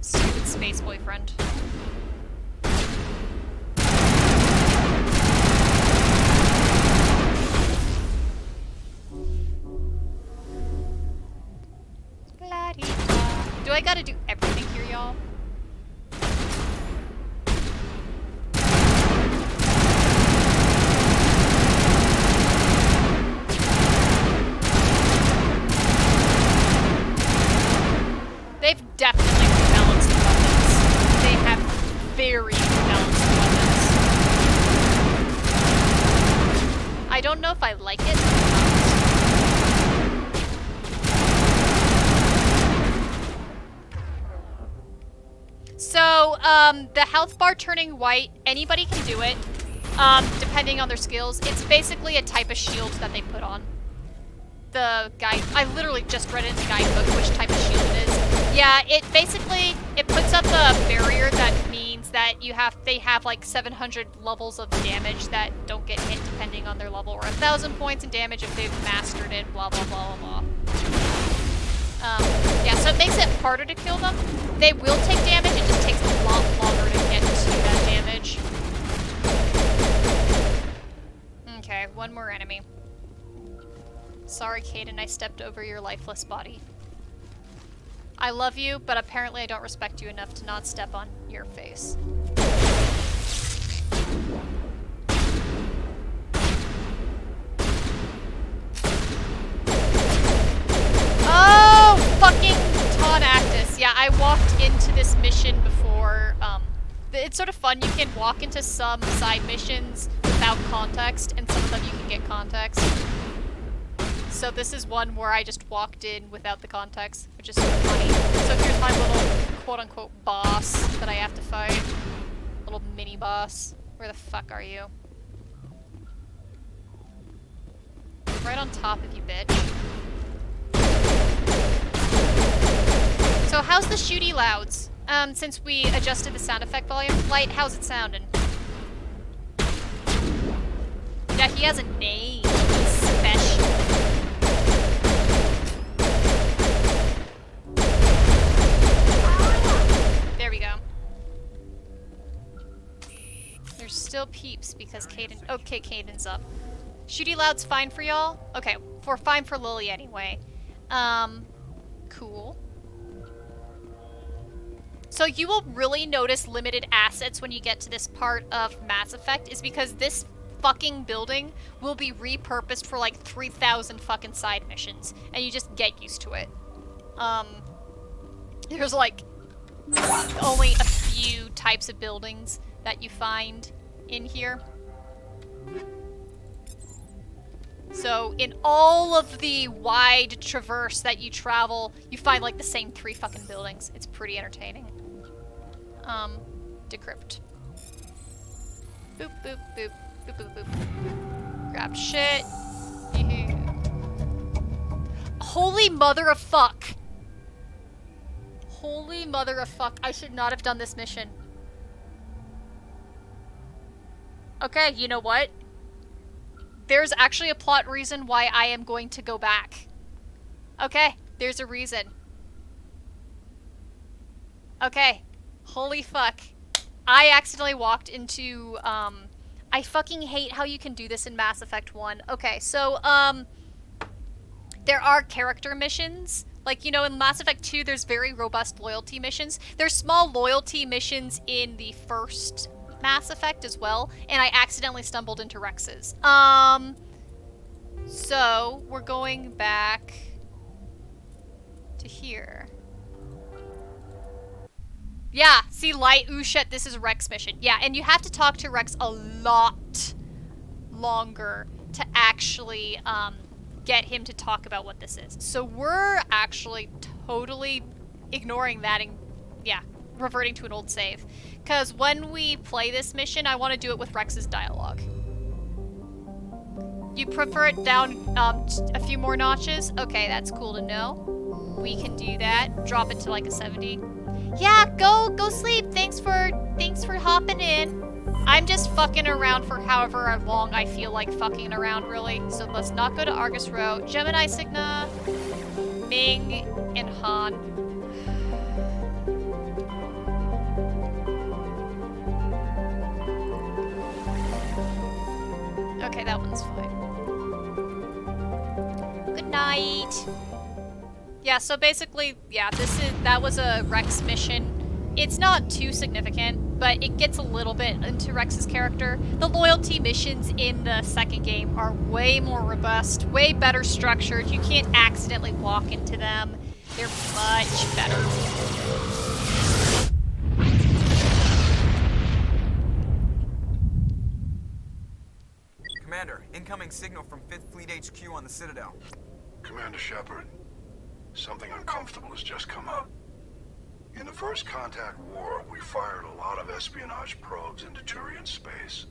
Stupid space boyfriend. La-dee-da. Do I gotta do everything here, y'all? They've definitely rebalanced the weapons. They have very rebalanced weapons. I don't know if I like it or not. So, the health bar turning white, anybody can do it, depending on their skills. It's basically a type of shield that they put on. The guide, I literally just read it in the guidebook which type of shield it is. Yeah, it basically, it puts up a barrier that means that they have like 700 levels of damage that don't get hit depending on their level, or 1,000 points in damage if they've mastered it, blah blah blah blah blah. Yeah, so it makes it harder to kill them. They will take damage, it just takes a lot longer to get to that damage. Okay, one more enemy. Sorry, Caden, I stepped over your lifeless body. I love you, but apparently I don't respect you enough to not step on your face. Oh, fucking Ton Actus. Yeah, I walked into this mission before. It's sort of fun. You can walk into some side missions without context, and some of them you can get context. So this is one where I just walked in without the context, which is sort of funny. So here's my little quote-unquote boss that I have to fight. Little mini-boss. Where the fuck are you? Right on top of you, bitch. So how's the shooty louds? Since we adjusted the sound effect volume, Light, how's it sounding? Yeah, he has a name. He's special. There we go. There's still peeps because Caden... Okay, Caden's up. Shooty loud's fine for y'all? Okay, we're fine for Lily anyway. Cool. So you will really notice limited assets when you get to this part of Mass Effect, is because this fucking building will be repurposed for like 3,000 fucking side missions, and you just get used to it. There's like only a few types of buildings that you find in here. So in all of the wide traverse that you travel, you find like the same 3 fucking buildings. It's pretty entertaining. Decrypt. Boop, boop, boop. Boop, boop, boop. Grab shit. Holy mother of fuck. Holy mother of fuck. I should not have done this mission. Okay, you know what? There's actually a plot reason why I am going to go back. Okay, there's a reason. Okay, holy fuck. I accidentally walked into, I fucking hate how you can do this in Mass Effect 1. Okay, so, there are character missions. Like, you know, in Mass Effect 2, there's very robust loyalty missions. There's small loyalty missions in the first Mass Effect as well, and I accidentally stumbled into Rex's. So, we're going back to here. Yeah, see light, ooh shit, this is Rex mission. Yeah, and you have to talk to Rex a lot longer to actually, get him to talk about what this is. So we're actually totally ignoring that and, yeah, reverting to an old save. Because when we play this mission, I want to do it with Rex's dialogue. You prefer it down a few more notches? Okay, that's cool to know. We can do that. Drop it to like a 70. Yeah, go sleep. Thanks for hopping in. I'm just fucking around for however long I feel like fucking around, really. So let's not go to Argus Row. Gemini Cygna, Ming, and Han. Okay, that one's fine. Good night. Yeah, so basically, yeah, that was a Rex mission. It's not too significant, but it gets a little bit into Rex's character. The loyalty missions in the second game are way more robust, way better structured. You can't accidentally walk into them. They're much better. Commander, incoming signal from 5th Fleet HQ on the Citadel. Commander Shepard, something uncomfortable has just come up. In the First Contact War, we fired a lot of espionage probes into Turian space.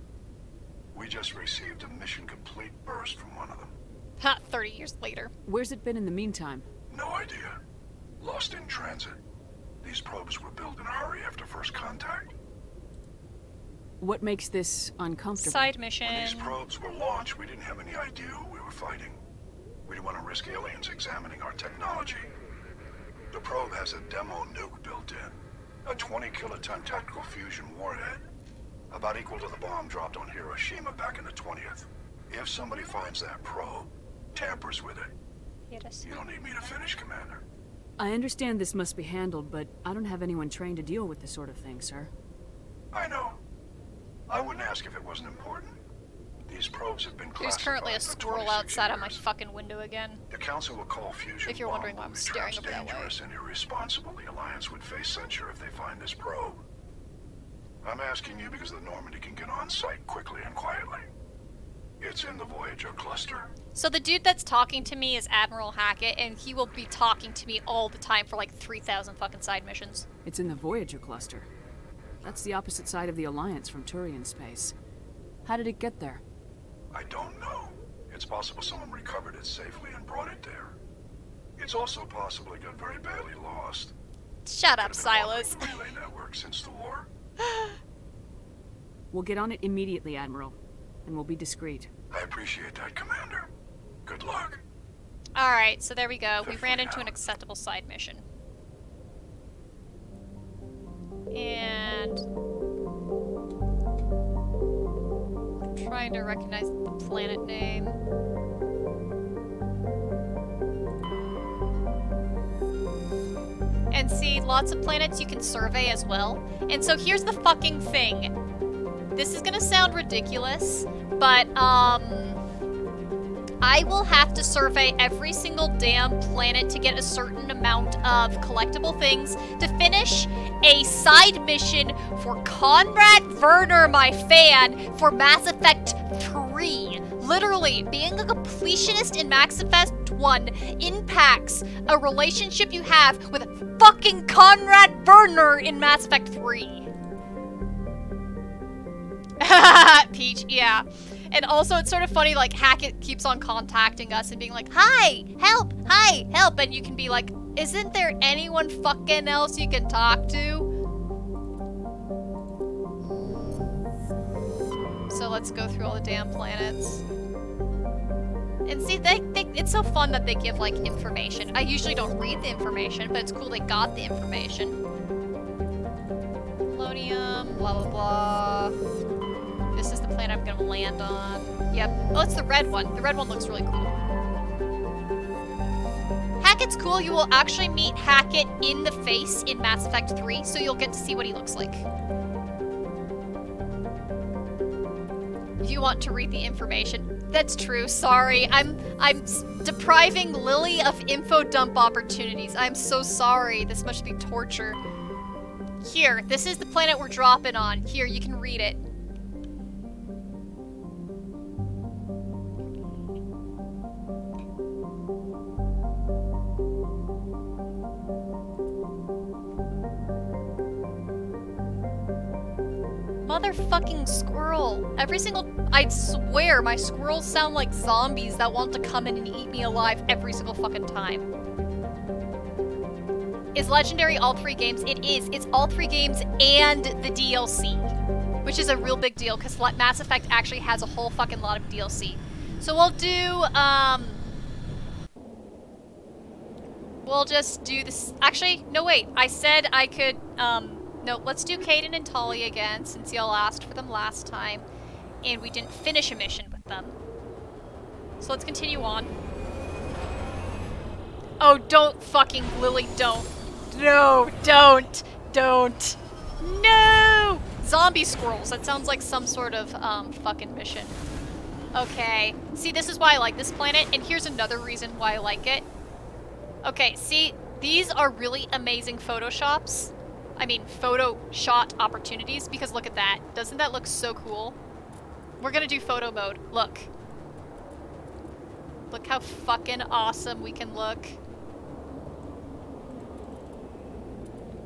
We just received a mission complete burst from one of them. Ha, 30 years later. Where's it been in the meantime? No idea. Lost in transit. These probes were built in a hurry after First Contact. What makes this uncomfortable? Side mission. When these probes were launched, we didn't have any idea who we were fighting. We didn't want to risk aliens examining our technology. The probe has a demo nuke built in. A 20-kiloton tactical fusion warhead. About equal to the bomb dropped on Hiroshima back in the 20th. If somebody finds that probe, tampers with it, you don't need me to finish, Commander. I understand this must be handled, but I don't have anyone trained to deal with this sort of thing, sir. I know. I wouldn't ask if it wasn't important. These probes have been There's currently a squirrel outside on my fucking window again. The Council will call fusion. If you're wondering why I'm staring over that way. Dangerous and irresponsible. The Alliance would face censure if they find this probe. I'm asking you because the Normandy can get on site quickly and quietly. It's in the Voyager cluster. So the dude that's talking to me is Admiral Hackett, and he will be talking to me all the time for like 3,000 fucking side missions. It's in the Voyager cluster. That's the opposite side of the Alliance from Turian space. How did it get there? I don't know. It's possible someone recovered it safely and brought it there. It's also possible it got very badly lost. Shut up, Silas. Relay network since the war. We'll get on it immediately, Admiral, and we'll be discreet. I appreciate that, Commander. Good luck. Alright, so there we go. We ran into an acceptable side mission. And I'm trying to recognize the planet name. And see, lots of planets you can survey as well. And so here's the fucking thing. This is gonna sound ridiculous, but I will have to survey every single damn planet to get a certain amount of collectible things to finish a side mission for Conrad Werner, my fan, for Mass Effect 3. Literally, being a completionist in Mass Effect 1 impacts a relationship you have with fucking Conrad Werner in Mass Effect 3. Peach, yeah. And also, it's sort of funny, like, Hackett keeps on contacting us and being like, hi, help, and you can be like, isn't there anyone fucking else you can talk to? So let's go through all the damn planets. And see, it's so fun that they give, like, information. I usually don't read the information, but it's cool they got the information. Polonium, blah, blah, blah. This is the planet I'm gonna land on. Yep. Oh, it's the red one. The red one looks really cool. Hackett's cool. You will actually meet Hackett in the face in Mass Effect 3, so you'll get to see what he looks like. You want to read the information. That's true. Sorry. I'm depriving Lily of info dump opportunities. I'm so sorry. This must be torture. Here, this is the planet we're dropping on. Here, you can read it. Motherfucking squirrel. I swear my squirrels sound like zombies that want to come in and eat me alive every single fucking time. Is Legendary all 3 games? It is. It's all 3 games and the DLC, which is a real big deal because Mass Effect actually has a whole fucking lot of DLC. So we'll do, we'll just do this. Actually, no wait. I said I could, no, let's do Caden and Tali again, since y'all asked for them last time, and we didn't finish a mission with them. So let's continue on. Oh, don't fucking, Lily, don't. No, don't. No! Zombie squirrels, that sounds like some sort of, fucking mission. Okay, see, this is why I like this planet, and here's another reason why I like it. Okay, see, these are really amazing photoshops. I mean, photo shot opportunities, because look at that. Doesn't that look so cool? We're gonna do photo mode. Look. Look how fucking awesome we can look.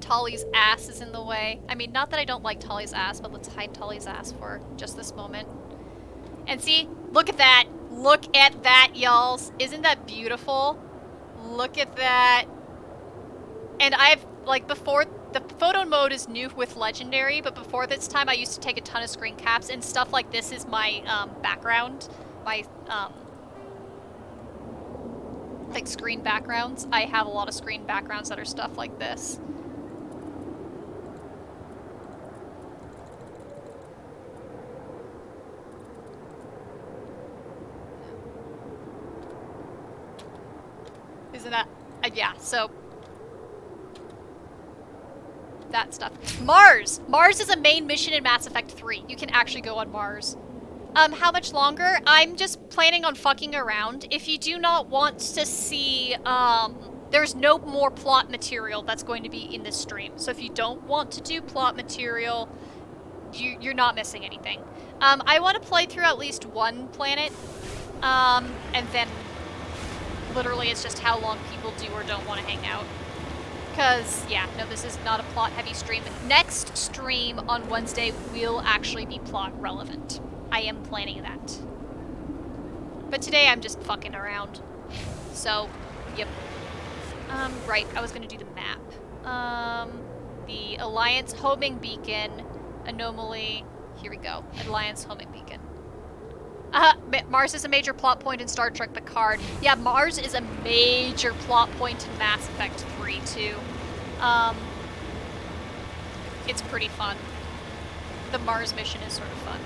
Tali's ass is in the way. I mean, not that I don't like Tali's ass, but let's hide Tali's ass for just this moment. And see, look at that. Look at that, y'all. Isn't that beautiful? Look at that. And I've, like, before, the photo mode is new with Legendary, but before this time I used to take a ton of screen caps, and stuff like this is my background. My, like, screen backgrounds. I have a lot of screen backgrounds that are stuff like this. Isn't that, yeah, so that stuff. Mars! Mars is a main mission in Mass Effect 3. You can actually go on Mars. How much longer? I'm just planning on fucking around. If you do not want to see, there's no more plot material that's going to be in this stream. So if you don't want to do plot material, you're not missing anything. I want to play through at least one planet, and then literally it's just how long people do or don't want to hang out. Because, yeah, no, this is not a plot-heavy stream. Next stream on Wednesday will actually be plot-relevant. I am planning that. But today I'm just fucking around. So, yep. Right, I was gonna do the map. The Alliance homing beacon, anomaly, here we go. Alliance homing beacon. Mars is a major plot point in Star Trek Picard. Yeah, Mars is a major plot point in Mass Effect 3, too. It's pretty fun. The Mars mission is sort of fun.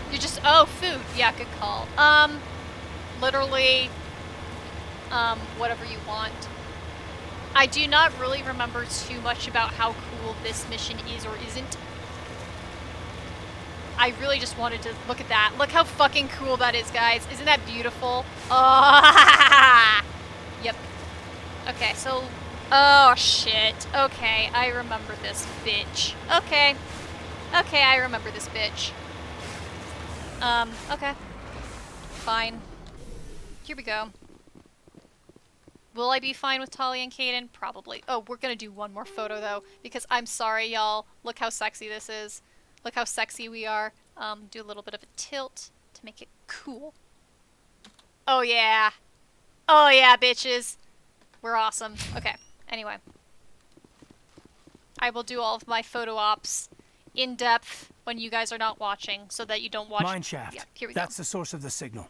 You just, oh, food. Yeah, good call. Literally, whatever you want. I do not really remember too much about how cool this mission is or isn't. I really just wanted to look at that. Look how fucking cool that is, guys. Isn't that beautiful? Oh, yep. Okay, so, oh shit. Okay, I remember this bitch. Okay. Okay, I remember this bitch. Okay. Fine. Here we go. Will I be fine with Tali and Caden? Probably. Oh, we're gonna do one more photo, though, because I'm sorry, y'all. Look how sexy this is. Look how sexy we are. Do a little bit of a tilt to make it cool. Oh, yeah. Oh, yeah, bitches. We're awesome. Okay, anyway. I will do all of my photo ops in depth when you guys are not watching, so that you don't watch. Mine shaft. Yeah, here we go. That's the source of the signal.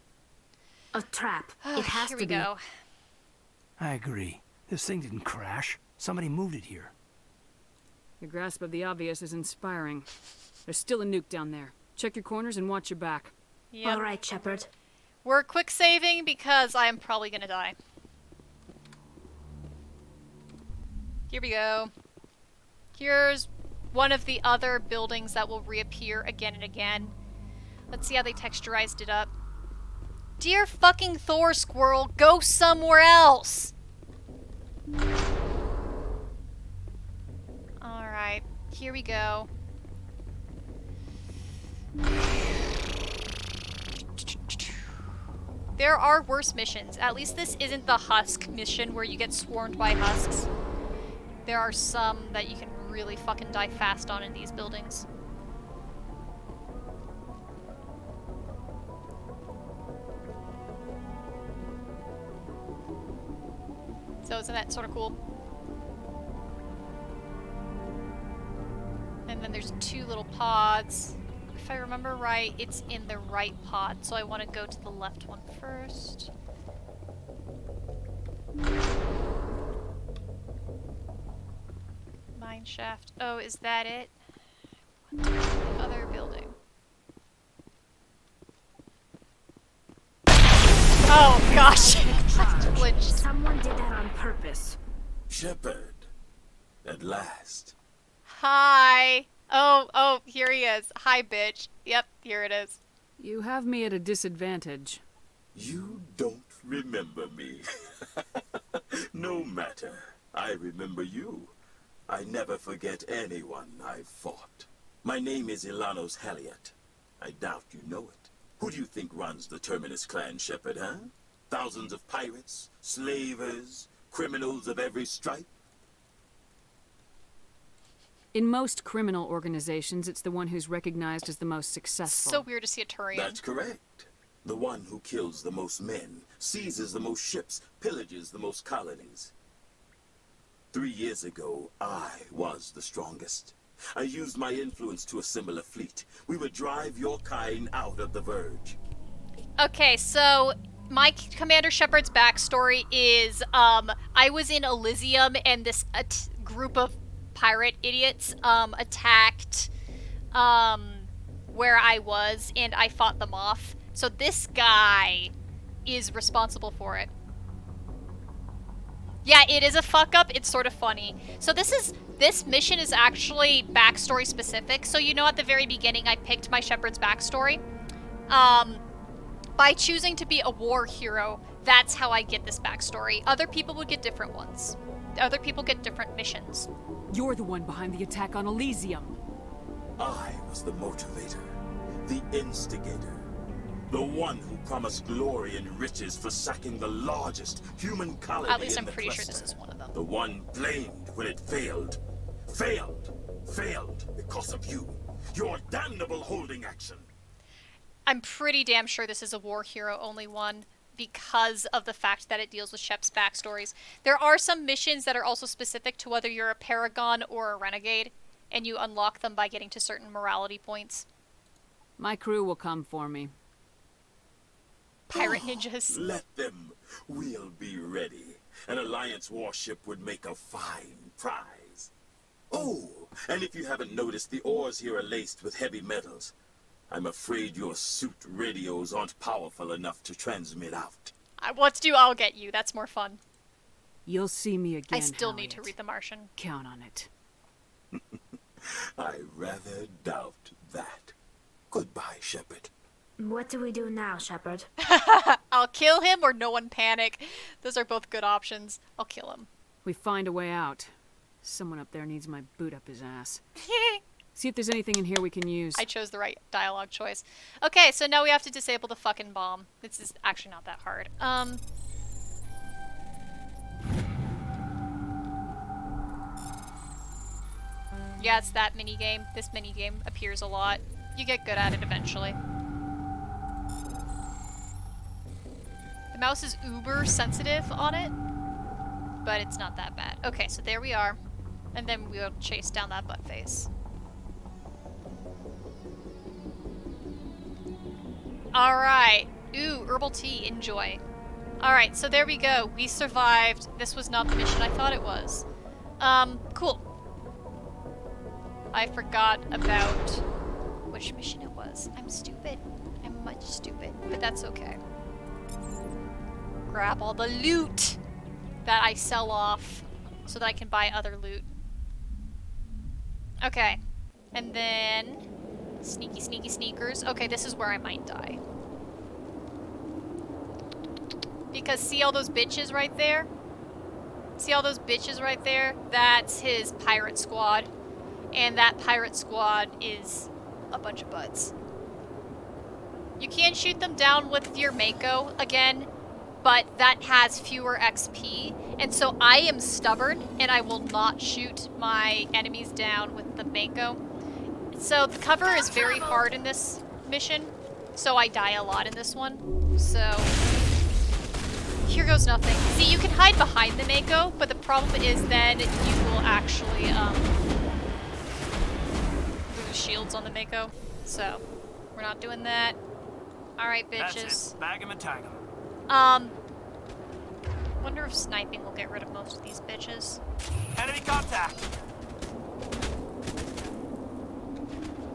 A trap. It has here to we be. go. I agree. This thing didn't crash. Somebody moved it here. Your grasp of the obvious is inspiring. There's still a nuke down there. Check your corners and watch your back. Yep. All right, Shepard. We're quick saving because I am probably gonna die. Here we go. Here's one of the other buildings that will reappear again and again. Let's see how they texturized it up. Dear fucking Thor Squirrel, go somewhere else! Alright, here we go. There are worse missions. At least this isn't the Husk mission where you get swarmed by Husks. There are some that you can really fucking die fast on in these buildings. So isn't that sort of cool? And then there's 2 little pods. If I remember right, it's in the right pod, so I want to go to the left one first. Mine shaft. Oh, is that it? The other building. Oh gosh! Someone did that on purpose. Shepard, at last. Hi. Oh, here he is. Hi, bitch. Yep, here it is. You have me at a disadvantage. You don't remember me. No matter. I remember you. I never forget anyone I've fought. My name is Ilanos Haliat. I doubt you know it. Who do you think runs the Terminus clan, Shepard, huh? Thousands of pirates, slavers, criminals of every stripe? In most criminal organizations, it's the one who's recognized as the most successful. So weird to see a Turian. That's correct. The one who kills the most men, seizes the most ships, pillages the most colonies. 3 years ago, I was the strongest. I used my influence to assemble a fleet. We would drive your kind out of the Verge. Okay, so my Commander Shepard's backstory is, I was in Elysium and this group of pirate idiots, attacked, where I was, and I fought them off. So this guy is responsible for it. Yeah, it is a fuck up. It's sort of funny. So this mission is actually backstory specific. So you know at the very beginning I picked my Shepard's backstory. By choosing to be a war hero, that's how I get this backstory. Other people would get different ones. Other people get different missions. You're the one behind the attack on Elysium. I was the motivator, the instigator. The one who promised glory and riches for sacking the largest human colony. At least I'm pretty cluster. sure this is one of them. The one blamed when it failed. Failed because of you. Your damnable holding action. I'm pretty damn sure this is a war hero only one because of the fact that it deals with Shep's backstories. There are some missions that are also specific to whether you're a paragon or a renegade, and you unlock them by getting to certain morality points. My crew will come for me. Pirate ninjas. Let them. We'll be ready. An Alliance warship would make a fine prize. Oh, and if you haven't noticed, the ores here are laced with heavy metals. I'm afraid your suit radios aren't powerful enough to transmit out. Let's do I'll Get You. That's more fun. You'll see me again, I still Haliat. need to read The Martian. Count on it. I rather doubt that. Goodbye, Shepard. What do we do now, Shepard? I'll kill him or no one panic. Those are both good options. I'll kill him. We find a way out. Someone up there needs my boot up his ass. See if there's anything in here we can use. I chose the right dialogue choice. Okay, so now we have to disable the fucking bomb. This is actually not that hard. Yeah, it's that minigame. This minigame appears a lot. You get good at it eventually. The mouse is uber sensitive on it, but it's not that bad. Okay, so there we are. And then we'll chase down that butt face. Alright. Ooh, herbal tea. Enjoy. Alright, so there we go. We survived. This was not the mission I thought it was. Cool. I forgot about which mission it was. I'm stupid. I'm much stupid, but that's okay. Grab all the loot that I sell off so that I can buy other loot. Okay. And then... Sneaky, sneaky sneakers. Okay, this is where I might die. Because see all those bitches right there? See all those bitches right there? That's his pirate squad. And that pirate squad is a bunch of butts. You can shoot them down with your Mako again, but that has fewer XP. And so I am stubborn, and I will not shoot my enemies down with the Mako. So the cover is very hard in this mission, so I die a lot in this one. So here goes nothing. See, you can hide behind the Mako, but the problem is then you will actually lose shields on the Mako. So we're not doing that. All right, bitches. That's it. Bag 'em and tag 'em. Wonder if sniping will get rid of most of these bitches. Enemy contact.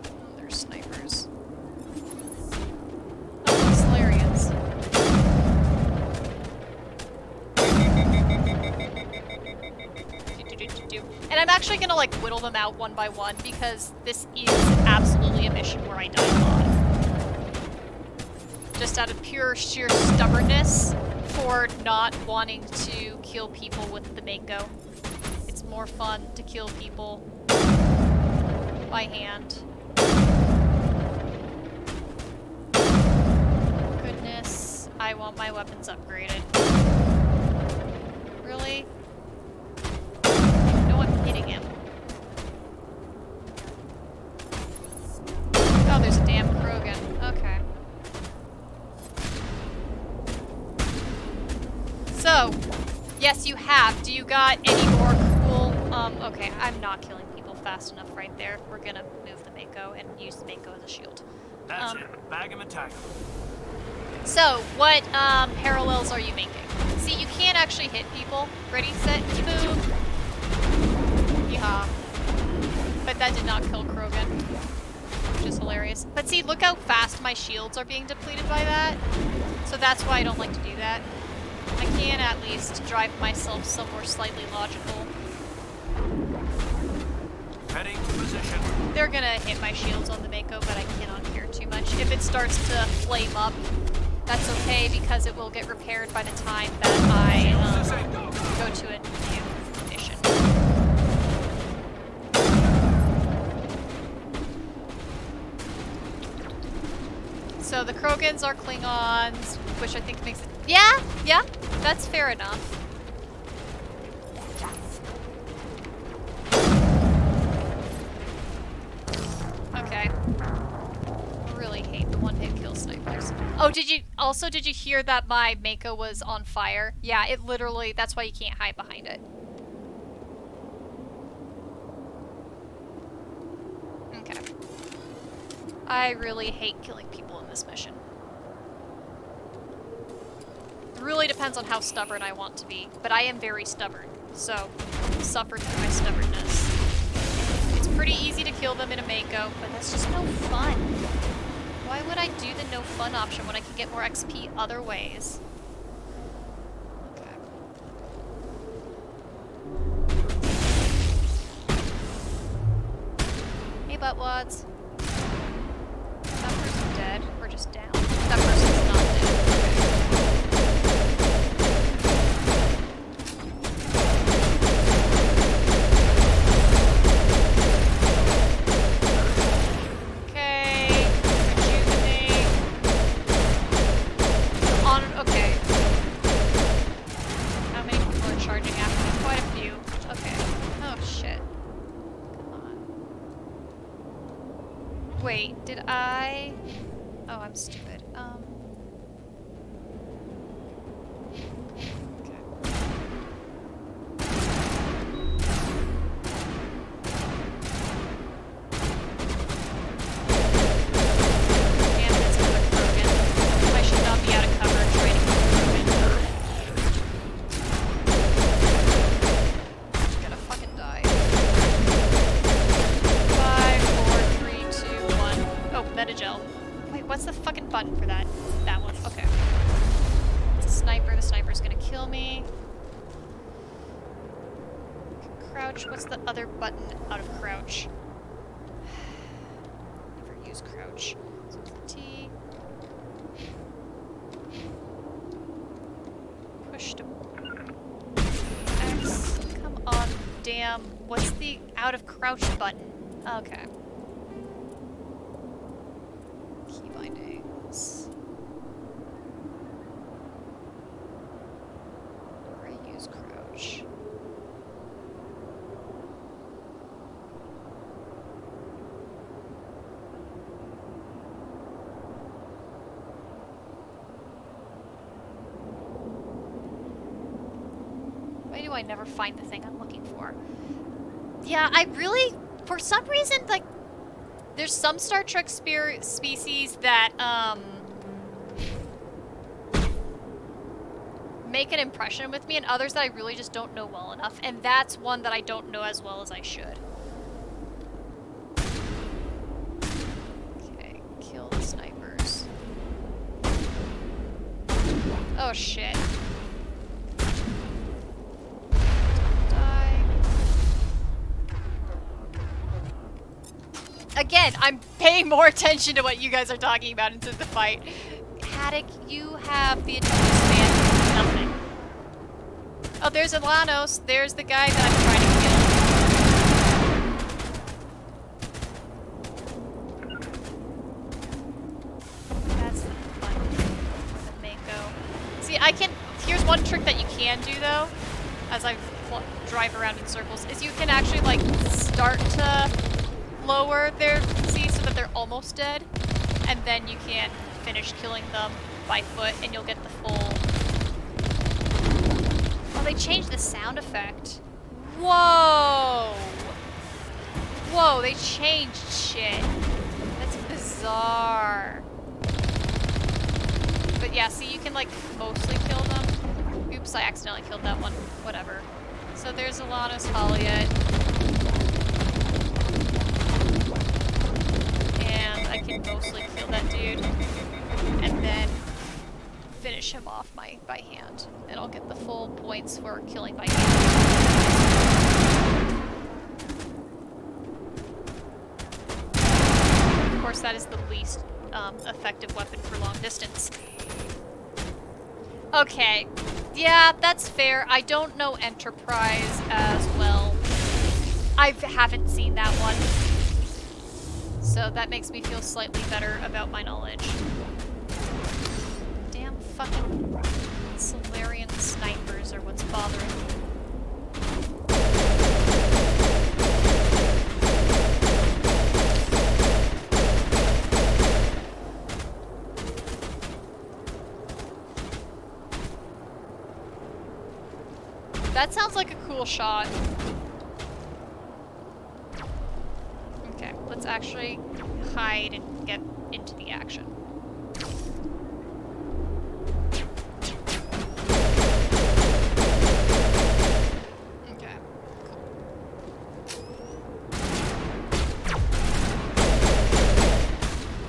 Oh, there's snipers. Oh, Solarians. And I'm actually gonna like whittle them out one by one because this is absolutely a mission where I die a lot. Just out of pure sheer stubbornness for not wanting to kill people with the Mako. It's more fun to kill people by hand. Goodness, I want my weapons upgraded. Really? No, I'm hitting him. Oh, there's a damn Krogan. Okay. So, yes, you have. Do you got any more cool... okay, I'm not killing people fast enough right there. We're gonna move the Mako and use the Mako as a shield. That's it. Bag 'em and tag 'em. So, what parallels are you making? See, you can't actually hit people. Ready, set, boom. Yeehaw. But that did not kill Krogan, which is hilarious. But see, look how fast my shields are being depleted by that. So that's why I don't like to do that. I can at least drive myself somewhere slightly logical. Heading to position. They're gonna hit my shields on the Mako, but I cannot care too much. If it starts to flame up, that's okay because it will get repaired by the time that I go to a new mission. So the Krogans are Klingons, which I think makes it... Yeah, that's fair enough. Okay. I really hate the one-hit kill snipers. Oh, did you hear that my Mako was on fire? Yeah, it literally, that's why you can't hide behind it. Okay. I really hate killing people in this mission. It really depends on how stubborn I want to be, but I am very stubborn, so suffer through my stubbornness. It's pretty easy to kill them in a Mako, but that's just no fun. Why would I do the no fun option when I can get more XP other ways? Okay. Hey, buttwads. Is that person dead or just down? That person's not dead. Okay. Rejuvenate. Okay. How many people are charging after me? Quite a few. Okay. Oh shit. Come on. Wait, did I... Oh, I'm stupid. What's the fucking button for that? crouch. What's the other button out of crouch? Never use crouch. So it's T. Push to X. Come on, damn. What's the out of crouch button? Okay. Key bindings. Or I use crouch. Why do I never find the thing I'm looking for? Yeah, I really, for some reason, like, there's some Star Trek species that, make an impression with me, and others that I really just don't know well enough, and that's one that I don't know as well as I should. Okay, kill the snipers. Oh shit. Again, I'm paying more attention to what you guys are talking about into the fight. Haddock, you have the attention span. Nothing. Oh, there's Alanos. There's the guy that I'm trying to kill. That's the button for the Mako. See, I can... Here's one trick that you can do, though, as I drive around in circles, is you can actually, like, start to lower their C so that they're almost dead, and then you can finish killing them by foot and you'll get the full... Oh, they changed the sound effect. Whoa! Whoa, they changed shit. That's bizarre. But yeah, see, you can like mostly kill them. Oops, I accidentally killed that one. Whatever. So there's Alanos Haliet. And I can mostly kill that dude. And then finish him off by hand. And I'll get the full points for killing by hand. Of course, that is the least effective weapon for long distance. Okay. Yeah, that's fair. I don't know Enterprise as well. I haven't seen that one. So that makes me feel slightly better about my knowledge. Damn fucking Solarian snipers are what's bothering me. That sounds like a cool shot. Okay, let's actually hide and get into the action. Okay, cool.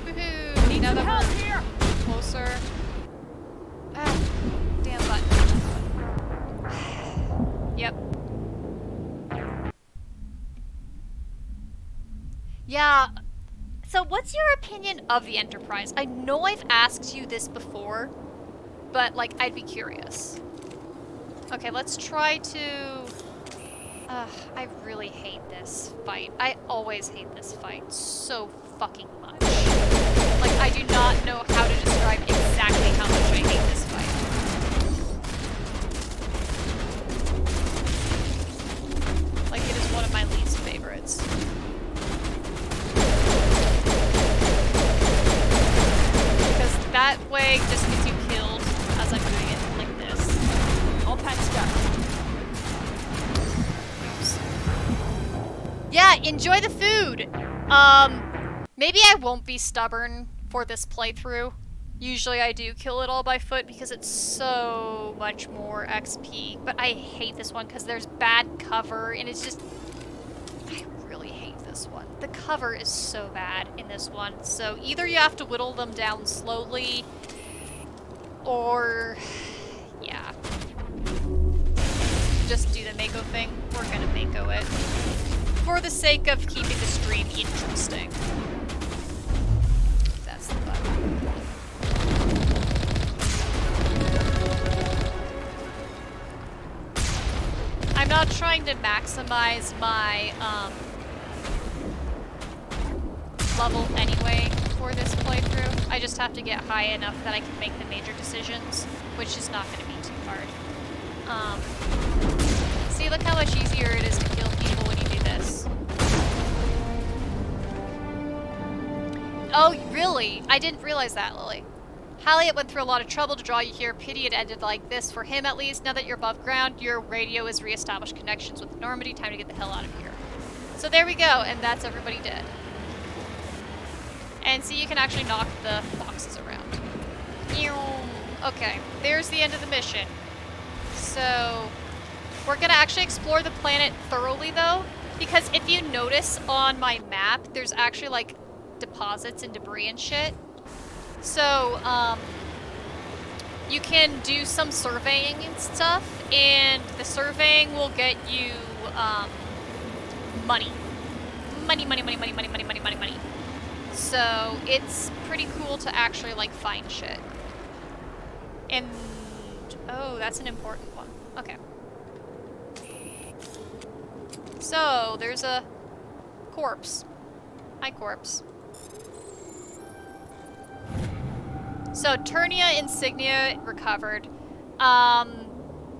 Woohoo! Need some help here! Closer. Ah, damn button. Yep. Yeah. So what's your opinion of the Enterprise? I know I've asked you this before, but like I'd be curious. Okay, let's try to... I really hate this fight. I always hate this fight so fucking much. Like, I do not know how to describe exactly how much I hate this fight. Like, it is one of my least favorites. Because that way just gets you killed as I'm doing it like this. All patched up. Oops. Yeah, enjoy the food! Maybe I won't be stubborn for this playthrough. Usually I do kill it all by foot because it's so much more XP, but I hate this one because there's bad cover and it's just... I really hate this one. The cover is so bad in this one, so either you have to whittle them down slowly, or... yeah. just do the Mako thing. We're gonna Mako it. For the sake of keeping the stream interesting. That's the button. I'm not trying to maximize my level anyway for this playthrough. I just have to get high enough that I can make the major decisions, which is not going to be too hard. See, look how much easier it is to kill people when you do this. Oh, really? I didn't realize that, Lily. Halliot went through a lot of trouble to draw you here. Pity it ended like this for him, at least. Now that you're above ground, your radio has reestablished connections with Normandy. Time to get the hell out of here. So there we go, and that's everybody dead. And see, you can actually knock the boxes around. Okay, there's the end of the mission. So, we're gonna actually explore the planet thoroughly, though, because if you notice on my map, there's actually, like, deposits and debris and shit. So, you can do some surveying and stuff, and the surveying will get you, money. Money. So, it's pretty cool to actually, like, find shit. And, oh, that's an important one. Okay. So, there's a corpse. Hi, corpse. So, Turnia insignia recovered.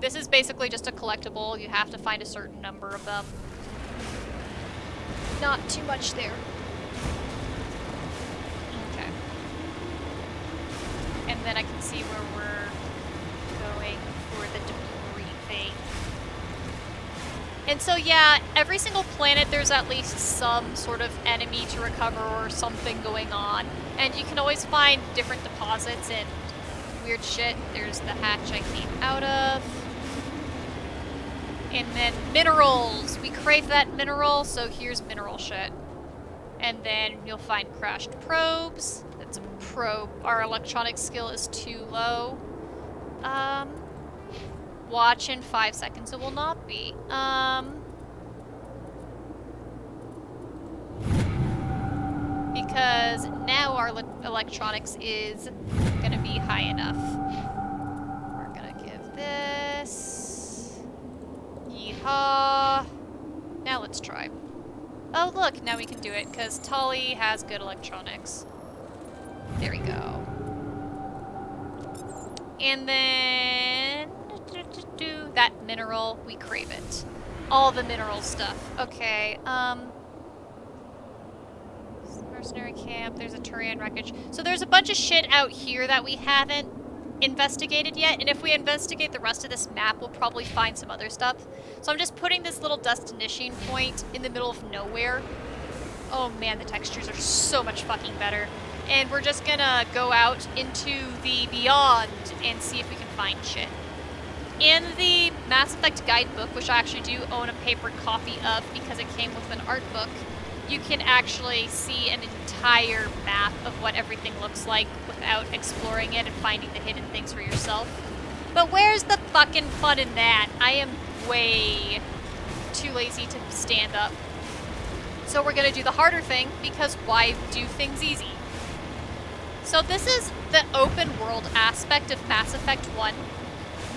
This is basically just a collectible. You have to find a certain number of them. Not too much there. Okay. And then I can see where we're going for the debris thing. And so, yeah, every single planet there's at least some sort of enemy to recover or something going on. And you can always find different deposits and weird shit. There's the hatch I came out of. And then minerals! We crave that mineral, so here's mineral shit. And then you'll find crashed probes. That's a probe. Our electronic skill is too low. Watch in 5 seconds. It will not be. Because now our electronics is gonna be high enough. We're gonna give this. Yeehaw. Now let's try. Oh look, now we can do it, because Tully has good electronics. There we go. And then... that mineral, we crave it. All the mineral stuff. Okay, mercenary camp, there's a Turian wreckage. So there's a bunch of shit out here that we haven't investigated yet, and if we investigate the rest of this map, we'll probably find some other stuff. So I'm just putting this little destination point in the middle of nowhere. Oh man, the textures are so much fucking better. And we're just gonna go out into the beyond and see if we can find shit. In the Mass Effect guidebook, which I actually do own a paper copy of because it came with an art book, you can actually see an entire map of what everything looks like without exploring it and finding the hidden things for yourself. But where's the fucking fun in that? I am way too lazy to stand up. So we're gonna do the harder thing, because why do things easy? So this is the open world aspect of Mass Effect 1.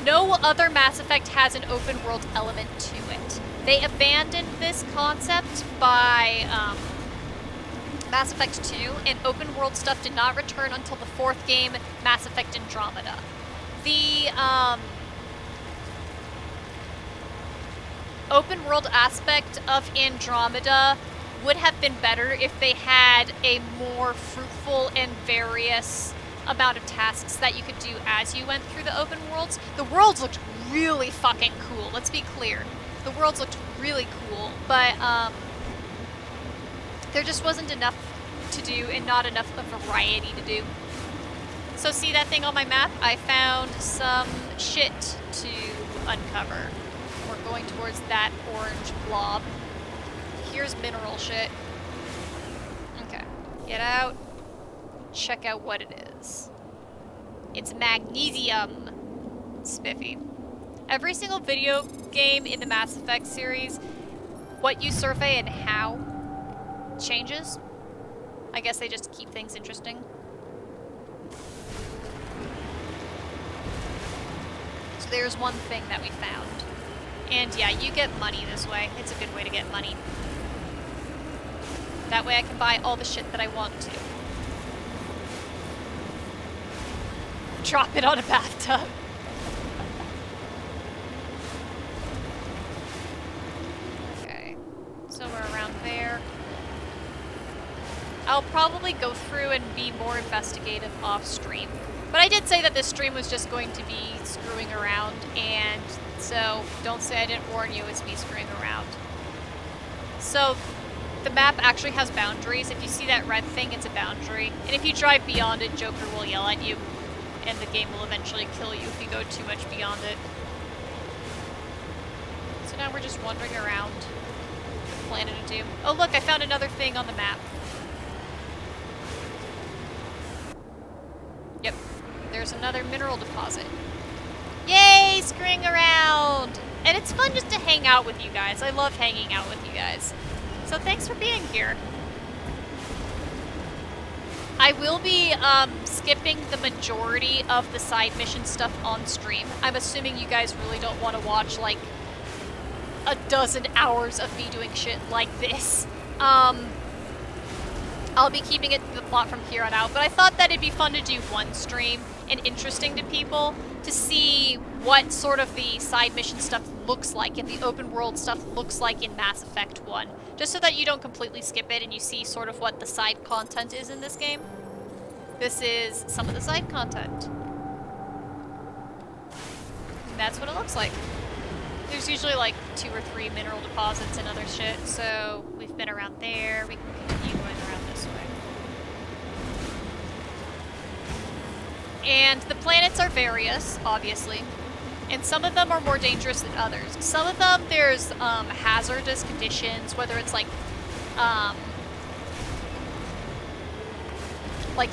No other Mass Effect has an open world element to it. They abandoned this concept by Mass Effect 2, and open world stuff did not return until the 4th game, Mass Effect Andromeda. The open world aspect of Andromeda would have been better if they had a more fruitful and various amount of tasks that you could do as you went through the open worlds. The worlds looked really fucking cool, let's be clear. The worlds looked really cool, but there just wasn't enough to do and not enough of variety to do. So see that thing on my map? I found some shit to uncover. We're going towards that orange blob. Here's mineral shit. Okay, get out. Check out what it is. It's magnesium. Spiffy. Every single video game in the Mass Effect series, what you survey and how changes. I guess they just keep things interesting. So there's one thing that we found. And yeah, you get money this way. It's a good way to get money. That way I can buy all the shit that I want to. Drop it on a bathtub. Okay, so we're around there. I'll probably go through and be more investigative off stream. But I did say that this stream was just going to be screwing around, and so don't say I didn't warn you, it's me screwing around. So the map actually has boundaries. If you see that red thing, it's a boundary. And if you drive beyond it, Joker will yell at you, and the game will eventually kill you if you go too much beyond it. So now we're just wandering around the planet of Doom. Oh look, I found another thing on the map. Yep, there's another mineral deposit. Yay, screwing around! And it's fun just to hang out with you guys. I love hanging out with you guys. So thanks for being here. I will be skipping the majority of the side mission stuff on stream. I'm assuming you guys really don't want to watch like a dozen hours of me doing shit like this. I'll be keeping it to the plot from here on out, but I thought that it'd be fun to do one stream and interesting to people to see what sort of the side mission stuff looks like and the open world stuff looks like in Mass Effect 1. Just so that you don't completely skip it and you see sort of what the side content is in this game. This is some of the side content. And that's what it looks like. There's usually like 2 or 3 mineral deposits and other shit, so we've been around there. We can continue going around this way. And the planets are various, obviously. And some of them are more dangerous than others. Some of them, there's hazardous conditions, whether it's like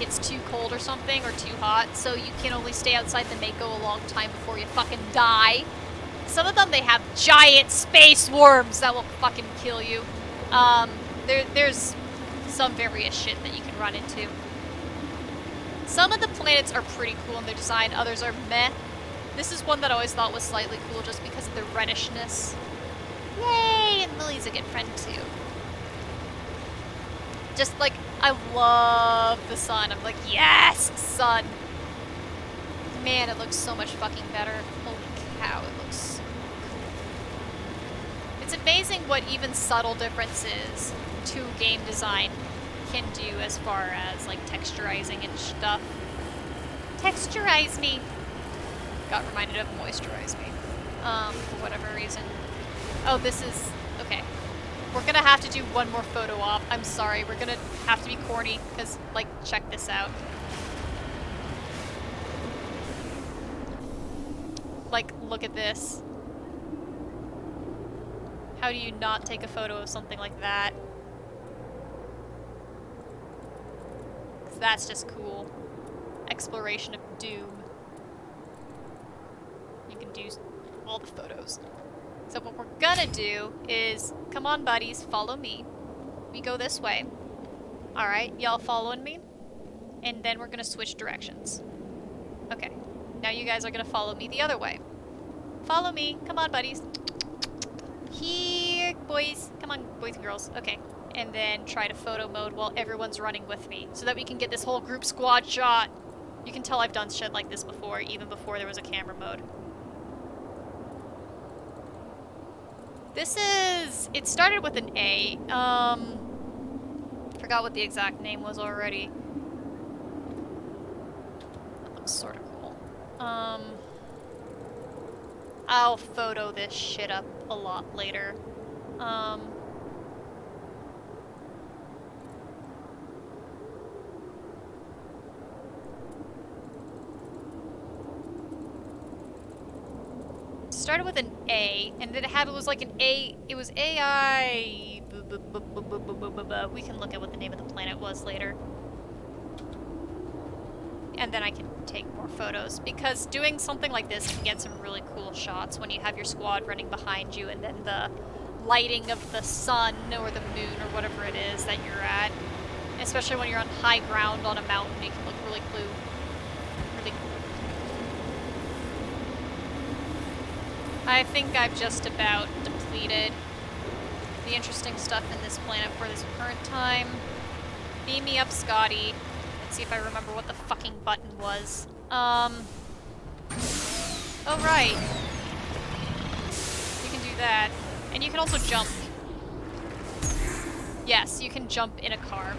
it's too cold or something, or too hot, so you can only stay outside the Mako a long time before you fucking die. Some of them, they have giant space worms that will fucking kill you. There's some various shit that you can run into. Some of the planets are pretty cool in their design, others are meh. This is one that I always thought was slightly cool just because of the redishness. Yay! And Lily's a good friend too. Just like, I love the sun. I'm like, yes, sun! Man, it looks so much fucking better. Holy cow, it looks cool. It's amazing what even subtle differences to game design can do as far as like texturizing and stuff. Texturize me! Got reminded of moisturize me. For whatever reason. Oh, this is... okay. We're gonna have to do one more photo op. I'm sorry, we're gonna have to be corny, because, like, check this out. Like, look at this. How do you not take a photo of something like that? 'Cause that's just cool. Exploration of Doom. You can do all the photos. So what we're gonna do is, come on buddies, follow me. We go this way. Alright, y'all following me? And then we're gonna switch directions. Okay, now you guys are gonna follow me the other way. Follow me, come on buddies. Here, boys. Come on, boys and girls. Okay, and then try to photo mode while everyone's running with me, so that we can get this whole group squad shot. You can tell I've done shit like this before, even before there was a camera mode. This is... it started with an A. Forgot what the exact name was already. That looks sort of cool. I'll photo this shit up a lot later. Started with an A, and then it was like an A, it was AI, we can look at what the name of the planet was later. and then I can take more photos, because doing something like this can get some really cool shots when you have your squad running behind you and then the lighting of the sun or the moon or whatever it is that you're at. Especially when you're on high ground on a mountain, it can look really cool. Really cool. I think I've just about depleted the interesting stuff in this planet for this current time. Beam me up, Scotty. Let's see if I remember what the fucking button was. Oh, right. You can do that. And you can also jump. Yes, you can jump in a car.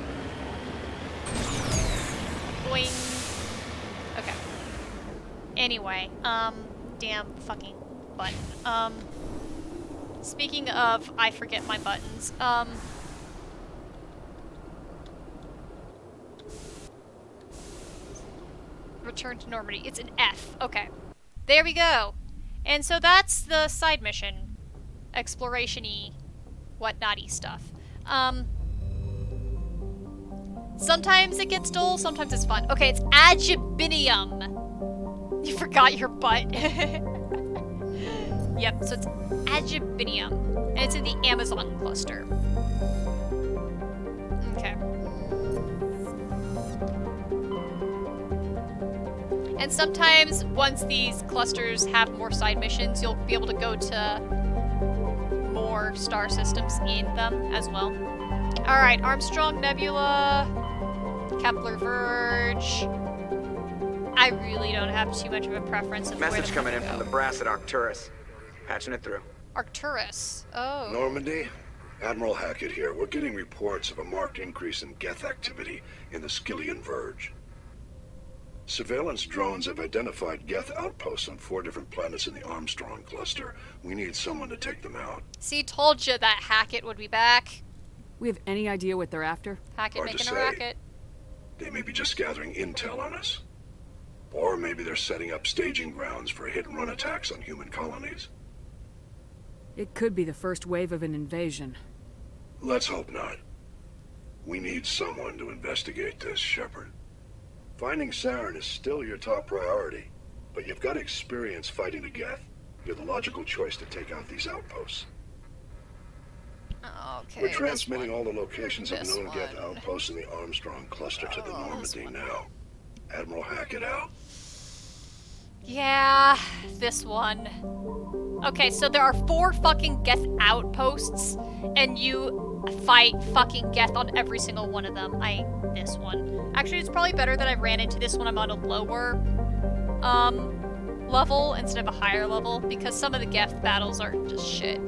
Boing. Okay. Anyway, damn fucking button. Speaking of, I forget my buttons, return to Normandy. It's an F. Okay. There we go. And so that's the side mission. Exploration-y, whatnot-y stuff. Sometimes it gets dull, sometimes it's fun. Okay, it's Agibinium. You forgot your butt. Yep, so it's Agibinium. And it's in the Amazon cluster. Okay. And sometimes, once these clusters have more side missions, you'll be able to go to more star systems in them as well. Alright, Armstrong Nebula, Kepler Verge. I really don't have too much of a preference of Message coming in from the brass at Arcturus. Patching it through. Arcturus. Oh. Normandy? Admiral Hackett here. We're getting reports of a marked increase in Geth activity in the Skyllian Verge. Surveillance drones have identified Geth outposts on 4 different planets in the Armstrong cluster. We need someone to take them out. See, told you that Hackett would be back. We have any idea what they're after? Hackett Hard to making a say. racket. They may be just gathering intel on us. Or maybe they're setting up staging grounds for hit-and-run attacks on human colonies. It could be the first wave of an invasion. Let's hope not. We need someone to investigate this, Shepard. Finding Saren is still your top priority, but you've got experience fighting the Geth. You're the logical choice to take out these outposts. Okay. We're transmitting all the locations of known Geth outposts in the Armstrong cluster to the Normandy now. Admiral Hackett out. Yeah, this one. Okay, so there are 4 fucking Geth outposts, and you fight fucking Geth on every single one of them. This one. Actually, it's probably better that I ran into this when I'm on a lower, level instead of a higher level, because some of the Geth battles are just shit.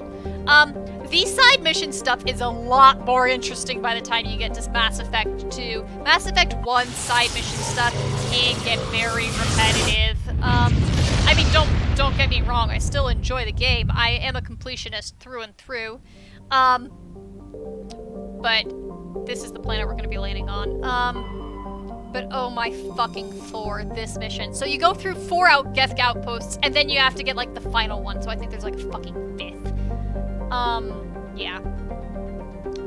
The side mission stuff is a lot more interesting by the time you get to Mass Effect 2. Mass Effect 1 side mission stuff can get very repetitive. I mean, don't get me wrong, I still enjoy the game. I am a completionist through and through. But this is the planet we're gonna be landing on. But oh my fucking Thor, this mission. So you go through 4 Geth outposts, and then you have to get, like, the final one, so I think there's, like, a fucking 5th. Yeah.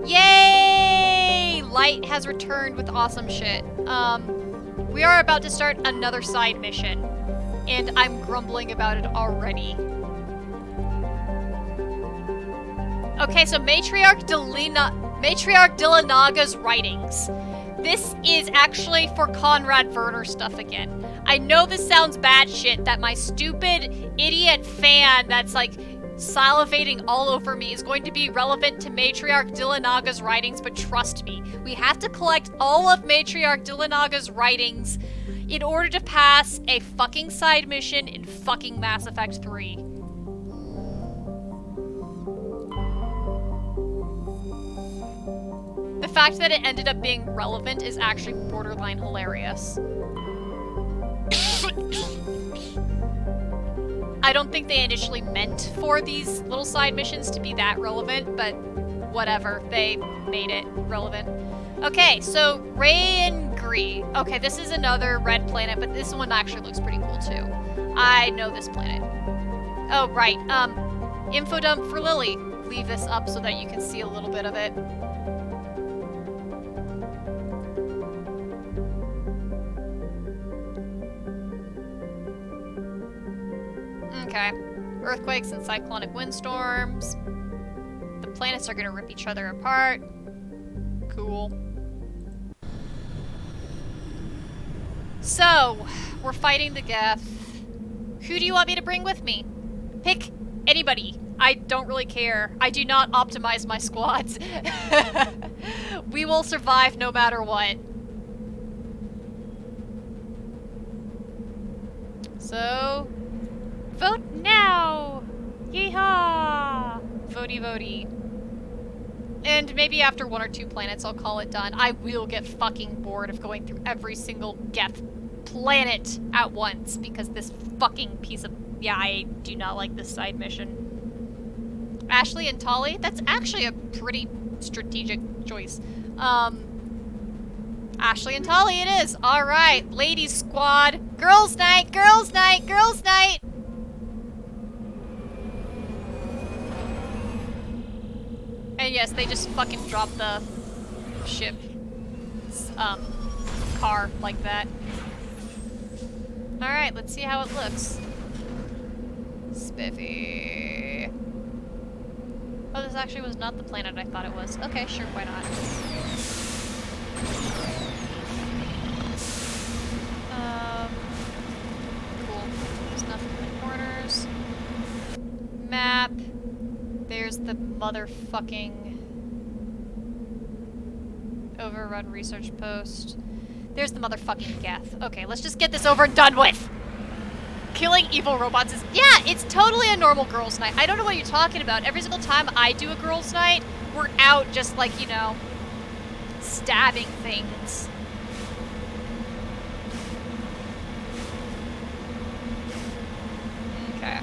Yay! Light has returned with awesome shit. We are about to start another side mission, and I'm grumbling about it already. Okay, so Matriarch Dilanaga's writings. This is actually for Conrad Werner stuff again. I know this sounds bad shit, that my stupid idiot fan that's like salivating all over me is going to be relevant to Matriarch Dilanaga's writings, but trust me, we have to collect all of Matriarch Dilanaga's writings in order to pass a fucking side mission in fucking Mass Effect 3. The fact that it ended up being relevant is actually borderline hilarious. I don't think they initially meant for these little side missions to be that relevant, but whatever, they made it relevant. Okay, so Rayangri. Okay, this is another red planet, but this one actually looks pretty cool too. I know this planet. Oh, right, info dump for Lily. Leave this up so that you can see a little bit of it. Okay. Earthquakes and cyclonic windstorms. The planets are gonna rip each other apart. Cool. So, we're fighting the Geth. Who do you want me to bring with me? Pick anybody. I don't really care. I do not optimize my squads. We will survive no matter what. So, vote now! Yeehaw! Votey votey. And maybe after 1 or 2 planets I'll call it done. I will get fucking bored of going through every single Geth planet at once because this fucking piece of... Yeah, I do not like this side mission. Ashley and Tolly? That's actually a pretty strategic choice. Ashley and Tolly it is! Alright, ladies squad. Girls night, girls night, girls night! And yes, they just fucking dropped the ship, car like that. Alright, let's see how it looks. Spiffy. Oh, this actually was not the planet I thought it was. Okay, sure, why not? Cool. There's nothing in the corners. Map. There's the motherfucking overrun research post. There's the motherfucking Geth. Okay, let's just get this over and done with! Killing evil robots is... Yeah, it's totally a normal girls' night. I don't know what you're talking about. Every single time I do a girls' night, we're out just like, you know, stabbing things. Okay.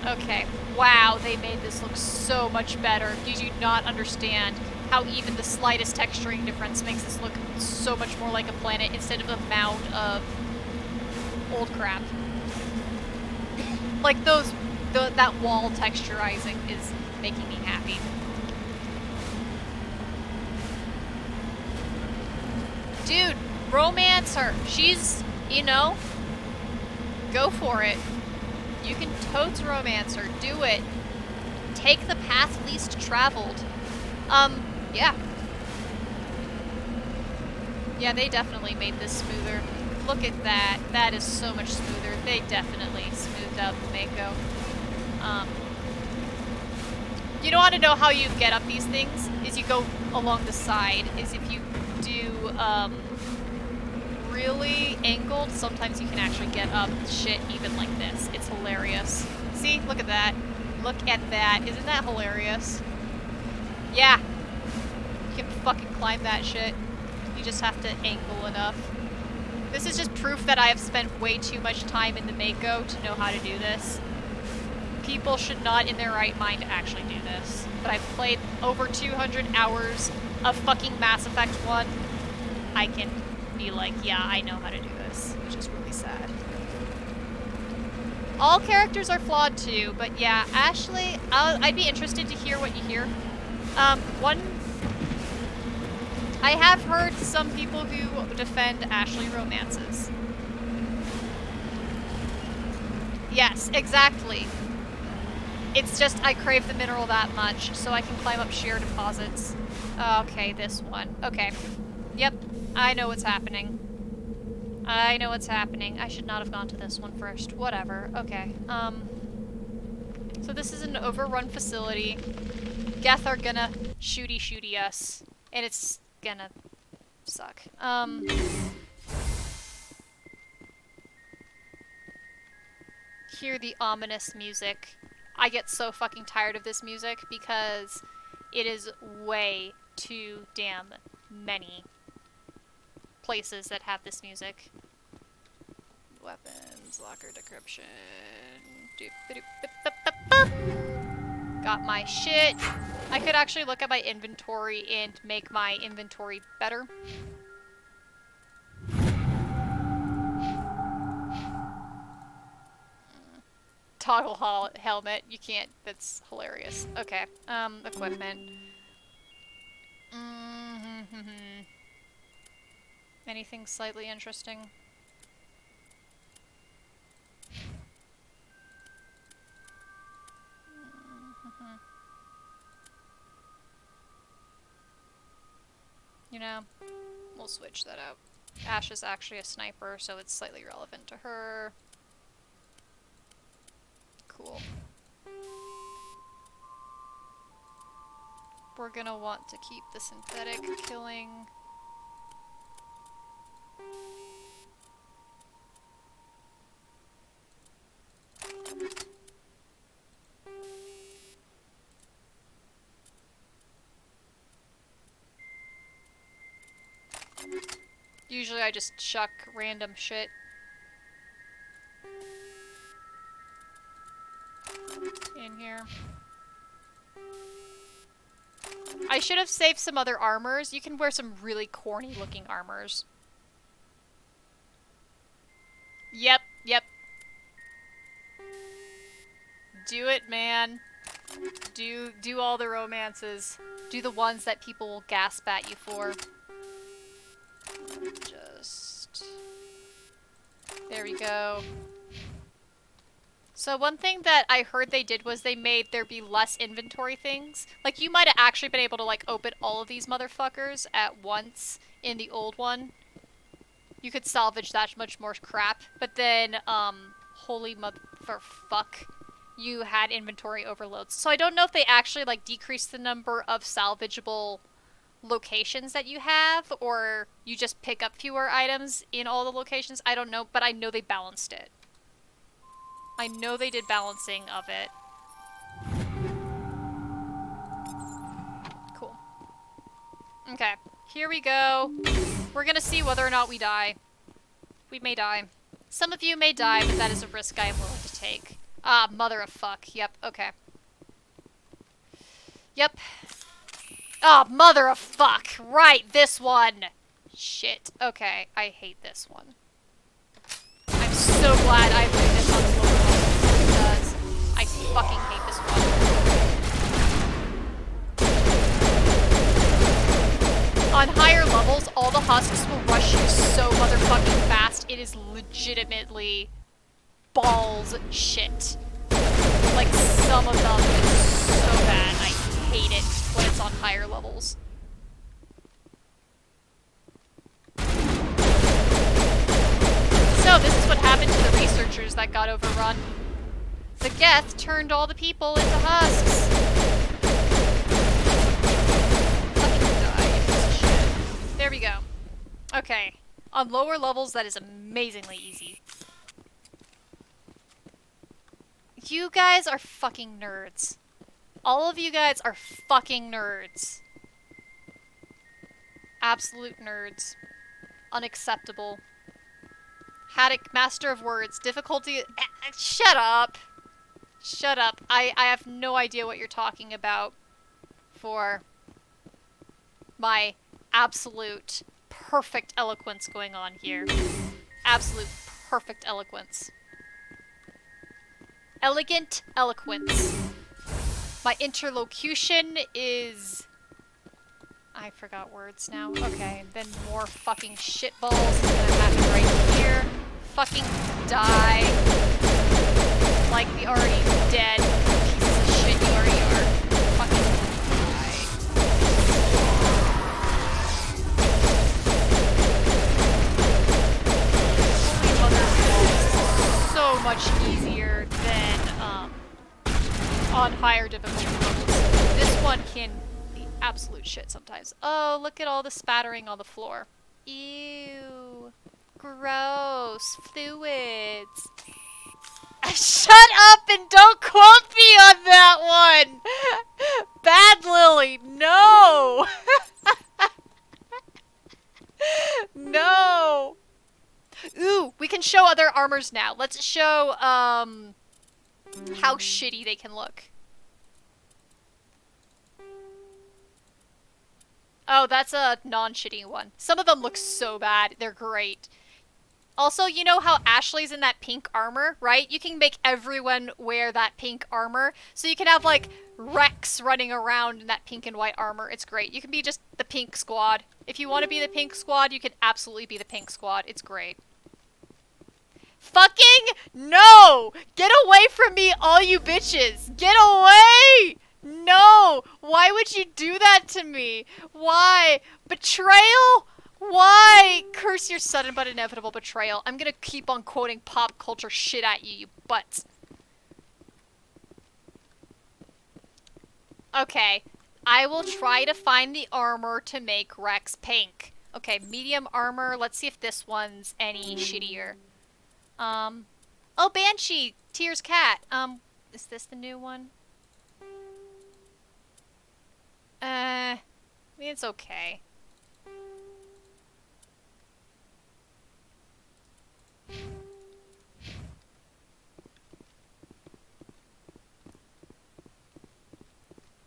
Okay. Wow, they made this look so much better. You do not understand how even the slightest texturing difference makes this look so much more like a planet instead of a mound of old crap. Like that wall texturizing is making me happy. Dude, romance her. She's, you know, go for it. You can totes romance her. Do it. Take the path least traveled. Yeah. Yeah, they definitely made this smoother. Look at that. That is so much smoother. They definitely smoothed out the Mako. You don't want to know how you get up these things, is you go along the side. Is if you do, really angled, sometimes you can actually get up shit even like this. It's hilarious. See? Look at that. Look at that. Isn't that hilarious? Yeah. You can fucking climb that shit. You just have to angle enough. This is just proof that I have spent way too much time in the Mako to know how to do this. People should not in their right mind actually do this. But I've played over 200 hours of fucking Mass Effect 1. I can be like, yeah, I know how to do this, which is really sad. All characters are flawed too, but yeah, Ashley, I'd be interested to hear what you hear. I have heard some people who defend Ashley romances. Yes, exactly. It's just I crave the mineral that much, so I can climb up sheer deposits. Okay, this one. Okay. Yep, I know what's happening. I know what's happening. I should not have gone to this one first. Whatever. Okay. So this is an overrun facility. Geth are gonna shooty us. And it's gonna suck. Hear the ominous music. I get so fucking tired of this music because it is way too damn many places that have this music. Weapons, locker decryption. Got my shit. I could actually look at my inventory and make my inventory better. Toggle helmet. You can't. That's hilarious. Okay. Equipment. Anything slightly interesting? You know, we'll switch that out. Ash is actually a sniper, so it's slightly relevant to her. Cool. We're gonna want to keep the synthetic killing. Usually I just chuck random shit. In here. I should have saved some other armors. You can wear some really corny looking armors. Yep, yep. Do it, man. Do all the romances. Do the ones that people will gasp at you for. Just... There we go. So one thing that I heard they did was they made there be less inventory things. Like, you might have actually been able to, like, open all of these motherfuckers at once in the old one. You could salvage that much more crap. But then, holy motherfuck, you had inventory overloads. So I don't know if they actually, like, decreased the number of salvageable locations that you have, or you just pick up fewer items in all the locations. I don't know, but I know they balanced it. I know they did balancing of it. Cool. Okay, here we go. We're gonna see whether or not we die. We may die. Some of you may die, but that is a risk I am willing to take. Ah, mother of fuck. Yep, okay. Yep. Oh, mother of fuck! Right, this one! Shit. Okay, I hate this one. I'm so glad I put this on the lower level because I fucking hate this one. On higher levels, all the husks will rush you so motherfucking fast, it is legitimately balls shit. Like, some of them is so bad. I hate it when it's on higher levels. So, this is what happened to the researchers that got overrun. The Geth turned all the people into husks. Fucking die, you piece of shit. There we go. Okay. On lower levels, that is amazingly easy. You guys are fucking nerds. All of you guys are fucking nerds. Absolute nerds. Unacceptable. Haddock, master of words. Difficulty... Shut up! Shut up. I have no idea what you're talking about for my absolute perfect eloquence going on here. Absolute perfect eloquence. Elegant eloquence. My interlocution is... I forgot words now. Okay, then more fucking shitballs is gonna happen right here. Fucking die. Like the already dead pieces of shit you already are. Fucking die. So much easier than on higher difficulty levels. This one can be absolute shit sometimes. Oh, look at all the spattering on the floor. Ew. Gross. Fluids. Shut up and don't quote me on that one! Bad Lily, no! No! Ooh, we can show other armors now. Let's show, how shitty they can look. Oh, that's a non-shitty one. Some of them look so bad. They're great. Also, you know how Ashley's in that pink armor, right? You can make everyone wear that pink armor. So you can have, like, Rex running around in that pink and white armor. It's great. You can be just the pink squad. If you want to be the pink squad, you can absolutely be the pink squad. It's great. Fucking no! Get away from me, all you bitches! Get away! No! Why would you do that to me? Why? Betrayal? Why? Curse your sudden but inevitable betrayal. I'm gonna keep on quoting pop culture shit at you, you butts. Okay. I will try to find the armor to make Rex pink. Okay, medium armor. Let's see if this one's any shittier. Oh, Banshee! Tears Cat. Is this the new one? I mean, it's okay.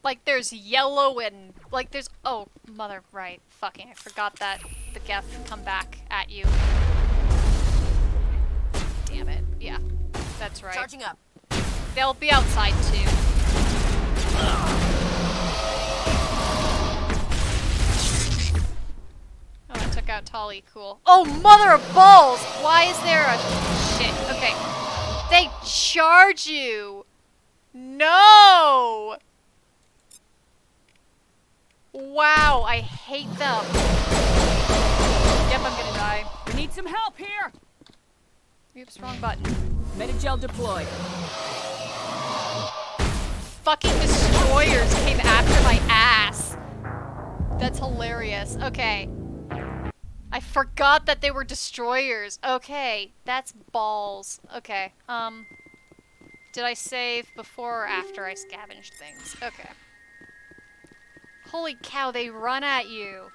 Like, there's yellow and... Like, there's... Oh, mother... Right. Fucking, I forgot that the Geth come back at you. Damn it. Yeah. That's right. Charging up. They'll be outside, too. Oh, I took out Tolly. Cool. Oh, mother of balls! Why is there a... Shit. Okay. They charge you! No! Wow, I hate them. Yep, I'm gonna die. We need some help here! Oops, wrong button. Metagel deployed. Fucking destroyers came after my ass. That's hilarious. Okay. I forgot that they were destroyers. Okay, that's balls. Okay, did I save before or after I scavenged things? Okay. Holy cow, they run at you.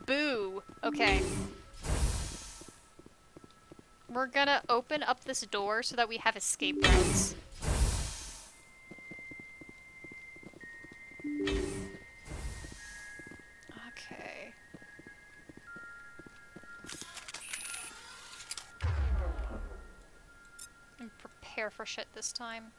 Boo. Okay. We're gonna open up this door so that we have escape routes. Okay. And prepare for shit this time.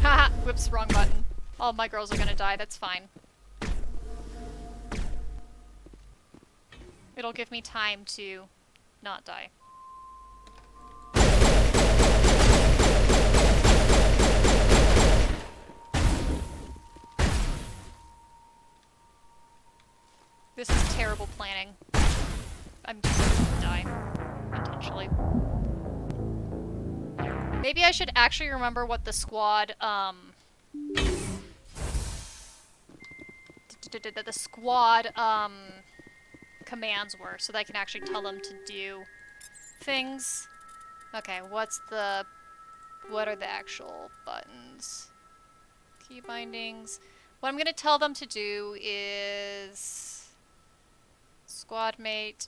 Haha, whoops, wrong button. All my girls are gonna die, that's fine. It'll give me time to not die. This is terrible planning. I'm just gonna die. Intentionally. Maybe I should actually remember what the squad, the squad, commands were, so that I can actually tell them to do things. Okay, what are the actual buttons? Key bindings. What I'm gonna tell them to do is... Squad mate.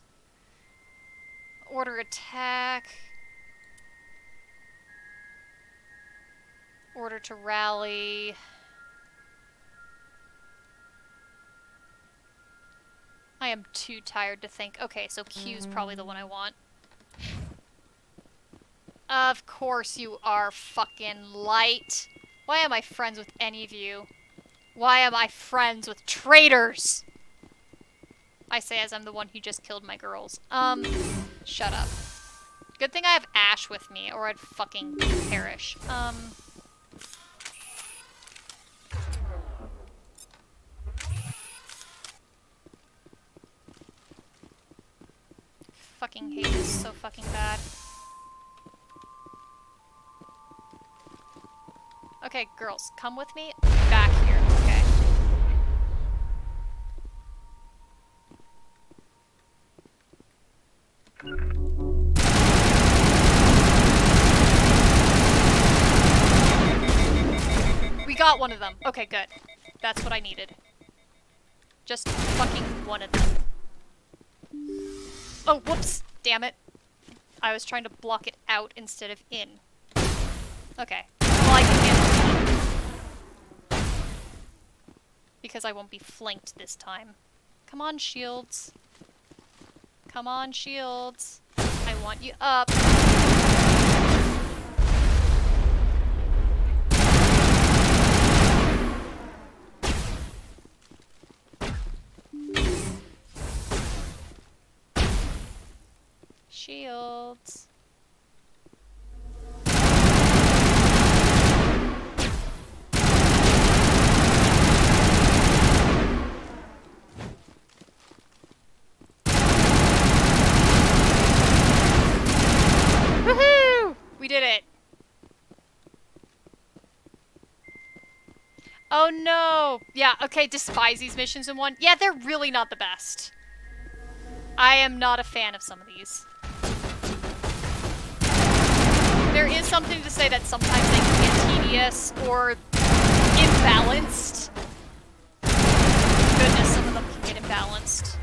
Order attack. Order to rally. I am too tired to think. Okay, so Q's probably the one I want. Of course you are, fucking light. Why am I friends with any of you? Why am I friends with traitors? I say as I'm the one who just killed my girls. Shut up. Good thing I have Ash with me, or I'd fucking perish. Fucking hate this so fucking bad. Okay, girls, come with me back here, okay? We got one of them. Okay, good. That's what I needed. Just fucking one of them. Oh, whoops! Damn it. I was trying to block it out instead of in. Okay. Well, I can handle that. Because I won't be flanked this time. Come on, shields. Come on, shields. I want you up. Shields. Woohoo! We did it. Oh no! Yeah, okay, despise these missions in one. Yeah, they're really not the best. I am not a fan of some of these. There is something to say that sometimes they can get tedious or imbalanced. Goodness, some of them can get imbalanced.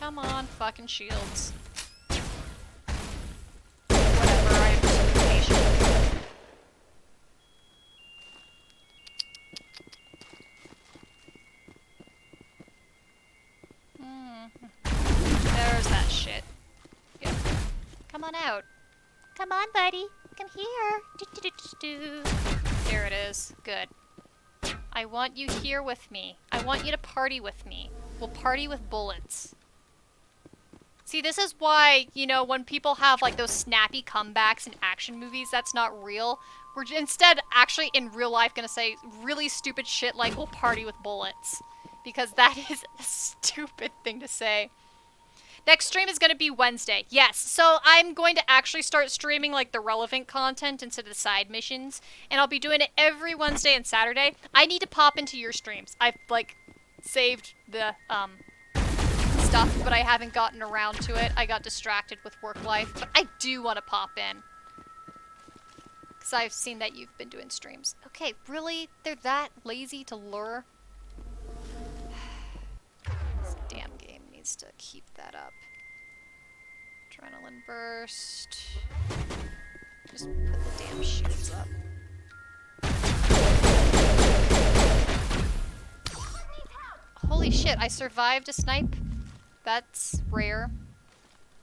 Come on, fucking shields. Whatever, I am too patient. There's that shit. Yep. Come on out. Come on, buddy. Come here. There it is. Good. I want you here with me. I want you to party with me. We'll party with bullets. See, this is why, you know, when people have, like, those snappy comebacks in action movies, that's not real. We're instead actually in real life gonna say really stupid shit like, we'll party with bullets. Because that is a stupid thing to say. Next stream is going to be Wednesday. Yes, so I'm going to actually start streaming, like, the relevant content instead of the side missions. And I'll be doing it every Wednesday and Saturday. I need to pop into your streams. I've, like, saved the, stuff, but I haven't gotten around to it. I got distracted with work life, but I do want to pop in. Because I've seen that you've been doing streams. Okay, really? They're that lazy to lure? This damn game needs to keep that up. Adrenaline burst. Just put the damn shields up. Holy shit, I survived a snipe? That's rare.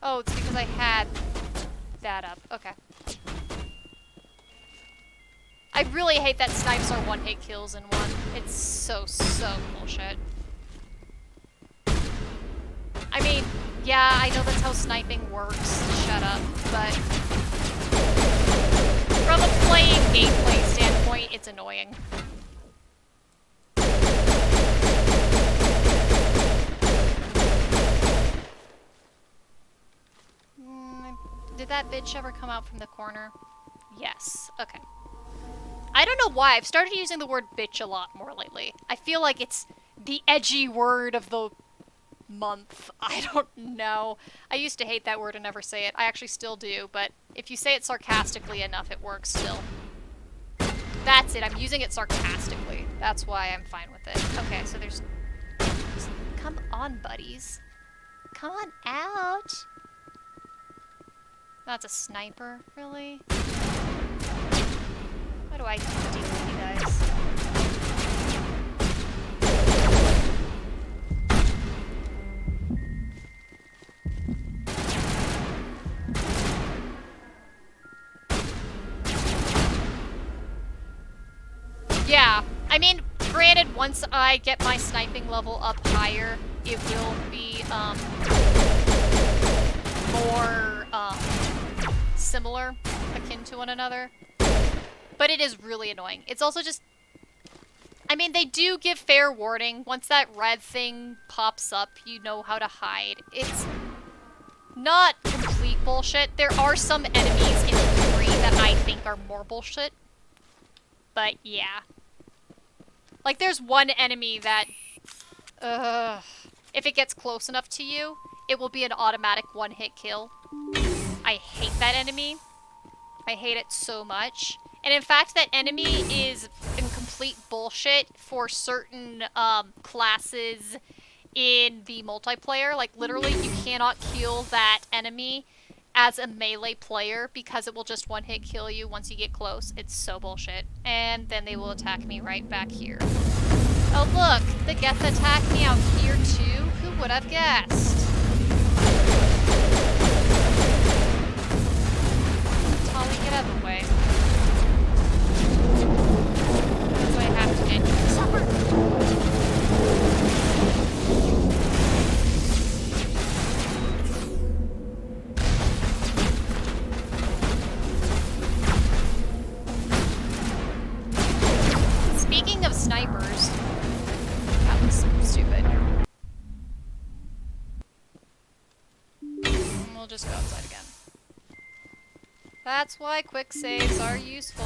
Oh, it's because I had that up. Okay. I really hate that snipes are one-hit kills in one. It's so bullshit. I mean, yeah, I know that's how sniping works. Shut up. But from a playing gameplay standpoint, it's annoying. Did that bitch ever come out from the corner? Yes. Okay. I don't know why. I've started using the word bitch a lot more lately. I feel like it's the edgy word of the month. I don't know. I used to hate that word and never say it. I actually still do, but if you say it sarcastically enough, it works still. That's it. I'm using it sarcastically. That's why I'm fine with it. Okay, so there's... Come on, buddies. Come on out. That's a sniper, really? How do I deal with you guys? Yeah, I mean, granted, once I get my sniping level up higher, it will be, more, similar, akin to one another. But it is really annoying. It's also just... I mean, they do give fair warning. Once that red thing pops up, you know how to hide. It's not complete bullshit. There are some enemies in 3 that I think are more bullshit. But, yeah. Like, there's one enemy that... if it gets close enough to you, it will be an automatic one-hit kill. I hate that enemy. I hate it so much. And in fact, that enemy is in complete bullshit for certain classes in the multiplayer. Like, literally, you cannot kill that enemy as a melee player because it will just one-hit kill you once you get close. It's so bullshit. And then they will attack me right back here. Oh look, the Geth attacked me out here too? Who would have guessed? Tali, get out of the way. That's what I have to do. Speaking of snipers, that was stupid. We'll just go outside again. That's why quick saves are useful.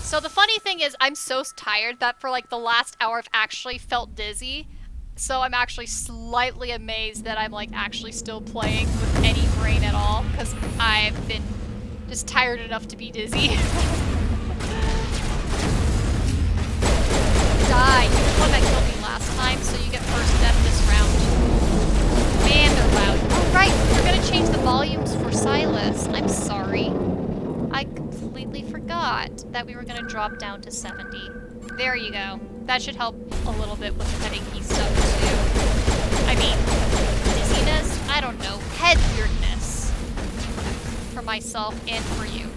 So the funny thing is, I'm so tired that for like the last hour I've actually felt dizzy. So I'm actually slightly amazed that I'm like actually still playing with any brain at all, because I've been just tired enough to be dizzy. Die. You're the one that killed me last time, so you get first death this round. Man, they're loud. Oh right, we're gonna change the volumes for Silas. I'm sorry. I completely forgot that we were gonna drop down to 70. There you go. That should help a little bit with the headachy stuff too. I mean, dizziness? I don't know. Head weirdness. For myself and for you.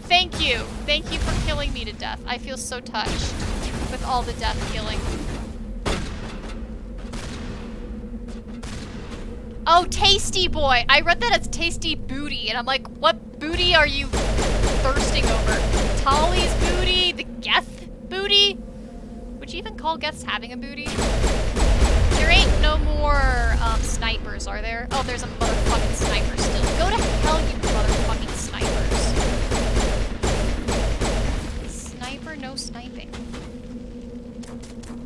Thank you. Thank you for killing me to death. I feel so touched with all the death killing. Oh, Tasty Boy! I read that as Tasty Booty, and I'm like, what booty are you thirsting over? Tali's booty? The Geth booty? Would you even call Geths having a booty? There ain't no more snipers, are there? Oh, there's a motherfucking sniper still. Go to hell, you motherfucking snipers. Sniper, no sniping.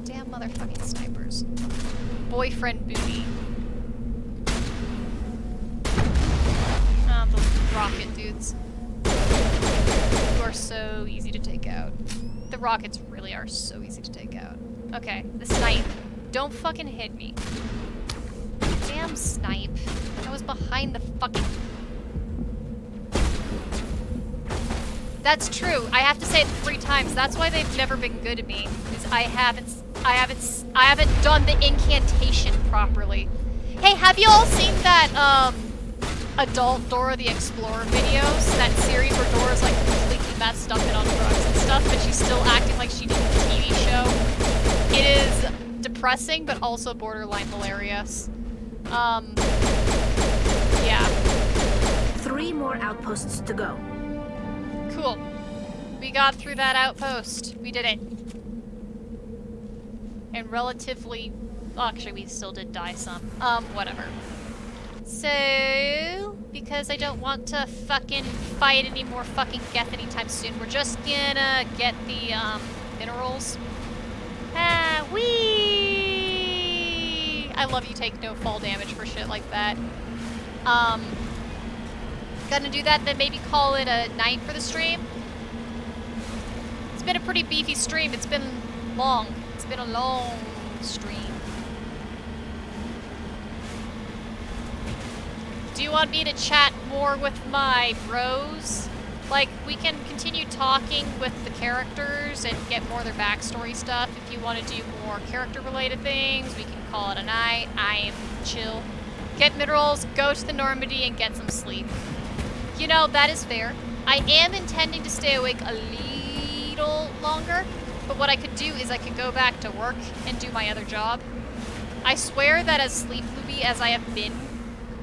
Damn motherfucking snipers. Boyfriend booty. The rocket dudes. You are so easy to take out. The rockets really are so easy to take out. Okay, the snipe. Don't fucking hit me. Damn snipe. I was behind the fucking... That's true. I have to say it 3 times. That's why they've never been good to me. Is I haven't done the incantation properly. Hey, have you all seen that adult Dora the Explorer videos? That series where Dora's like completely messed up and on drugs and stuff, but she's still acting like she did the TV show. It is depressing, but also borderline hilarious. Yeah. 3 more outposts to go. Cool. We got through that outpost. We did it. And relatively... Well, actually, we still did die some. Whatever. So... Because I don't want to fucking fight any more fucking Geth anytime soon, we're just gonna get the, minerals. Ah, whee! I love you take no fall damage for shit like that. Gonna do that, then maybe call it a night for the stream. It's been a pretty beefy stream. It's been long. It's been a long stream. Do you want me to chat more with my bros? Like, we can continue talking with the characters and get more of their backstory stuff. If you want to do more character-related things, we can call it a night. I am chill. Get minerals, go to the Normandy, and get some sleep. You know, that is fair. I am intending to stay awake a little longer, but what I could do is I could go back to work and do my other job. I swear that as sleep loopy as I have been,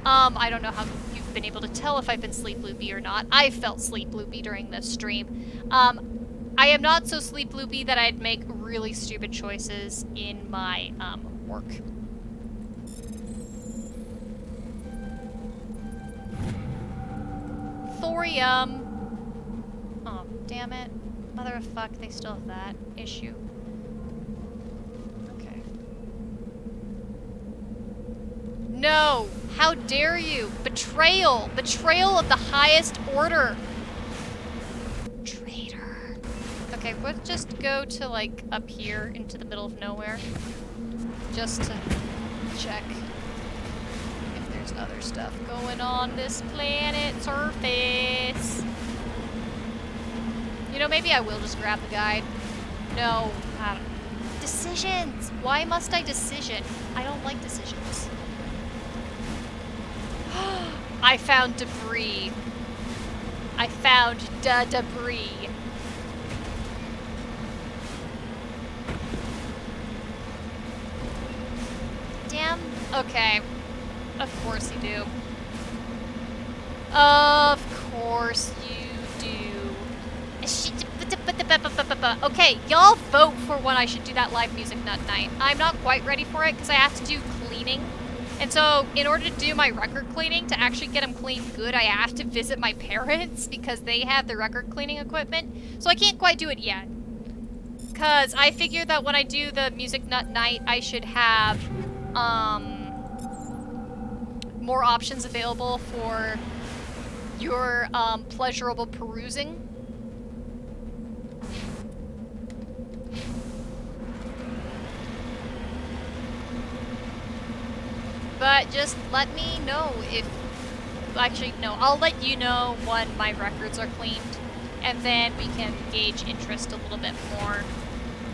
I don't know how you've been able to tell if I've been sleep loopy or not. I felt sleep loopy during this stream. I am not so sleep loopy that I'd make really stupid choices in my, work. Thorium. Oh, damn it. Mother of fuck, they still have that issue. Okay. No! How dare you! Betrayal! Betrayal of the highest order! Traitor. Okay, let's just go to, like, up here into the middle of nowhere. Just to check if there's other stuff going on this planet's surface. You know, maybe I will just grab the guide. No, I don't. Decisions! Why must I decision? I don't like decisions. I found debris. I found debris. Damn. Okay. Of course you do. Of course you do. Okay, y'all vote for when I should do that live music nut night. I'm not quite ready for it because I have to do cleaning. And so, in order to do my record cleaning, to actually get them cleaned good, I have to visit my parents because they have the record cleaning equipment. So I can't quite do it yet. Because I figured that when I do the music nut night, I should have more options available for your pleasurable perusing. But just let me know if... Actually, no, I'll let you know when my records are cleaned. And then we can gauge interest a little bit more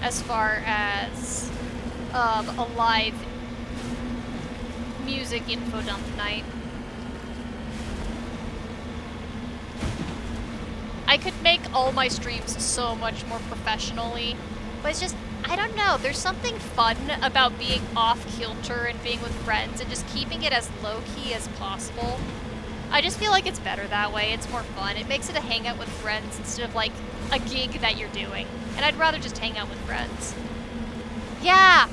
as far as a live music info dump night. I could make all my streams so much more professionally, but it's just, I don't know, there's something fun about being off-kilter and being with friends and just keeping it as low-key as possible. I just feel like it's better that way, it's more fun. It makes it a hangout with friends instead of like a gig that you're doing. And I'd rather just hang out with friends. Yeah!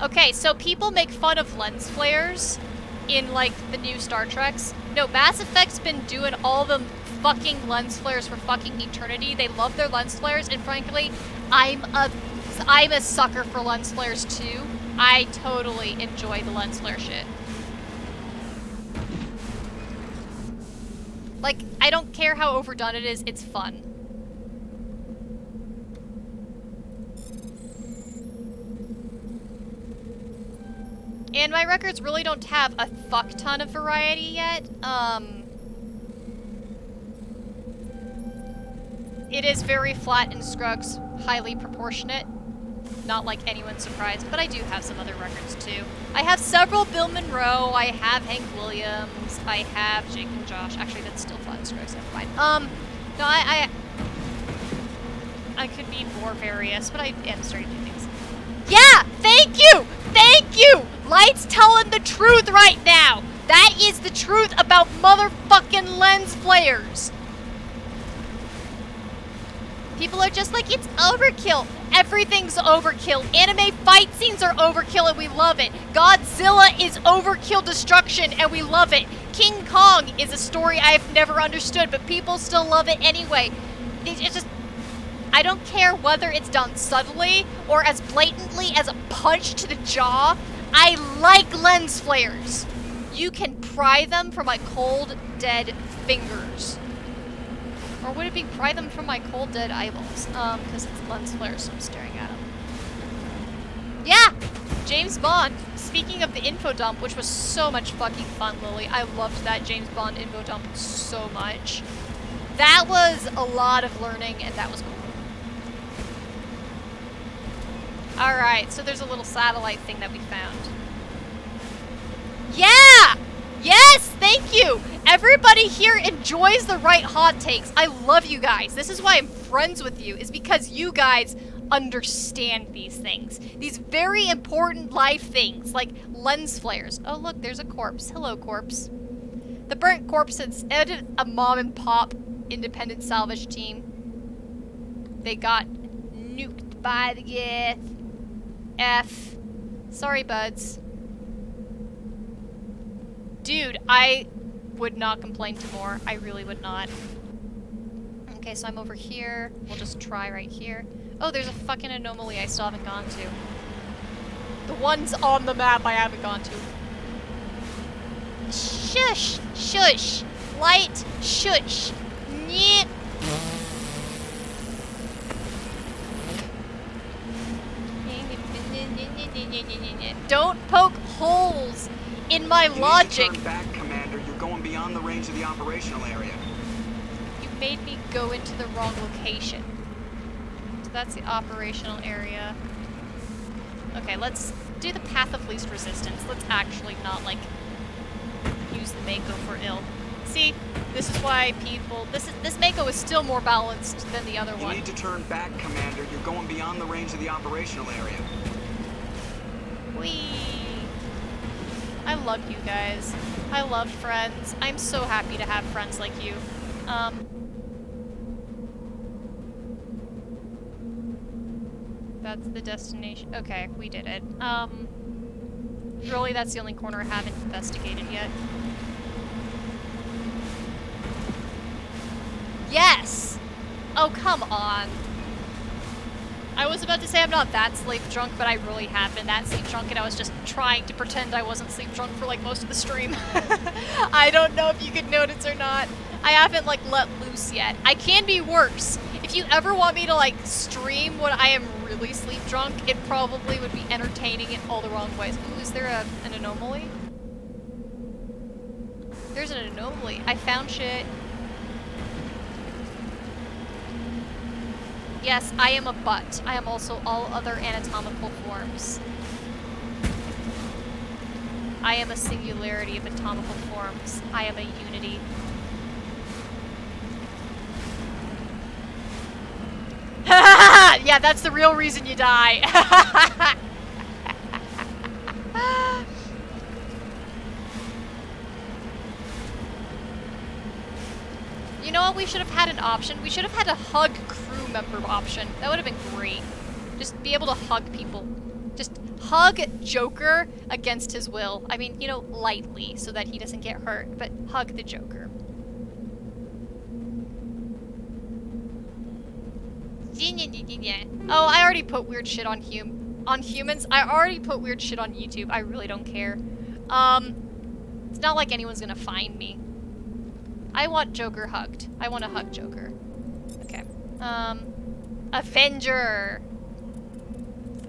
Okay, so people make fun of lens flares in like the new Star Treks. No, Mass Effect's been doing all the fucking lens flares for fucking eternity. They love their lens flares, and frankly, I'm a sucker for lens flares too. I totally enjoy the lens flare shit. Like, I don't care how overdone it is, it's fun. And my records really don't have a fuck ton of variety yet. It is very flat in Scruggs, highly proportionate. Not like anyone's surprised, but I do have some other records too. I have several Bill Monroe, I have Hank Williams, I have Jake and Josh. Actually, that's still flat in Scruggs, never mind. No, I could be more various, but I am starting to do things. Yeah! Thank you! Thank you! Light's telling the truth right now! That is the truth about motherfucking lens flares! People are just like, it's overkill. Everything's overkill. Anime fight scenes are overkill and we love it. Godzilla is overkill destruction and we love it. King Kong is a story I've never understood, but people still love it anyway. It's just... I don't care whether it's done subtly or as blatantly as a punch to the jaw. I like lens flares. You can pry them from my cold, dead fingers. Or would it be pry them from my cold, dead eyeballs? Because it's lens flares, so I'm staring at them. Yeah! James Bond. Speaking of the info dump, which was so much fucking fun, Lily. I loved that James Bond info dump so much. That was a lot of learning, and that was cool. Alright, so there's a little satellite thing that we found. Yeah! Yes, thank you! Everybody here enjoys the right hot takes. I love you guys. This is why I'm friends with you, is because you guys understand these things. These very important life things, like lens flares. Oh look, there's a corpse. Hello, corpse. The burnt corpse has edited a mom and pop independent salvage team. They got nuked by the Geth. F. Sorry, buds. Dude, I would not complain to more. I really would not. Okay, so I'm over here. We'll just try right here. Oh, there's a fucking anomaly I still haven't gone to. The ones on the map I haven't gone to. Shush! Shush! Light! Shush! Nyeh! Don't poke holes in my logic. You need to turn back, Commander. You're going beyond the range of the operational area. You made me go into the wrong location. So that's the operational area. Okay, let's do the path of least resistance. Let's actually not, like, use the Mako for ill. See, this is why people... This Mako is still more balanced than the other one. You need to turn back, Commander. You're going beyond the range of the operational area. Whee! I love you guys. I love friends. I'm so happy to have friends like you. That's the destination. Okay, we did it. Really, that's the only corner I haven't investigated yet. Yes! Oh, come on. I was about to say I'm not that sleep drunk, but I really have been that sleep drunk, and I was just trying to pretend I wasn't sleep drunk for, like, most of the stream. I don't know if you could notice or not. I haven't, like, let loose yet. I can be worse. If you ever want me to, like, stream when I am really sleep drunk, it probably would be entertaining in all the wrong ways. Ooh, is there an anomaly? There's an anomaly. I found shit. Yes, I am a butt. I am also all other anatomical forms. I am a singularity of anatomical forms. I am a unity. Yeah, that's the real reason you die. You know what? We should have had an option. We should have had a hug crew member option. That would have been great. Just be able to hug people. Just hug Joker against his will. I mean, you know, lightly so that he doesn't get hurt, but hug the Joker. Oh, I already put weird shit on humans. I already put weird shit on YouTube. I really don't care. It's not like anyone's gonna find me. I want Joker hugged. I want to hug Joker. Okay. Avenger.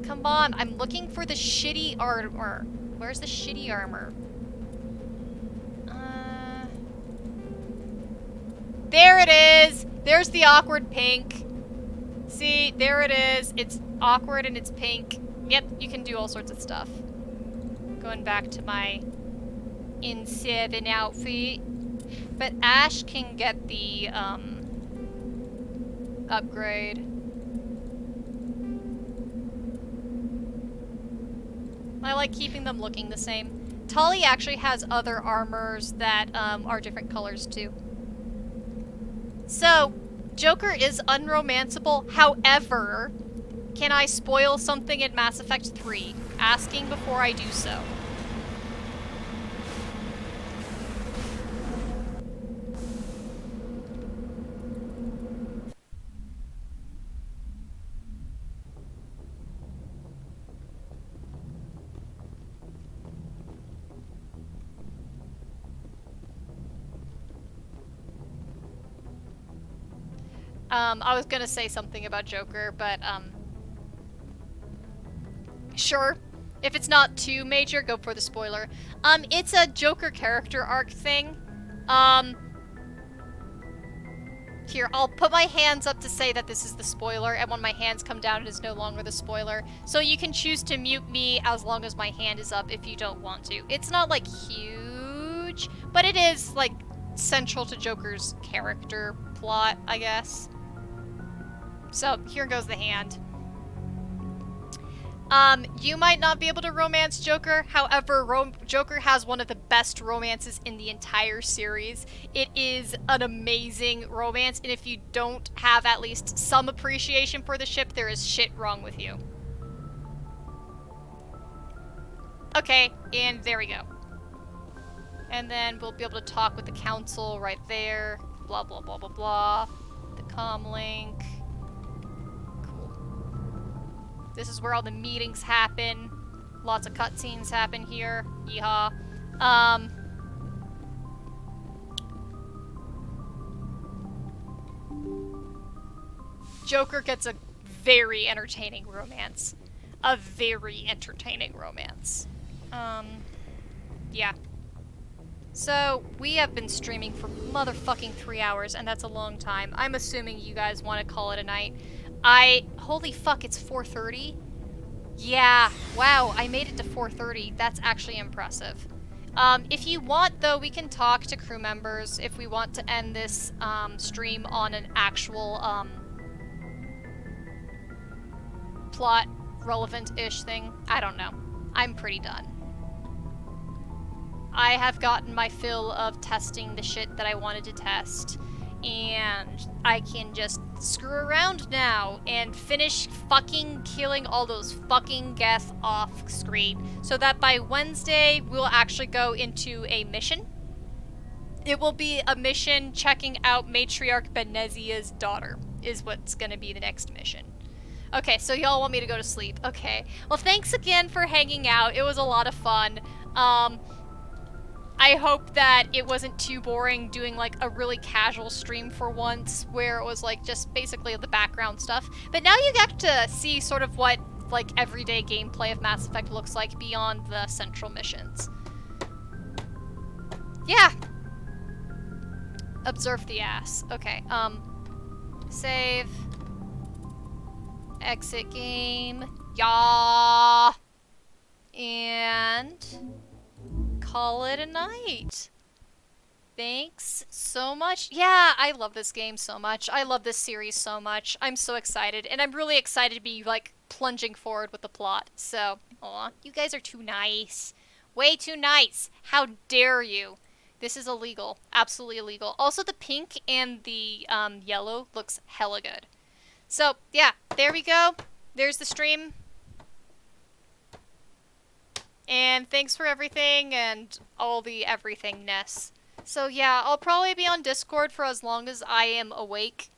Come on, I'm looking for the shitty armor. Where's the shitty armor? There it is! There's the awkward pink. See, there it is. It's awkward and it's pink. Yep, you can do all sorts of stuff. Going back to my in-7 outfit. But Ash can get the, upgrade. I like keeping them looking the same. Tali actually has other armors that, are different colors, too. So, Joker is unromanceable. However, can I spoil something in Mass Effect 3? Asking before I do so. I was gonna say something about Joker, but, sure. If it's not too major, go for the spoiler. It's a Joker character arc thing. Here, I'll put my hands up to say that this is the spoiler, and when my hands come down, it is no longer the spoiler. So you can choose to mute me as long as my hand is up if you don't want to. It's not, like, huge, but it is, like, central to Joker's character plot, I guess. So, here goes the hand. You might not be able to romance Joker. However, Joker has one of the best romances in the entire series. It is an amazing romance, and if you don't have at least some appreciation for the ship, there is shit wrong with you. Okay, and there we go. And then we'll be able to talk with the council right there. Blah, blah, blah, blah, blah. The comm link. This is where all the meetings happen. Lots of cutscenes happen here. Yeehaw. Joker gets a very entertaining romance. a very entertaining romance. Yeah. So, we have been streaming for motherfucking 3 hours, and that's a long time. I'm assuming you guys want to call it a night. Holy fuck, it's 4:30? Yeah, wow, I made it to 4:30. That's actually impressive. If you want, though, we can talk to crew members if we want to end this, stream on an actual, plot relevant-ish thing. I don't know. I'm pretty done. I have gotten my fill of testing the shit that I wanted to test, and I can just screw around now and finish fucking killing all those fucking Geth off screen, so that by Wednesday we'll actually go into a mission. It will be a mission checking out Matriarch Benezia's daughter, is what's gonna be the next mission. Okay, so y'all want me to go to sleep. Okay. Well, thanks again for hanging out. It was a lot of fun. I hope that it wasn't too boring doing like a really casual stream for once, where it was like just basically the background stuff. But now you get to see sort of what like everyday gameplay of Mass Effect looks like beyond the central missions. Yeah. Observe the ass. Okay, save. Exit game. Yeah. And call it a night. Thanks so much. Yeah, I love this game so much. I love this series so much. I'm so excited, and I'm really excited to be like plunging forward with the plot. So, aw, you guys are too nice. Way too nice. How dare you? This is illegal. Absolutely illegal. Also, the pink and the yellow looks hella good. So, yeah, there we go. There's the stream. And thanks for everything and all the everythingness. So yeah, I'll probably be on Discord for as long as I am awake.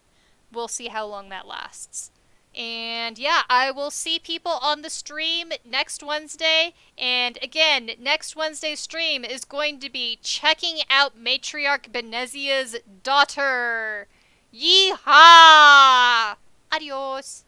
We'll see how long that lasts. And yeah, I will see people on the stream next Wednesday. And again, next Wednesday's stream is going to be checking out Matriarch Benezia's daughter. Yeehaw! Adios.